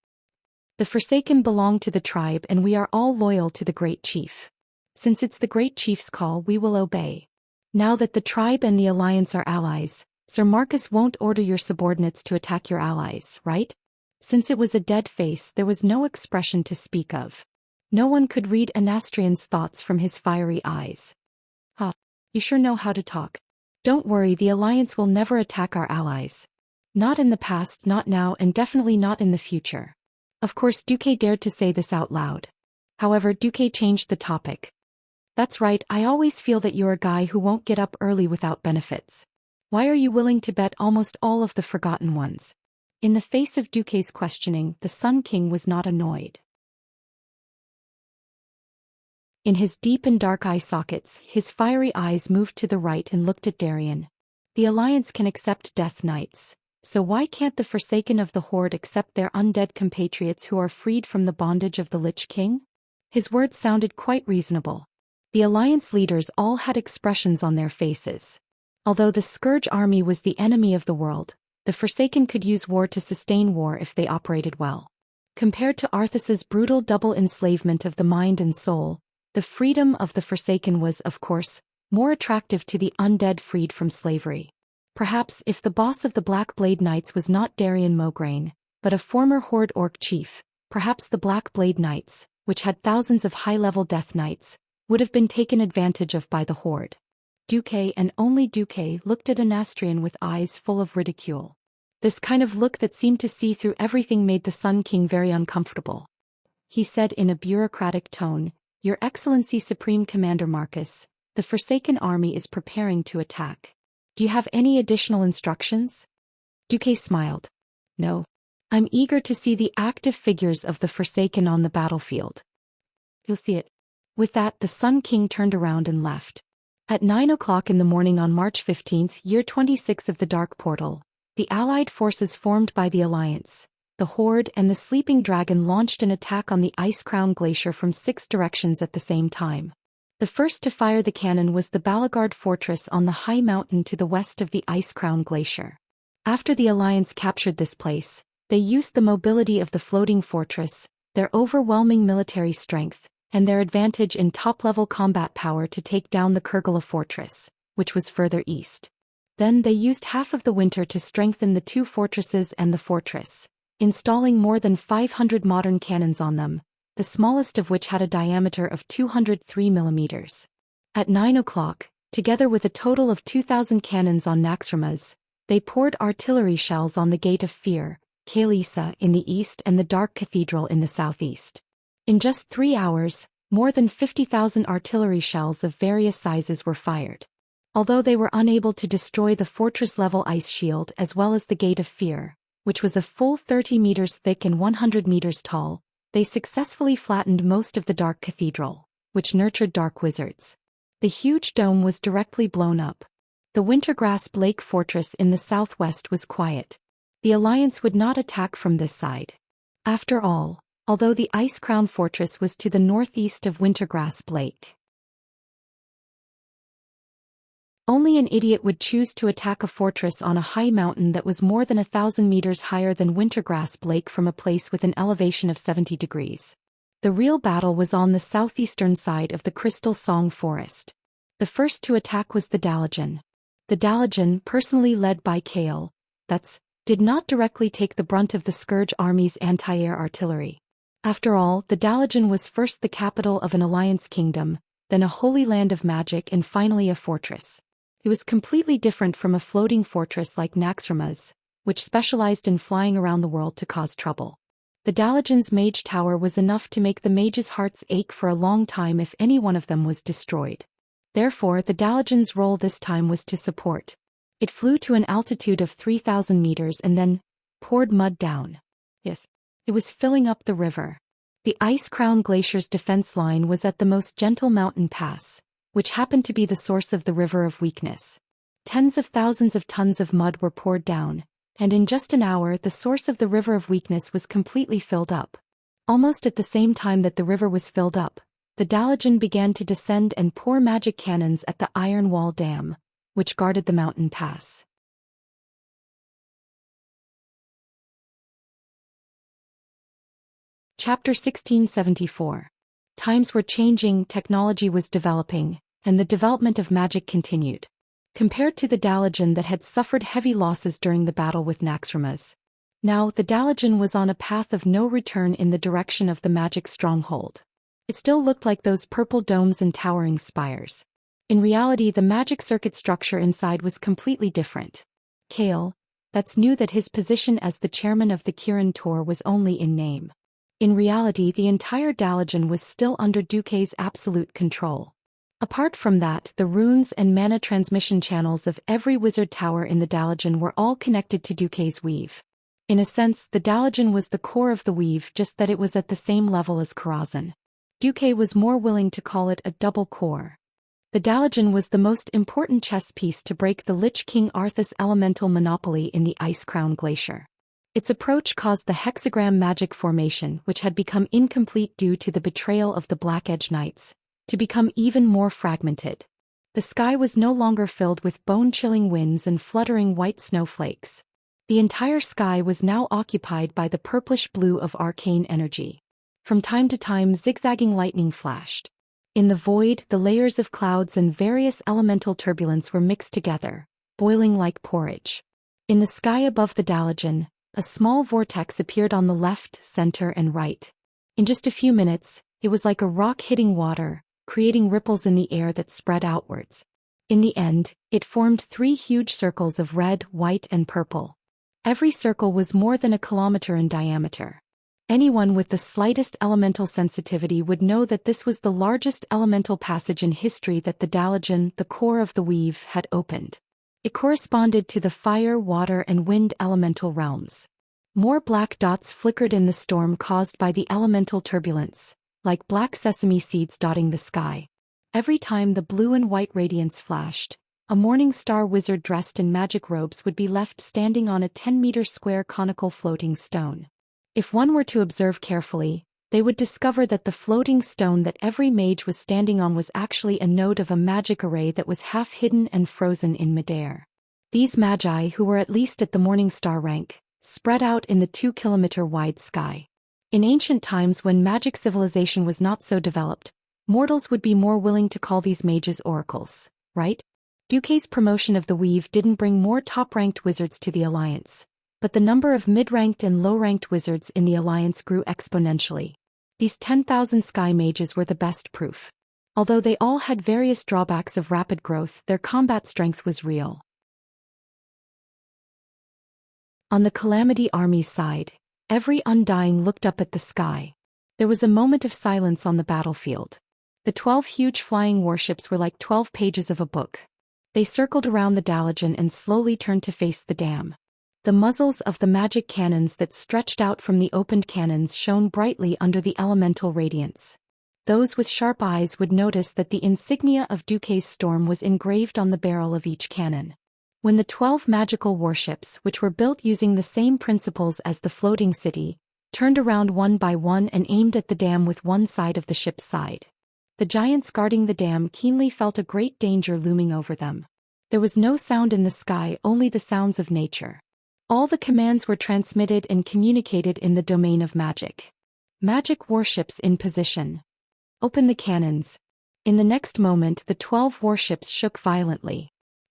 The Forsaken belong to the tribe and we are all loyal to the Great Chief. Since it's the Great Chief's call, we will obey. Now that the tribe and the alliance are allies, Sir Marcus won't order your subordinates to attack your allies, right?" Since it was a dead face, there was no expression to speak of. No one could read Anastrian's thoughts from his fiery eyes. You sure know how to talk. Don't worry, the alliance will never attack our allies. Not in the past, not now, and definitely not in the future." Of course, Duque dared to say this out loud. However, Duque changed the topic. "That's right, I always feel that you're a guy who won't get up early without benefits. Why are you willing to bet almost all of the forgotten ones?" In the face of Duque's questioning, the Sun King was not annoyed. In his deep and dark eye sockets, his fiery eyes moved to the right and looked at Darien. "The Alliance can accept Death Knights, so why can't the Forsaken of the Horde accept their undead compatriots who are freed from the bondage of the Lich King?" His words sounded quite reasonable. The Alliance leaders all had expressions on their faces. Although the Scourge army was the enemy of the world, the Forsaken could use war to sustain war if they operated well. Compared to Arthas's brutal double enslavement of the mind and soul, the freedom of the Forsaken was, of course, more attractive to the undead freed from slavery. Perhaps if the boss of the Black Blade Knights was not Darien Mograine, but a former Horde Orc chief, perhaps the Black Blade Knights, which had thousands of high-level Death Knights, would have been taken advantage of by the Horde. Duque and only Duque looked at Anastrian with eyes full of ridicule. This kind of look that seemed to see through everything made the Sun King very uncomfortable. He said in a bureaucratic tone, "Your Excellency Supreme Commander Marcus, the Forsaken army is preparing to attack. Do you have any additional instructions?" Duque smiled. "No. I'm eager to see the active figures of the Forsaken on the battlefield. You'll see it." With that, the Sun King turned around and left. At 9 o'clock in the morning on March 15, year 26 of the Dark Portal, the Allied forces formed by the Alliance, the Horde and the Sleeping Dragon launched an attack on the Ice Crown Glacier from 6 directions at the same time. The first to fire the cannon was the Balagard Fortress on the high mountain to the west of the Ice Crown Glacier. After the Alliance captured this place, they used the mobility of the floating fortress, their overwhelming military strength, and their advantage in top-level combat power to take down the Kurgala Fortress, which was further east. Then they used half of the winter to strengthen the 2 fortresses and the fortress, installing more than 500 modern cannons on them, the smallest of which had a diameter of 203 millimeters. At 9 o'clock, together with a total of 2,000 cannons on Naxxramas, they poured artillery shells on the Gate of Fear, Kaelisa in the east and the Dark Cathedral in the southeast. In just 3 hours, more than 50,000 artillery shells of various sizes were fired. Although they were unable to destroy the fortress-level ice shield as well as the Gate of Fear, which was a full 30 meters thick and 100 meters tall, they successfully flattened most of the Dark Cathedral, which nurtured dark wizards. The huge dome was directly blown up. The Wintergrasp Lake Fortress in the southwest was quiet. The Alliance would not attack from this side. After all, although the Ice Crown Fortress was to the northeast of Wintergrasp Lake. Only an idiot would choose to attack a fortress on a high mountain that was more than 1,000 meters higher than Wintergrasp Lake from a place with an elevation of 70 degrees. The real battle was on the southeastern side of the Crystal Song Forest. The first to attack was the Dalajan. The Dalajan, personally led by Kael, did not directly take the brunt of the Scourge army's anti-air artillery. After all, the Dalijan was first the capital of an alliance kingdom, then a holy land of magic, and finally a fortress. It was completely different from a floating fortress like Naxxrama's, which specialized in flying around the world to cause trouble. The Dalijan's mage tower was enough to make the mages' hearts ache for a long time if any one of them was destroyed. Therefore, the Dalijan's role this time was to support. It flew to an altitude of 3,000 meters and then poured mud down. Yes, it was filling up the river. The Ice Crown Glacier's defense line was at the most gentle mountain pass, which happened to be the source of the River of Weakness. Tens of thousands of tons of mud were poured down, and in just an hour the source of the River of Weakness was completely filled up. Almost at the same time that the river was filled up, the Dalijan began to descend and pour magic cannons at the Iron Wall Dam, which guarded the mountain pass. Chapter 1674. Times were changing, technology was developing, and the development of magic continued. Compared to the Dalijan that had suffered heavy losses during the battle with Naxxramas, now the Dalijan was on a path of no return in the direction of the magic stronghold. It still looked like those purple domes and towering spires. In reality, the magic circuit structure inside was completely different. Kale, knew that his position as the chairman of the Kirin Tor was only in name. In reality, the entire Dalijan was still under Duque's absolute control. Apart from that, the runes and mana transmission channels of every wizard tower in the Dalijan were all connected to Duque's weave. In a sense, the Dalijan was the core of the weave, just that it was at the same level as Karazhan. Duque was more willing to call it a double core. The Dalijan was the most important chess piece to break the Lich King Arthas' elemental monopoly in the Ice Crown Glacier. Its approach caused the hexagram magic formation, which had become incomplete due to the betrayal of the Black Edge Knights, to become even more fragmented. The sky was no longer filled with bone-chilling winds and fluttering white snowflakes. The entire sky was now occupied by the purplish blue of arcane energy. From time to time, zigzagging lightning flashed. In the void, the layers of clouds and various elemental turbulence were mixed together, boiling like porridge. In the sky above the Dalijan, a small vortex appeared on the left, center, and right. In just a few minutes, it was like a rock hitting water, creating ripples in the air that spread outwards. In the end, it formed 3 huge circles of red, white, and purple. Every circle was more than a kilometer in diameter. Anyone with the slightest elemental sensitivity would know that this was the largest elemental passage in history that the Dalijan, the core of the weave, had opened. It corresponded to the fire, water, and wind elemental realms. More black dots flickered in the storm caused by the elemental turbulence, like black sesame seeds dotting the sky. Every time the blue and white radiance flashed, a morning star wizard dressed in magic robes would be left standing on a 10-meter square conical floating stone. If one were to observe carefully, they would discover that the floating stone that every mage was standing on was actually a node of a magic array that was half hidden and frozen in midair. These magi, who were at least at the morning star rank, spread out in the 2-kilometer wide sky. In ancient times, when magic civilization was not so developed, mortals would be more willing to call these mages oracles, right? Duque's promotion of the weave didn't bring more top-ranked wizards to the Alliance, but the number of mid-ranked and low-ranked wizards in the Alliance grew exponentially. These 10,000 sky mages were the best proof. Although they all had various drawbacks of rapid growth, their combat strength was real. On the Calamity Army's side, every Undying looked up at the sky. There was a moment of silence on the battlefield. The 12 huge flying warships were like 12 pages of a book. They circled around the Dalijan and slowly turned to face the dam. The muzzles of the magic cannons that stretched out from the opened cannons shone brightly under the elemental radiance. Those with sharp eyes would notice that the insignia of Duque's storm was engraved on the barrel of each cannon. When the 12 magical warships, which were built using the same principles as the floating city, turned around one by one and aimed at the dam with one side of the ship's side, the giants guarding the dam keenly felt a great danger looming over them. There was no sound in the sky, only the sounds of nature. All the commands were transmitted and communicated in the domain of magic. Magic warships in position. Open the cannons. In the next moment, the 12 warships shook violently.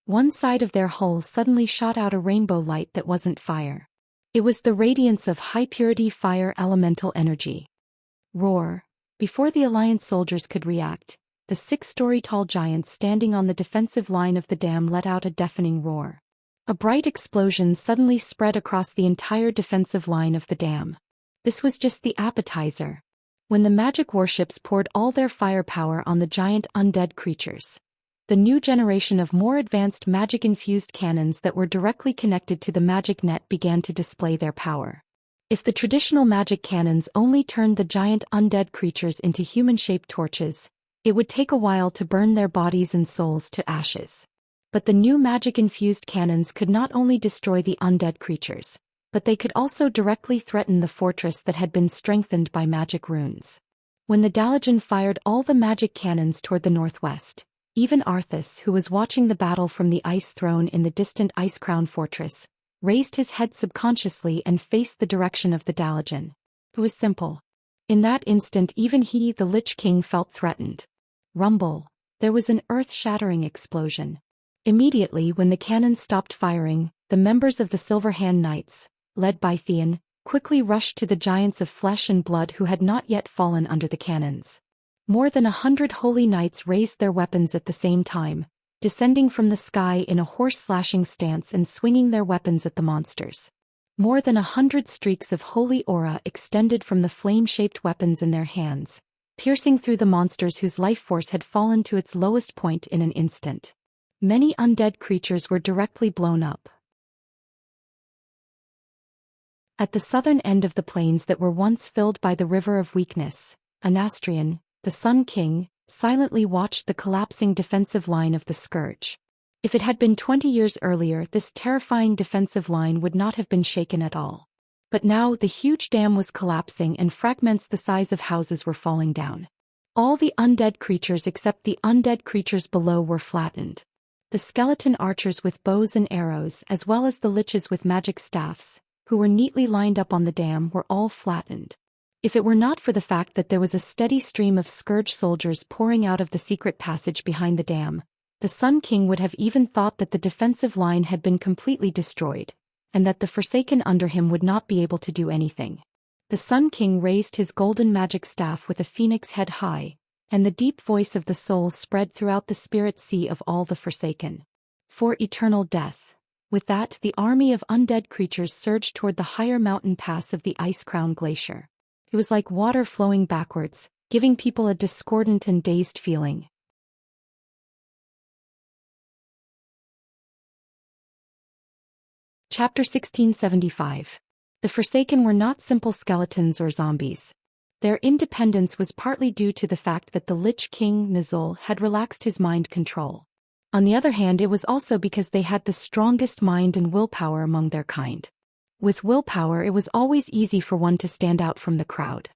One side of their hull suddenly shot out a rainbow light that wasn't fire. It was the radiance of high-purity fire elemental energy. Roar! Before the Alliance soldiers could react, the 6-story-tall giant standing on the defensive line of the dam let out a deafening roar. A bright explosion suddenly spread across the entire defensive line of the dam. This was just the appetizer. When the magic warships poured all their firepower on the giant undead creatures, the new generation of more advanced magic-infused cannons that were directly connected to the magic net began to display their power. If the traditional magic cannons only turned the giant undead creatures into human-shaped torches, it would take a while to burn their bodies and souls to ashes. But the new magic-infused cannons could not only destroy the undead creatures, but they could also directly threaten the fortress that had been strengthened by magic runes. When the Dalajan fired all the magic cannons toward the northwest, even Arthas, who was watching the battle from the ice throne in the distant Ice-Crown fortress, raised his head subconsciously and faced the direction of the Dalajan. It was simple. In that instant even he, the Lich King, felt threatened. Rumble! There was an earth-shattering explosion. Immediately when the cannons stopped firing, the members of the Silver Hand Knights, led by Theon, quickly rushed to the giants of flesh and blood who had not yet fallen under the cannons. More than 100 holy knights raised their weapons at the same time, descending from the sky in a horse-slashing stance and swinging their weapons at the monsters. More than 100 streaks of holy aura extended from the flame-shaped weapons in their hands, piercing through the monsters whose life force had fallen to its lowest point in an instant. Many undead creatures were directly blown up. At the southern end of the plains that were once filled by the River of Weakness, Anastrian, the Sun King, silently watched the collapsing defensive line of the Scourge. If it had been 20 years earlier, this terrifying defensive line would not have been shaken at all. But now the huge dam was collapsing and fragments the size of houses were falling down. All the undead creatures except the undead creatures below were flattened. The skeleton archers with bows and arrows, as well as the liches with magic staffs, who were neatly lined up on the dam, were all flattened. If it were not for the fact that there was a steady stream of Scourge soldiers pouring out of the secret passage behind the dam, the Sun King would have even thought that the defensive line had been completely destroyed, and that the Forsaken under him would not be able to do anything. The Sun King raised his golden magic staff with a phoenix head high, and the deep voice of the soul spread throughout the spirit sea of all the Forsaken. For eternal death. With that, the army of undead creatures surged toward the higher mountain pass of the Ice-Crown Glacier. It was like water flowing backwards, giving people a discordant and dazed feeling. Chapter 1675. The Forsaken were not simple skeletons or zombies. Their independence was partly due to the fact that the Lich King, Nizul, had relaxed his mind control. On the other hand, it was also because they had the strongest mind and willpower among their kind. With willpower, it was always easy for one to stand out from the crowd.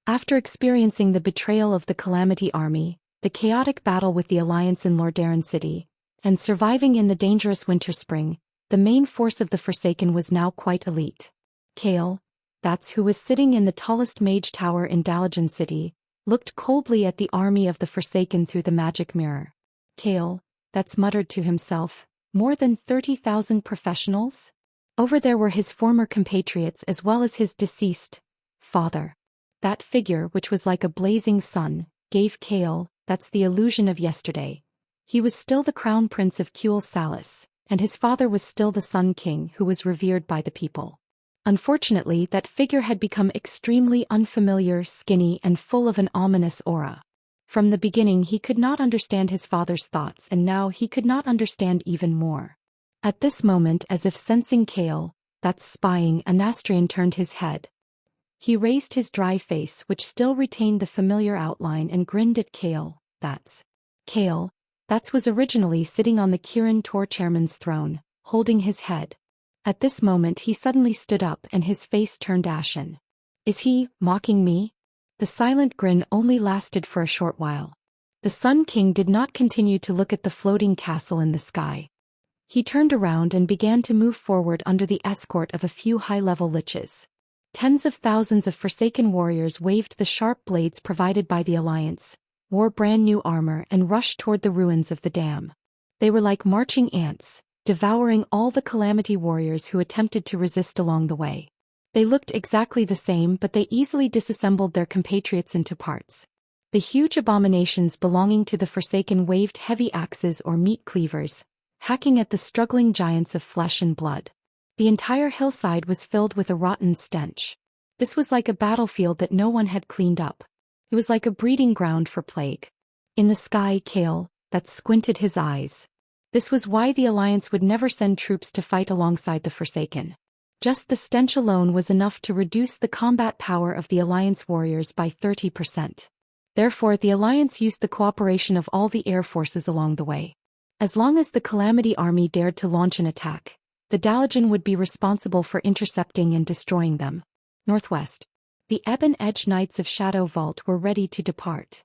After experiencing the betrayal of the Calamity Army, the chaotic battle with the Alliance in Lordaeron City, and surviving in the dangerous winter spring, the main force of the Forsaken was now quite elite. Kale, that's who was sitting in the tallest mage tower in Dalajan City, looked coldly at the army of the Forsaken through the magic mirror. Kale, that's muttered to himself, more than 30,000 professionals? Over there were his former compatriots as well as his deceased father. That figure, which was like a blazing sun, gave Kale, that's the illusion of yesterday. He was still the crown prince of Kuel Salis, and his father was still the Sun King who was revered by the people. Unfortunately, that figure had become extremely unfamiliar, skinny, and full of an ominous aura. From the beginning he could not understand his father's thoughts, and now he could not understand even more. At this moment, as if sensing Kale, that's spying, Anastrian turned his head. He raised his dry face, which still retained the familiar outline, and grinned at Kale. Kale, that was originally sitting on the Kirin Tor chairman's throne, holding his head. At this moment he suddenly stood up and his face turned ashen. Is he mocking me? The silent grin only lasted for a short while. The Sun King did not continue to look at the floating castle in the sky. He turned around and began to move forward under the escort of a few high-level liches. Tens of thousands of Forsaken warriors waved the sharp blades provided by the Alliance, wore brand new armor, and rushed toward the ruins of the dam. They were like marching ants, devouring all the Calamity warriors who attempted to resist along the way. They looked exactly the same, but they easily disassembled their compatriots into parts. The huge abominations belonging to the Forsaken waved heavy axes or meat cleavers, hacking at the struggling giants of flesh and blood. The entire hillside was filled with a rotten stench. This was like a battlefield that no one had cleaned up. It was like a breeding ground for plague. In the sky, Kale, that squinted his eyes. This was why the Alliance would never send troops to fight alongside the Forsaken. Just the stench alone was enough to reduce the combat power of the Alliance warriors by 30%. Therefore, the Alliance used the cooperation of all the air forces along the way. As long as the Calamity army dared to launch an attack, the Daoist would be responsible for intercepting and destroying them. Northwest. The Ebon Edge Knights of Shadow Vault were ready to depart.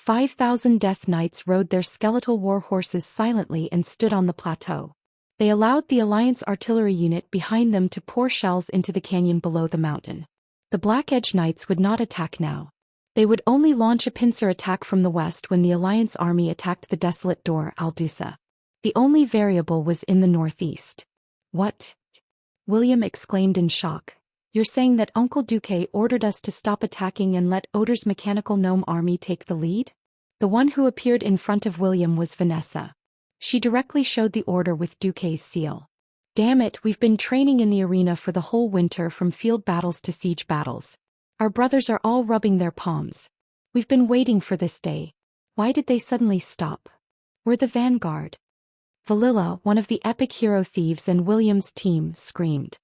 5,000 Death Knights rode their skeletal war horses silently and stood on the plateau. They allowed the Alliance artillery unit behind them to pour shells into the canyon below the mountain. The Black Edge Knights would not attack now. They would only launch a pincer attack from the west when the Alliance army attacked the desolate Dor al-Dusa. The only variable was in the northeast. What? William exclaimed in shock. You're saying that Uncle Duque ordered us to stop attacking and let Odor's mechanical gnome army take the lead? The one who appeared in front of William was Vanessa. She directly showed the order with Duque's seal. Damn it, we've been training in the arena for the whole winter, from field battles to siege battles. Our brothers are all rubbing their palms. We've been waiting for this day. Why did they suddenly stop? We're the vanguard. Valilla, one of the epic hero thieves and William's team, screamed.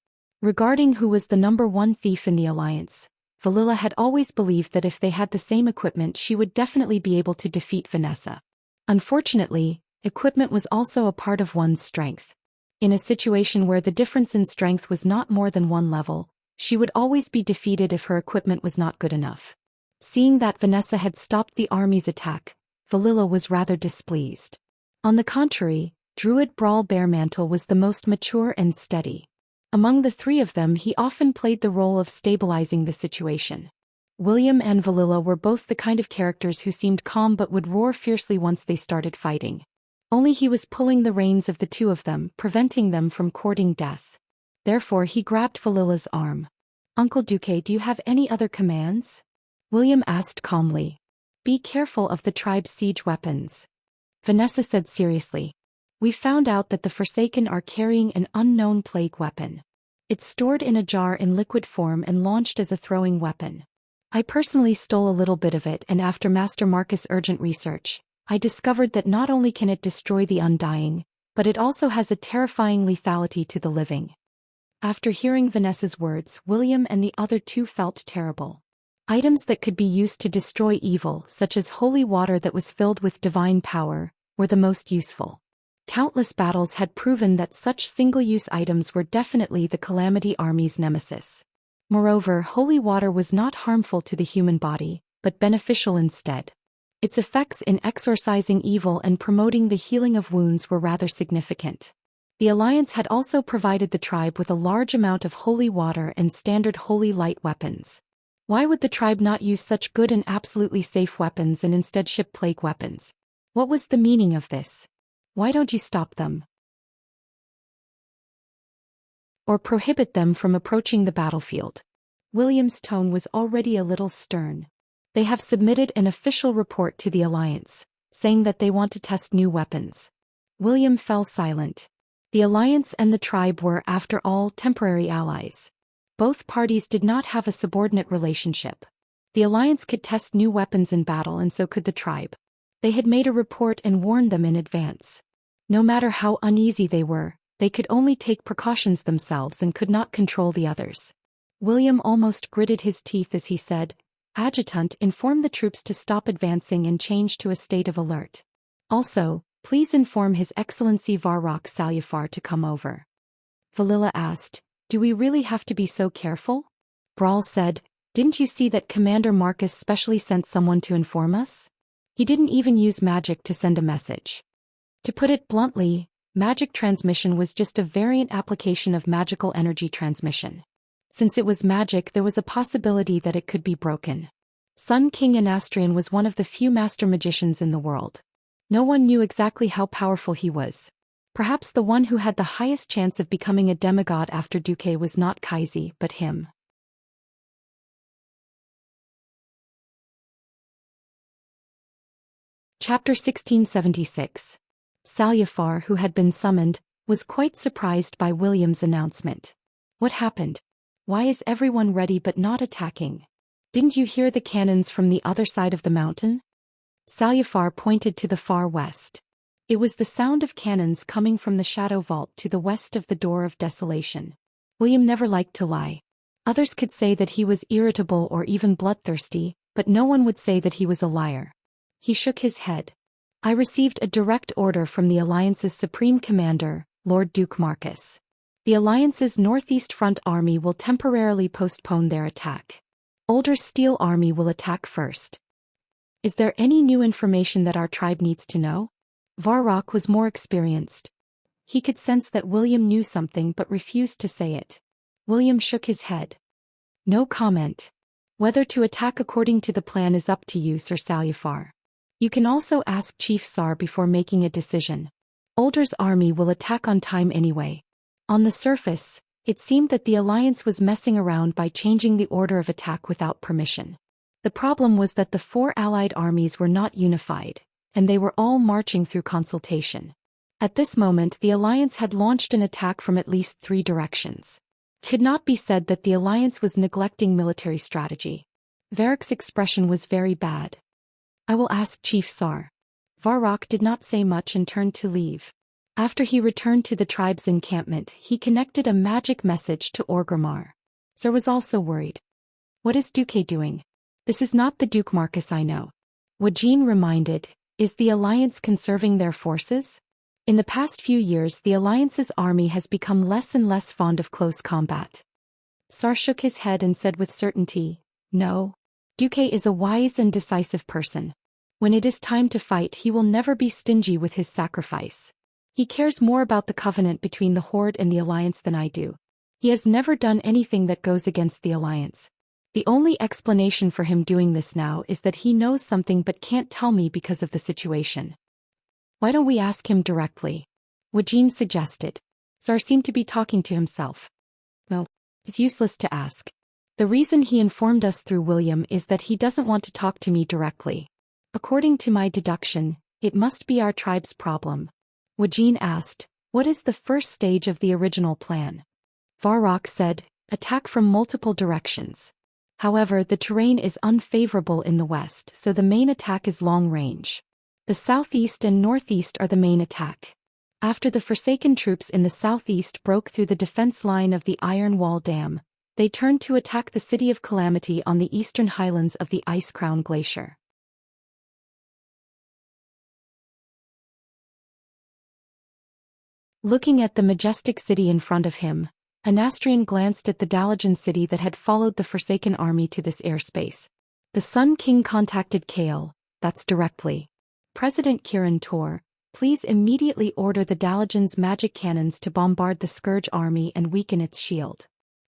Regarding who was the #1 thief in the Alliance, Valilla had always believed that if they had the same equipment she would definitely be able to defeat Vanessa. Unfortunately, equipment was also a part of one's strength. In a situation where the difference in strength was not more than one level, she would always be defeated if her equipment was not good enough. Seeing that Vanessa had stopped the army's attack, Valilla was rather displeased. On the contrary, Druid Brawl Bearmantle was the most mature and steady. Among the three of them, he often played the role of stabilizing the situation. William and Valilla were both the kind of characters who seemed calm but would roar fiercely once they started fighting. Only he was pulling the reins of the two of them, preventing them from courting death. Therefore he grabbed Valilla's arm. Uncle Duque, do you have any other commands? William asked calmly. Be careful of the tribe's siege weapons. Vanessa said seriously. We found out that the Forsaken are carrying an unknown plague weapon. It's stored in a jar in liquid form and launched as a throwing weapon. I personally stole a little bit of it, and after Master Marcus' urgent research, I discovered that not only can it destroy the undying, but it also has a terrifying lethality to the living. After hearing Vanessa's words, William and the other two felt terrible. Items that could be used to destroy evil, such as holy water that was filled with divine power, were the most useful. Countless battles had proven that such single-use items were definitely the Calamity Army's nemesis. Moreover, holy water was not harmful to the human body, but beneficial instead. Its effects in exorcising evil and promoting the healing of wounds were rather significant. The Alliance had also provided the tribe with a large amount of holy water and standard holy light weapons. Why would the tribe not use such good and absolutely safe weapons and instead ship plague weapons? What was the meaning of this? Why don't you stop them? Or prohibit them from approaching the battlefield? William's tone was already a little stern. They have submitted an official report to the Alliance, saying that they want to test new weapons. William fell silent. The Alliance and the tribe were, after all, temporary allies. Both parties did not have a subordinate relationship. The Alliance could test new weapons in battle, and so could the tribe. They had made a report and warned them in advance. No matter how uneasy they were, they could only take precautions themselves and could not control the others. William almost gritted his teeth as he said, Adjutant, inform the troops to stop advancing and change to a state of alert. Also, please inform His Excellency Varrock Salufar to come over. Valilla asked, Do we really have to be so careful? Brawl said, Didn't you see that Commander Marcus specially sent someone to inform us? He didn't even use magic to send a message. To put it bluntly, magic transmission was just a variant application of magical energy transmission. Since it was magic, there was a possibility that it could be broken. Sun King Anastrian was one of the few master magicians in the world. No one knew exactly how powerful he was. Perhaps the one who had the highest chance of becoming a demigod after Duque was not Kaizi but him. Chapter 1676. Salyafar, who had been summoned, was quite surprised by William's announcement. What happened? Why is everyone ready but not attacking? Didn't you hear the cannons from the other side of the mountain? Salyafar pointed to the far west. It was the sound of cannons coming from the shadow vault to the west of the Door of Desolation. William never liked to lie. Others could say that he was irritable or even bloodthirsty, but no one would say that he was a liar. He shook his head. I received a direct order from the Alliance's Supreme Commander, Lord Duke Marcus. The Alliance's Northeast Front Army will temporarily postpone their attack. Older's Steel Army will attack first. Is there any new information that our tribe needs to know? Varrock was more experienced. He could sense that William knew something but refused to say it. William shook his head. No comment. Whether to attack according to the plan is up to you, Sir Salyafar. You can also ask Chief Sar before making a decision. Older's army will attack on time anyway. On the surface, it seemed that the Alliance was messing around by changing the order of attack without permission. The problem was that the four allied armies were not unified, and they were all marching through consultation. At this moment the Alliance had launched an attack from at least 3 directions. It could not be said that the Alliance was neglecting military strategy. Varrick's expression was very bad. I will ask Chief Sar. Varrock did not say much and turned to leave. After he returned to the tribe's encampment, he connected a magic message to Orgrimmar. Sar was also worried. What is Duque doing? This is not the Duke Marcus I know. Wajin reminded, is the Alliance conserving their forces? In the past few years the Alliance's army has become less and less fond of close combat. Sar shook his head and said with certainty, no. Duque is a wise and decisive person. When it is time to fight he will never be stingy with his sacrifice. He cares more about the covenant between the Horde and the Alliance than I do. He has never done anything that goes against the Alliance. The only explanation for him doing this now is that he knows something but can't tell me because of the situation. Why don't we ask him directly? Wajin suggested. Sar seemed to be talking to himself. Well, it's useless to ask. The reason he informed us through William is that he doesn't want to talk to me directly. According to my deduction, it must be our tribe's problem. Wajin asked, what is the first stage of the original plan? Varrock said, attack from multiple directions. However, the terrain is unfavorable in the west, so the main attack is long range. The southeast and northeast are the main attack. After the Forsaken troops in the southeast broke through the defense line of the Iron Wall Dam, they turned to attack the City of Calamity on the eastern highlands of the Ice Crown Glacier. Looking at the majestic city in front of him, Anastrian glanced at the Dalajan city that had followed the Forsaken army to this airspace. The Sun King contacted Kale, that's directly. President Kirin Tor, please immediately order the Dalajan's magic cannons to bombard the Scourge army and weaken its shield.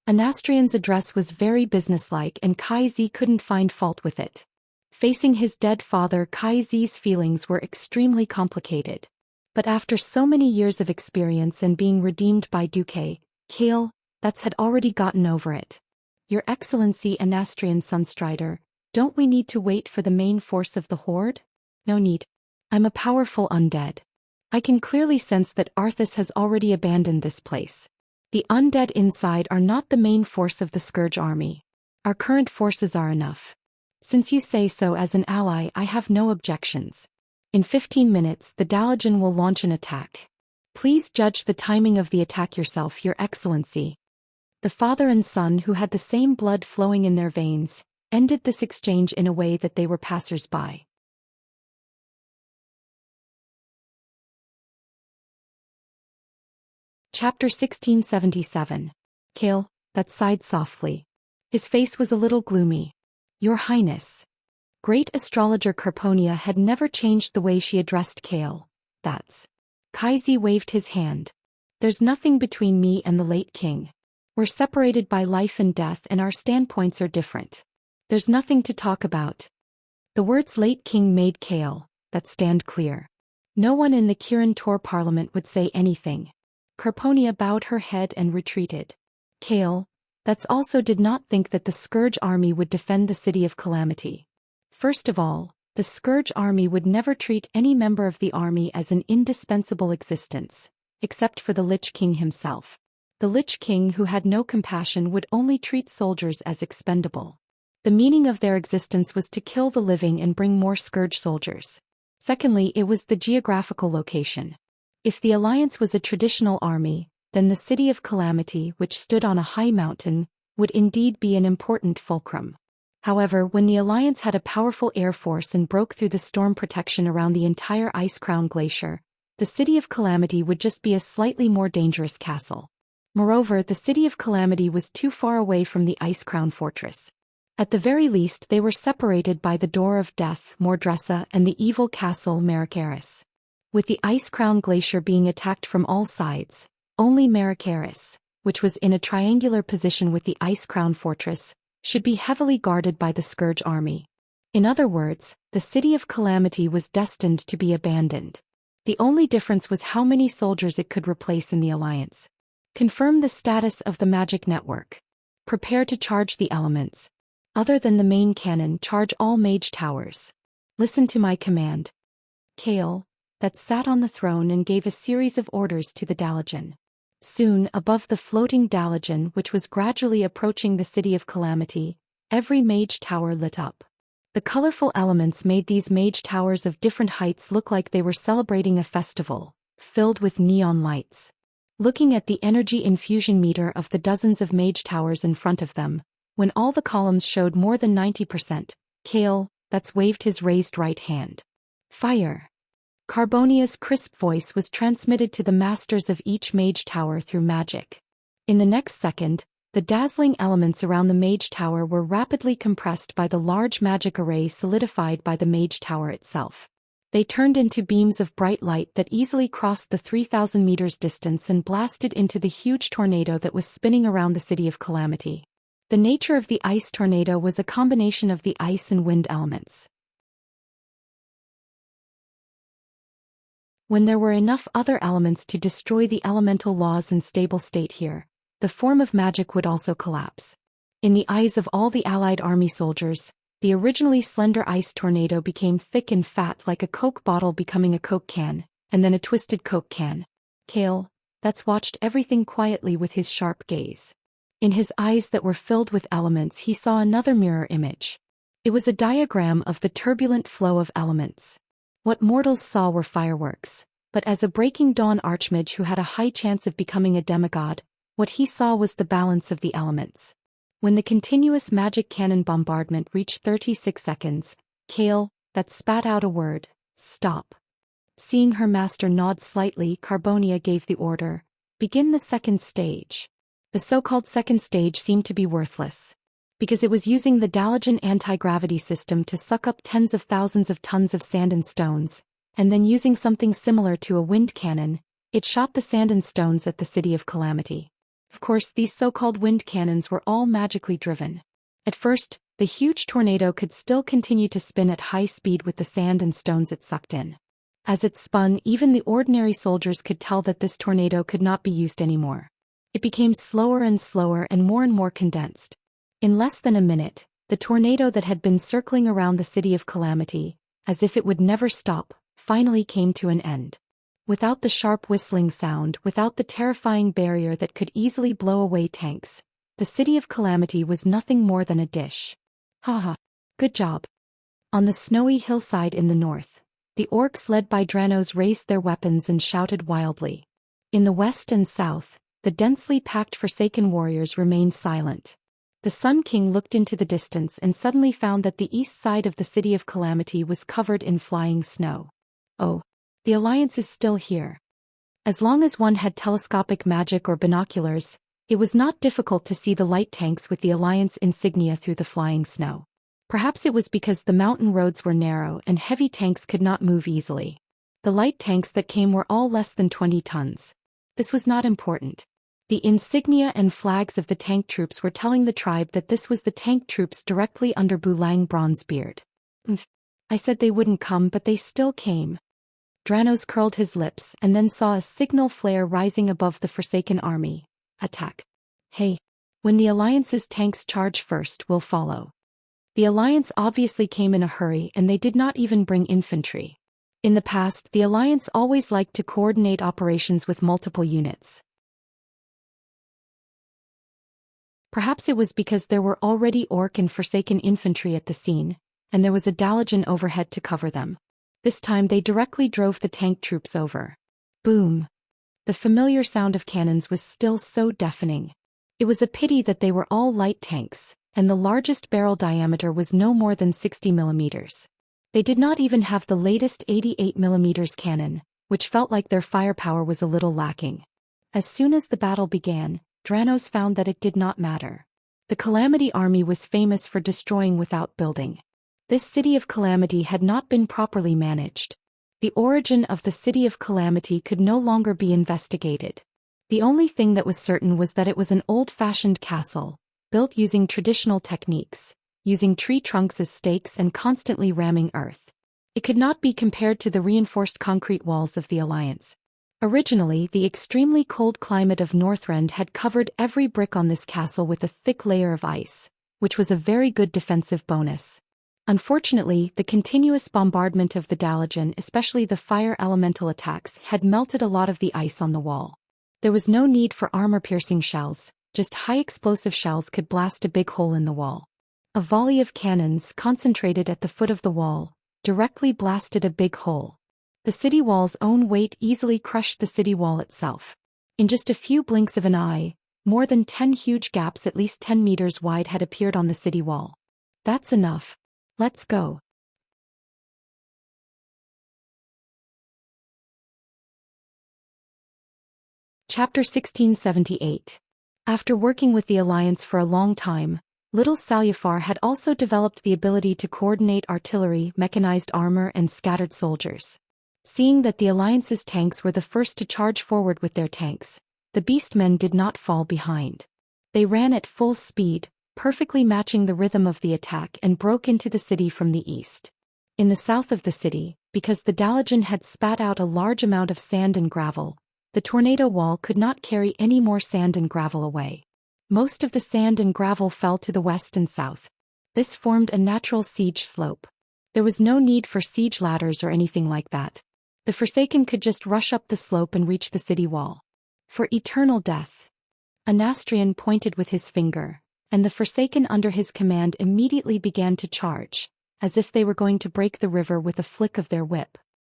Anastrian's address was very businesslike and Kaizi couldn't find fault with it. Facing his dead father, Kaizi's feelings were extremely complicated. But after so many years of experience and being redeemed by Duque, Kale, that's had already gotten over it. Your Excellency Anastrian Sunstrider, don't we need to wait for the main force of the Horde? No need. I'm a powerful undead. I can clearly sense that Arthas has already abandoned this place. The undead inside are not the main force of the Scourge army. Our current forces are enough. Since you say so as an ally, I have no objections. In 15 minutes the Dalajan will launch an attack. Please judge the timing of the attack yourself, Your Excellency. The father and son, who had the same blood flowing in their veins, ended this exchange in a way that they were passers-by. Chapter 1677. Kale, that sighed softly. His face was a little gloomy. Your Highness. Great astrologer Carponia had never changed the way she addressed Kale. That's. Kaizi waved his hand. There's nothing between me and the late king. We're separated by life and death and our standpoints are different. There's nothing to talk about. The words late king made Kale, that stand clear. No one in the Kirin Tor parliament would say anything. Carponia bowed her head and retreated. Kale, that's also did not think that the Scourge army would defend the City of Calamity. First of all, the Scourge army would never treat any member of the army as an indispensable existence, except for the Lich King himself. The Lich King, who had no compassion, would only treat soldiers as expendable. The meaning of their existence was to kill the living and bring more Scourge soldiers. Secondly, it was the geographical location. If the Alliance was a traditional army, then the City of Calamity, which stood on a high mountain, would indeed be an important fulcrum. However, when the Alliance had a powerful air force and broke through the storm protection around the entire Ice Crown Glacier, the City of Calamity would just be a slightly more dangerous castle. Moreover, the City of Calamity was too far away from the Ice Crown Fortress. At the very least, they were separated by the Door of Death, Mordressa, and the evil castle Marikaris. With the Ice Crown Glacier being attacked from all sides, only Marikaris, which was in a triangular position with the Ice Crown Fortress, should be heavily guarded by the Scourge army. In other words, the City of Calamity was destined to be abandoned. The only difference was how many soldiers it could replace in the Alliance. Confirm the status of the magic network. Prepare to charge the elements. Other than the main cannon, charge all mage towers. Listen to my command. Kale, that sat on the throne and gave a series of orders to the Dalajan. Soon, above the floating Dalajan, which was gradually approaching the City of Calamity, every mage tower lit up. The colorful elements made these mage towers of different heights look like they were celebrating a festival, filled with neon lights. Looking at the energy infusion meter of the dozens of mage towers in front of them, when all the columns showed more than 90%, Kale, that's waved his raised right hand. Fire! Carbonia's crisp voice was transmitted to the masters of each mage tower through magic. In the next second, the dazzling elements around the mage tower were rapidly compressed by the large magic array solidified by the mage tower itself. They turned into beams of bright light that easily crossed the 3,000 meters distance and blasted into the huge tornado that was spinning around the City of Calamity. The nature of the ice tornado was a combination of the ice and wind elements. When there were enough other elements to destroy the elemental laws in stable state here, the form of magic would also collapse. In the eyes of all the allied army soldiers, the originally slender ice tornado became thick and fat like a Coke bottle becoming a Coke can, and then a twisted Coke can. Kale, that's watched everything quietly with his sharp gaze. In his eyes that were filled with elements, he saw another mirror image. It was a diagram of the turbulent flow of elements. What mortals saw were fireworks, but as a breaking dawn archmage who had a high chance of becoming a demigod, what he saw was the balance of the elements. When the continuous magic cannon bombardment reached 36 seconds, Kale, that spat out a word, stop. Seeing her master nod slightly, Carbonia gave the order, begin the second stage. The so-called second stage seemed to be worthless, because it was using the Dalajan anti-gravity system to suck up tens of thousands of tons of sand and stones, and then using something similar to a wind cannon, it shot the sand and stones at the City of Calamity. Of course, these so-called wind cannons were all magically driven. At first, the huge tornado could still continue to spin at high speed with the sand and stones it sucked in. As it spun, even the ordinary soldiers could tell that this tornado could not be used anymore. It became slower and more condensed. In less than a minute, the tornado that had been circling around the City of Calamity, as if it would never stop, finally came to an end. Without the sharp whistling sound, without the terrifying barrier that could easily blow away tanks, the City of Calamity was nothing more than a dish. Haha, good job. On the snowy hillside in the north, the orcs led by Dranos raised their weapons and shouted wildly. In the west and south, the densely packed Forsaken warriors remained silent. The Sun King looked into the distance and suddenly found that the east side of the City of Calamity was covered in flying snow. Oh, the Alliance is still here. As long as one had telescopic magic or binoculars, it was not difficult to see the light tanks with the Alliance insignia through the flying snow. Perhaps it was because the mountain roads were narrow and heavy tanks could not move easily. The light tanks that came were all less than 20 tons. This was not important. The insignia and flags of the tank troops were telling the tribe that this was the tank troops directly under Bulang Bronzebeard. I said they wouldn't come, but they still came. Dranos curled his lips and then saw a signal flare rising above the Forsaken army. Attack. Hey. When the Alliance's tanks charge first, we'll follow. The Alliance obviously came in a hurry and they did not even bring infantry. In the past, the Alliance always liked to coordinate operations with multiple units. Perhaps it was because there were already Orc and Forsaken infantry at the scene, and there was a Dalajan overhead to cover them. This time they directly drove the tank troops over. Boom. The familiar sound of cannons was still so deafening. It was a pity that they were all light tanks, and the largest barrel diameter was no more than 60 millimeters. They did not even have the latest 88 millimeters cannon, which felt like their firepower was a little lacking. As soon as the battle began, Dranos found that it did not matter. The Calamity army was famous for destroying without building. This city of Calamity had not been properly managed. The origin of the city of Calamity could no longer be investigated. The only thing that was certain was that it was an old-fashioned castle, built using traditional techniques, using tree trunks as stakes and constantly ramming earth. It could not be compared to the reinforced concrete walls of the Alliance. Originally, the extremely cold climate of Northrend had covered every brick on this castle with a thick layer of ice, which was a very good defensive bonus. Unfortunately, the continuous bombardment of the Dalajan, especially the fire elemental attacks, had melted a lot of the ice on the wall. There was no need for armor-piercing shells, just high-explosive shells could blast a big hole in the wall. A volley of cannons concentrated at the foot of the wall directly blasted a big hole. The city wall's own weight easily crushed the city wall itself. In just a few blinks of an eye, more than 10 huge gaps at least 10 meters wide had appeared on the city wall. That's enough. Let's go. Chapter 1678. After working with the Alliance for a long time, Little Salyafar had also developed the ability to coordinate artillery, mechanized armor, and scattered soldiers. Seeing that the Alliance's tanks were the first to charge forward with their tanks, the Beastmen did not fall behind. They ran at full speed, perfectly matching the rhythm of the attack, and broke into the city from the east. In the south of the city, because the Dalajan had spat out a large amount of sand and gravel, the tornado wall could not carry any more sand and gravel away. Most of the sand and gravel fell to the west and south. This formed a natural siege slope. There was no need for siege ladders or anything like that. The Forsaken could just rush up the slope and reach the city wall. For eternal death. Anastrian pointed with his finger, and the Forsaken under his command immediately began to charge, as if they were going to break the river with a flick of their whip.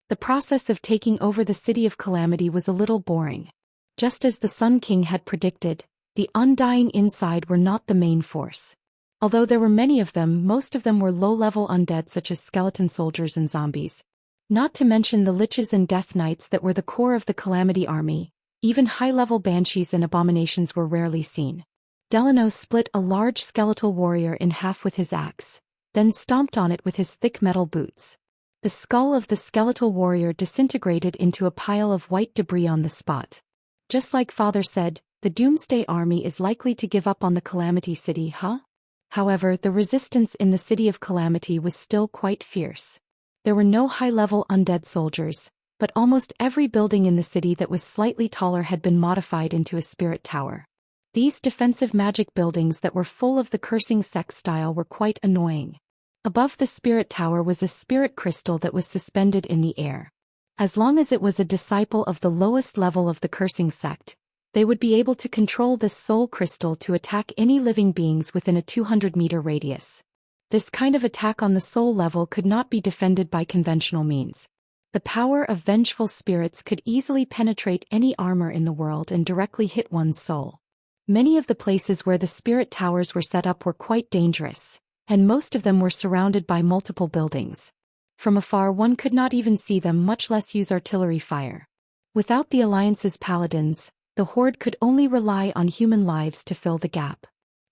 The process of taking over the city of Calamity was a little boring. Just as the Sun King had predicted, the Undying inside were not the main force. Although there were many of them, most of them were low-level undead such as skeleton soldiers and zombies. Not to mention the Liches and Death Knights that were the core of the Calamity army. Even high-level banshees and abominations were rarely seen. Delano split a large skeletal warrior in half with his axe, then stomped on it with his thick metal boots. The skull of the skeletal warrior disintegrated into a pile of white debris on the spot. Just like Father said, the Doomsday army is likely to give up on the Calamity City, huh? However, the resistance in the City of Calamity was still quite fierce. There were no high-level undead soldiers, but almost every building in the city that was slightly taller had been modified into a spirit tower. These defensive magic buildings that were full of the cursing sex style were quite annoying. Above the spirit tower was a spirit crystal that was suspended in the air. As long as it was a disciple of the lowest level of the cursing sect, they would be able to control this soul crystal to attack any living beings within a 200-meter radius. This kind of attack on the soul level could not be defended by conventional means. The power of vengeful spirits could easily penetrate any armor in the world and directly hit one's soul. Many of the places where the spirit towers were set up were quite dangerous, and most of them were surrounded by multiple buildings. From afar one could not even see them, much less use artillery fire. Without the Alliance's paladins, the Horde could only rely on human lives to fill the gap.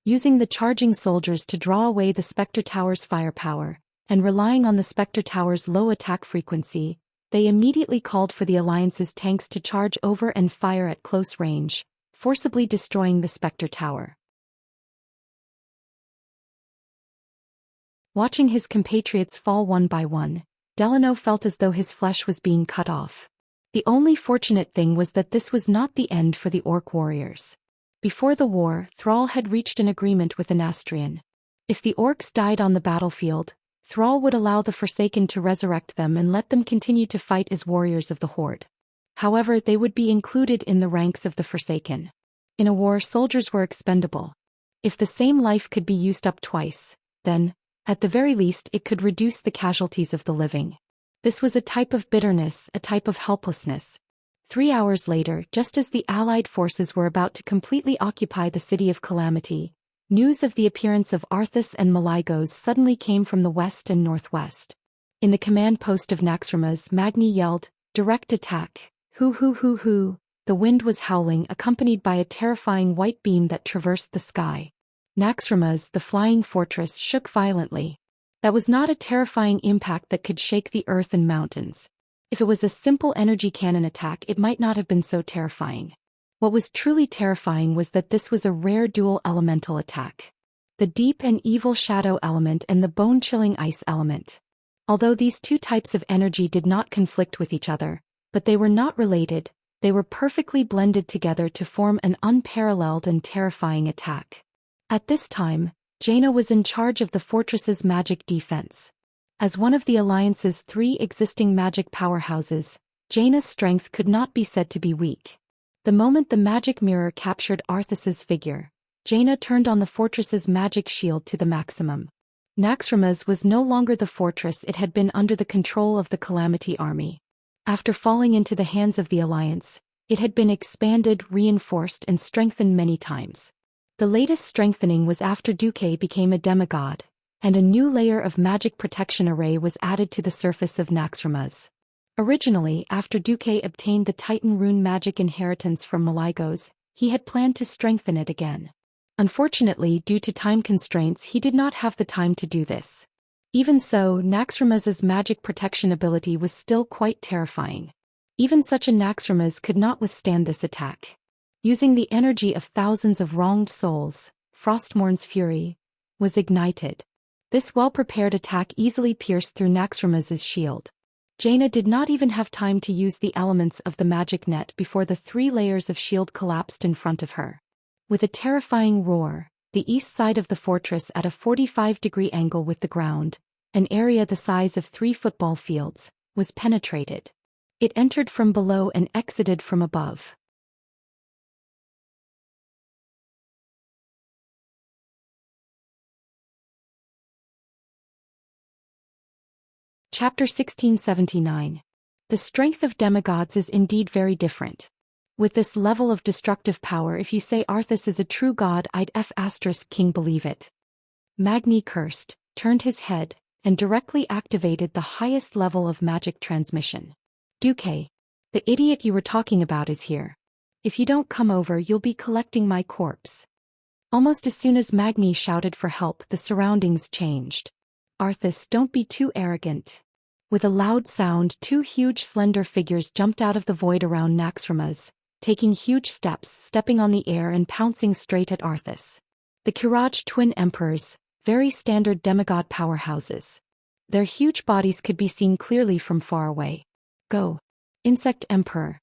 Using the charging soldiers to draw away the Spectre Tower's firepower, and relying on the Spectre Tower's low attack frequency, they immediately called for the Alliance's tanks to charge over and fire at close range, forcibly destroying the Spectre Tower. Watching his compatriots fall one by one, Delano felt as though his flesh was being cut off. The only fortunate thing was that this was not the end for the orc warriors. Before the war, Thrall had reached an agreement with Anastrian. If the orcs died on the battlefield, Thrall would allow the Forsaken to resurrect them and let them continue to fight as warriors of the Horde. However, they would be included in the ranks of the Forsaken. In a war, soldiers were expendable. If the same life could be used up twice, then, at the very least, it could reduce the casualties of the living. This was a type of bitterness, a type of helplessness. 3 hours later, just as the Allied forces were about to completely occupy the city of Calamity, news of the appearance of Arthas and Malygos suddenly came from the west and northwest. In the command post of Naxxramas, Magni yelled, "Direct attack! Hoo hoo hoo hoo!" The wind was howling, accompanied by a terrifying white beam that traversed the sky. Naxxramas, the flying fortress, shook violently. That was not a terrifying impact that could shake the earth and mountains. If it was a simple energy cannon attack, it might not have been so terrifying. What was truly terrifying was that this was a rare dual elemental attack. The deep and evil shadow element and the bone-chilling ice element. Although these two types of energy did not conflict with each other, but they were not related, they were perfectly blended together to form an unparalleled and terrifying attack. At this time, Jaina was in charge of the fortress's magic defense. As one of the Alliance's 3 existing magic powerhouses, Jaina's strength could not be said to be weak. The moment the magic mirror captured Arthas's figure, Jaina turned on the fortress's magic shield to the maximum. Naxxramas was no longer the fortress it had been under the control of the Calamity army. After falling into the hands of the Alliance, it had been expanded, reinforced, and strengthened many times. The latest strengthening was after Duque became a demigod, and a new layer of magic protection array was added to the surface of Naxxramas. Originally, after Duque obtained the Titan rune magic inheritance from Malygos, he had planned to strengthen it again. Unfortunately, due to time constraints, he did not have the time to do this. Even so, Naxxramas's magic protection ability was still quite terrifying. Even such a Naxxramas could not withstand this attack. Using the energy of thousands of wronged souls, Frostmourn's fury was ignited. This well-prepared attack easily pierced through Naxxramas's shield. Jaina did not even have time to use the elements of the magic net before the 3 layers of shield collapsed in front of her. With a terrifying roar, the east side of the fortress at a 45-degree angle with the ground, an area the size of 3 football fields, was penetrated. It entered from below and exited from above. Chapter 1679. The strength of demigods is indeed very different. With this level of destructive power, if you say Arthas is a true god, I'd King believe it. Magni cursed, turned his head, and directly activated the highest level of magic transmission. Duque, the idiot you were talking about is here. If you don't come over, you'll be collecting my corpse. Almost as soon as Magni shouted for help, the surroundings changed. Arthas, don't be too arrogant. With a loud sound, 2 huge slender figures jumped out of the void around Naxxramas, taking huge steps, stepping on the air and pouncing straight at Arthas. The Kiraj twin emperors, very standard demigod powerhouses. Their huge bodies could be seen clearly from far away. Go. Insect Emperor.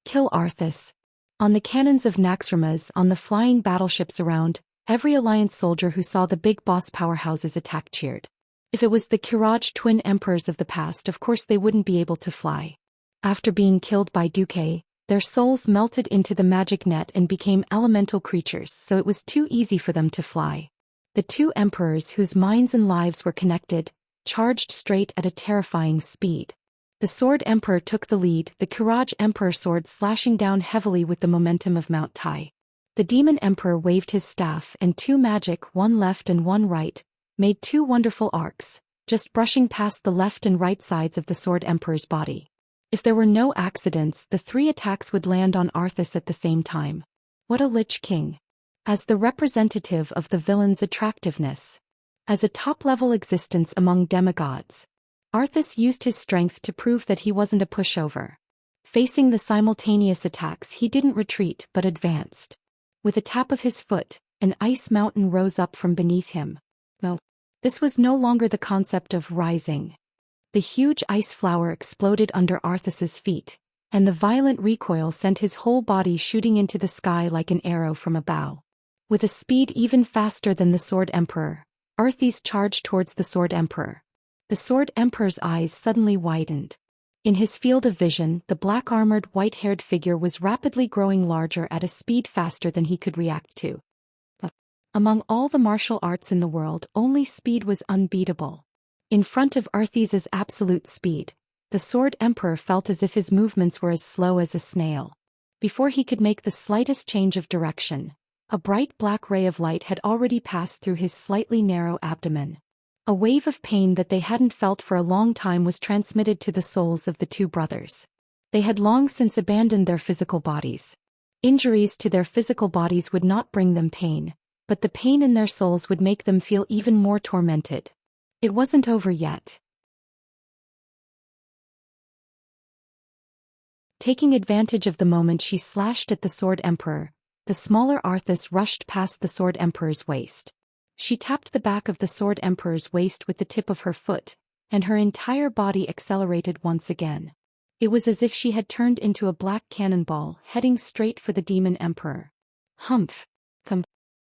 Kill Arthas. On the cannons of Naxxramas, on the flying battleships around, every Alliance soldier who saw the big boss powerhouses attack cheered. If it was the Kiraj twin emperors of the past, of course they wouldn't be able to fly. After being killed by Duque, their souls melted into the magic net and became elemental creatures, so it was too easy for them to fly. The 2 emperors, whose minds and lives were connected, charged straight at a terrifying speed. The Sword Emperor took the lead, the Kiraj Emperor sword slashing down heavily with the momentum of Mount Tai. The Demon Emperor waved his staff, and 2 magic, one left and one right, made 2 wonderful arcs, just brushing past the left and right sides of the Sword Emperor's body. If there were no accidents, the 3 attacks would land on Arthas at the same time. What a Lich King. As the representative of the villain's attractiveness. As a top-level existence among demigods, Arthas used his strength to prove that he wasn't a pushover. Facing the simultaneous attacks, he didn't retreat but advanced. With a tap of his foot, an ice mountain rose up from beneath him. No. This was no longer the concept of rising. The huge ice flower exploded under Arthas's feet, and the violent recoil sent his whole body shooting into the sky like an arrow from a bow. With a speed even faster than the Sword Emperor, Arthas charged towards the Sword Emperor. The Sword Emperor's eyes suddenly widened. In his field of vision, the black-armored, white-haired figure was rapidly growing larger at a speed faster than he could react to. Among all the martial arts in the world, only speed was unbeatable. In front of Arthas's absolute speed, the Sword Emperor felt as if his movements were as slow as a snail. Before he could make the slightest change of direction, a bright black ray of light had already passed through his slightly narrow abdomen. A wave of pain that they hadn't felt for a long time was transmitted to the souls of the two brothers. They had long since abandoned their physical bodies. Injuries to their physical bodies would not bring them pain, but the pain in their souls would make them feel even more tormented. It wasn't over yet. Taking advantage of the moment, she slashed at the Sword Emperor. The smaller Arthas rushed past the Sword Emperor's waist. She tapped the back of the Sword Emperor's waist with the tip of her foot, and her entire body accelerated once again. It was as if she had turned into a black cannonball, heading straight for the Demon Emperor. Humph! Come!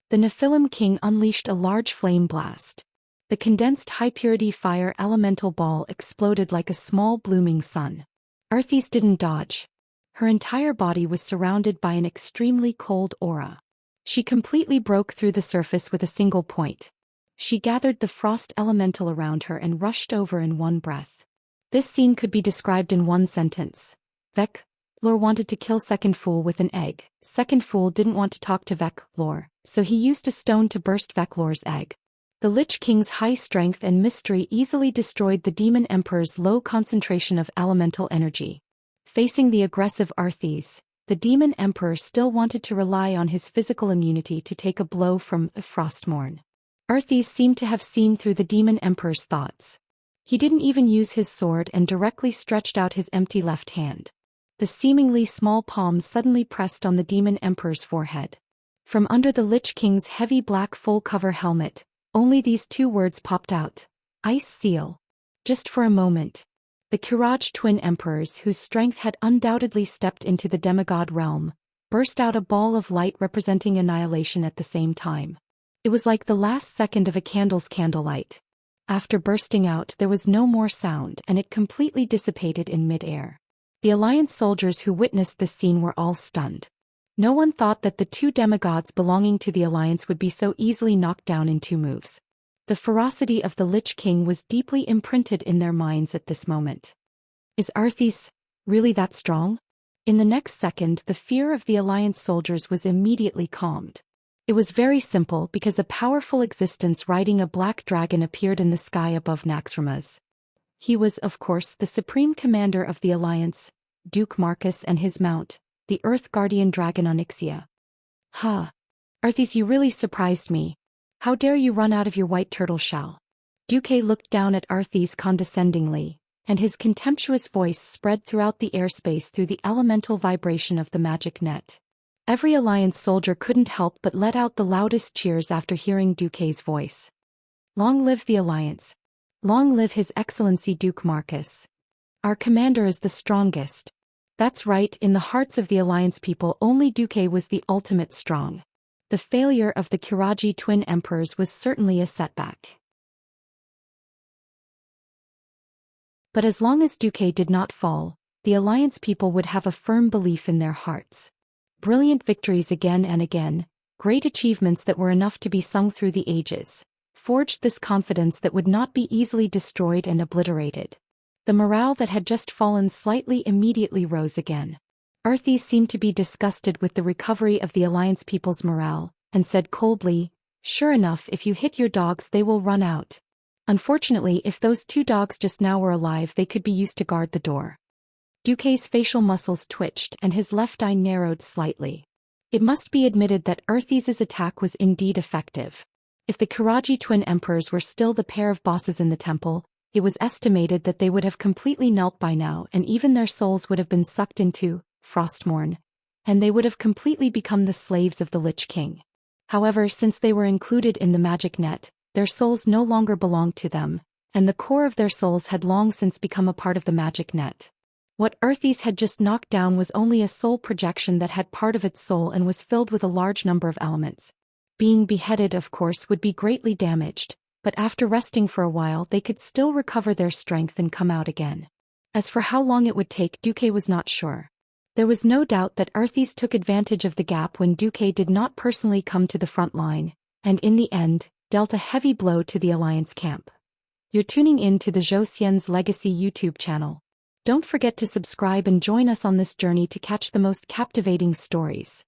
The Nephilim King unleashed a large flame blast. The condensed high-purity fire elemental ball exploded like a small blooming sun. Arthas didn't dodge. Her entire body was surrounded by an extremely cold aura. She completely broke through the surface with a single point. She gathered the frost elemental around her and rushed over in one breath. This scene could be described in one sentence. Vec-Lor wanted to kill Second Fool with an egg. Second Fool didn't want to talk to Vec-Lor, so he used a stone to burst Vec-Lor's egg. The Lich King's high strength and mystery easily destroyed the Demon Emperor's low concentration of elemental energy. Facing the aggressive Arthas, the Demon Emperor still wanted to rely on his physical immunity to take a blow from Frostmourne. Arthas seemed to have seen through the Demon Emperor's thoughts. He didn't even use his sword and directly stretched out his empty left hand. The seemingly small palm suddenly pressed on the Demon Emperor's forehead. From under the Lich King's heavy black full-cover helmet, only these two words popped out. Ice Seal. Just for a moment. The Kiraj twin emperors, whose strength had undoubtedly stepped into the demigod realm, burst out a ball of light representing annihilation at the same time. It was like the last second of a candle's candlelight. After bursting out, there was no more sound, and it completely dissipated in mid-air. The Alliance soldiers who witnessed this scene were all stunned. No one thought that the two demigods belonging to the Alliance would be so easily knocked down in 2 moves. The ferocity of the Lich King was deeply imprinted in their minds at this moment. Is Arthas really that strong? In the next second, the fear of the Alliance soldiers was immediately calmed. It was very simple because a powerful existence riding a black dragon appeared in the sky above Naxxramas. He was, of course, the supreme commander of the Alliance, Duke Marcus, and his mount, the Earth Guardian Dragon Onyxia. Ha! Arthas, you really surprised me. How dare you run out of your white turtle shell? Duque looked down at Arthas condescendingly, and his contemptuous voice spread throughout the airspace through the elemental vibration of the magic net. Every Alliance soldier couldn't help but let out the loudest cheers after hearing Duque's voice. Long live the Alliance! Long live His Excellency Duke Marcus! Our commander is the strongest. That's right, in the hearts of the Alliance people only Duque was the ultimate strong. The failure of the Kiraji twin emperors was certainly a setback. But as long as Duque did not fall, the Alliance people would have a firm belief in their hearts. Brilliant victories again and again, great achievements that were enough to be sung through the ages, forged this confidence that would not be easily destroyed and obliterated. The morale that had just fallen slightly immediately rose again. Arthas seemed to be disgusted with the recovery of the Alliance people's morale, and said coldly, "Sure enough, if you hit your dogs they will run out. Unfortunately, if those 2 dogs just now were alive they could be used to guard the door." Duque's facial muscles twitched and his left eye narrowed slightly. It must be admitted that Arthas's attack was indeed effective. If the Kiraji twin emperors were still the pair of bosses in the temple, It was estimated that they would have completely knelt by now, and even their souls would have been sucked into Frostmourne, and they would have completely become the slaves of the Lich King. However, since they were included in the magic net, their souls no longer belonged to them, and the core of their souls had long since become a part of the magic net. What Earthies had just knocked down was only a soul projection that had part of its soul and was filled with a large number of elements. Being beheaded, of course, would be greatly damaged, but after resting for a while they could still recover their strength and come out again. As for how long it would take, Duque was not sure. There was no doubt that Earthies took advantage of the gap when Duque did not personally come to the front line, and in the end, dealt a heavy blow to the Alliance camp. You're tuning in to the Zhou Xian's Legacy YouTube channel. Don't forget to subscribe and join us on this journey to catch the most captivating stories.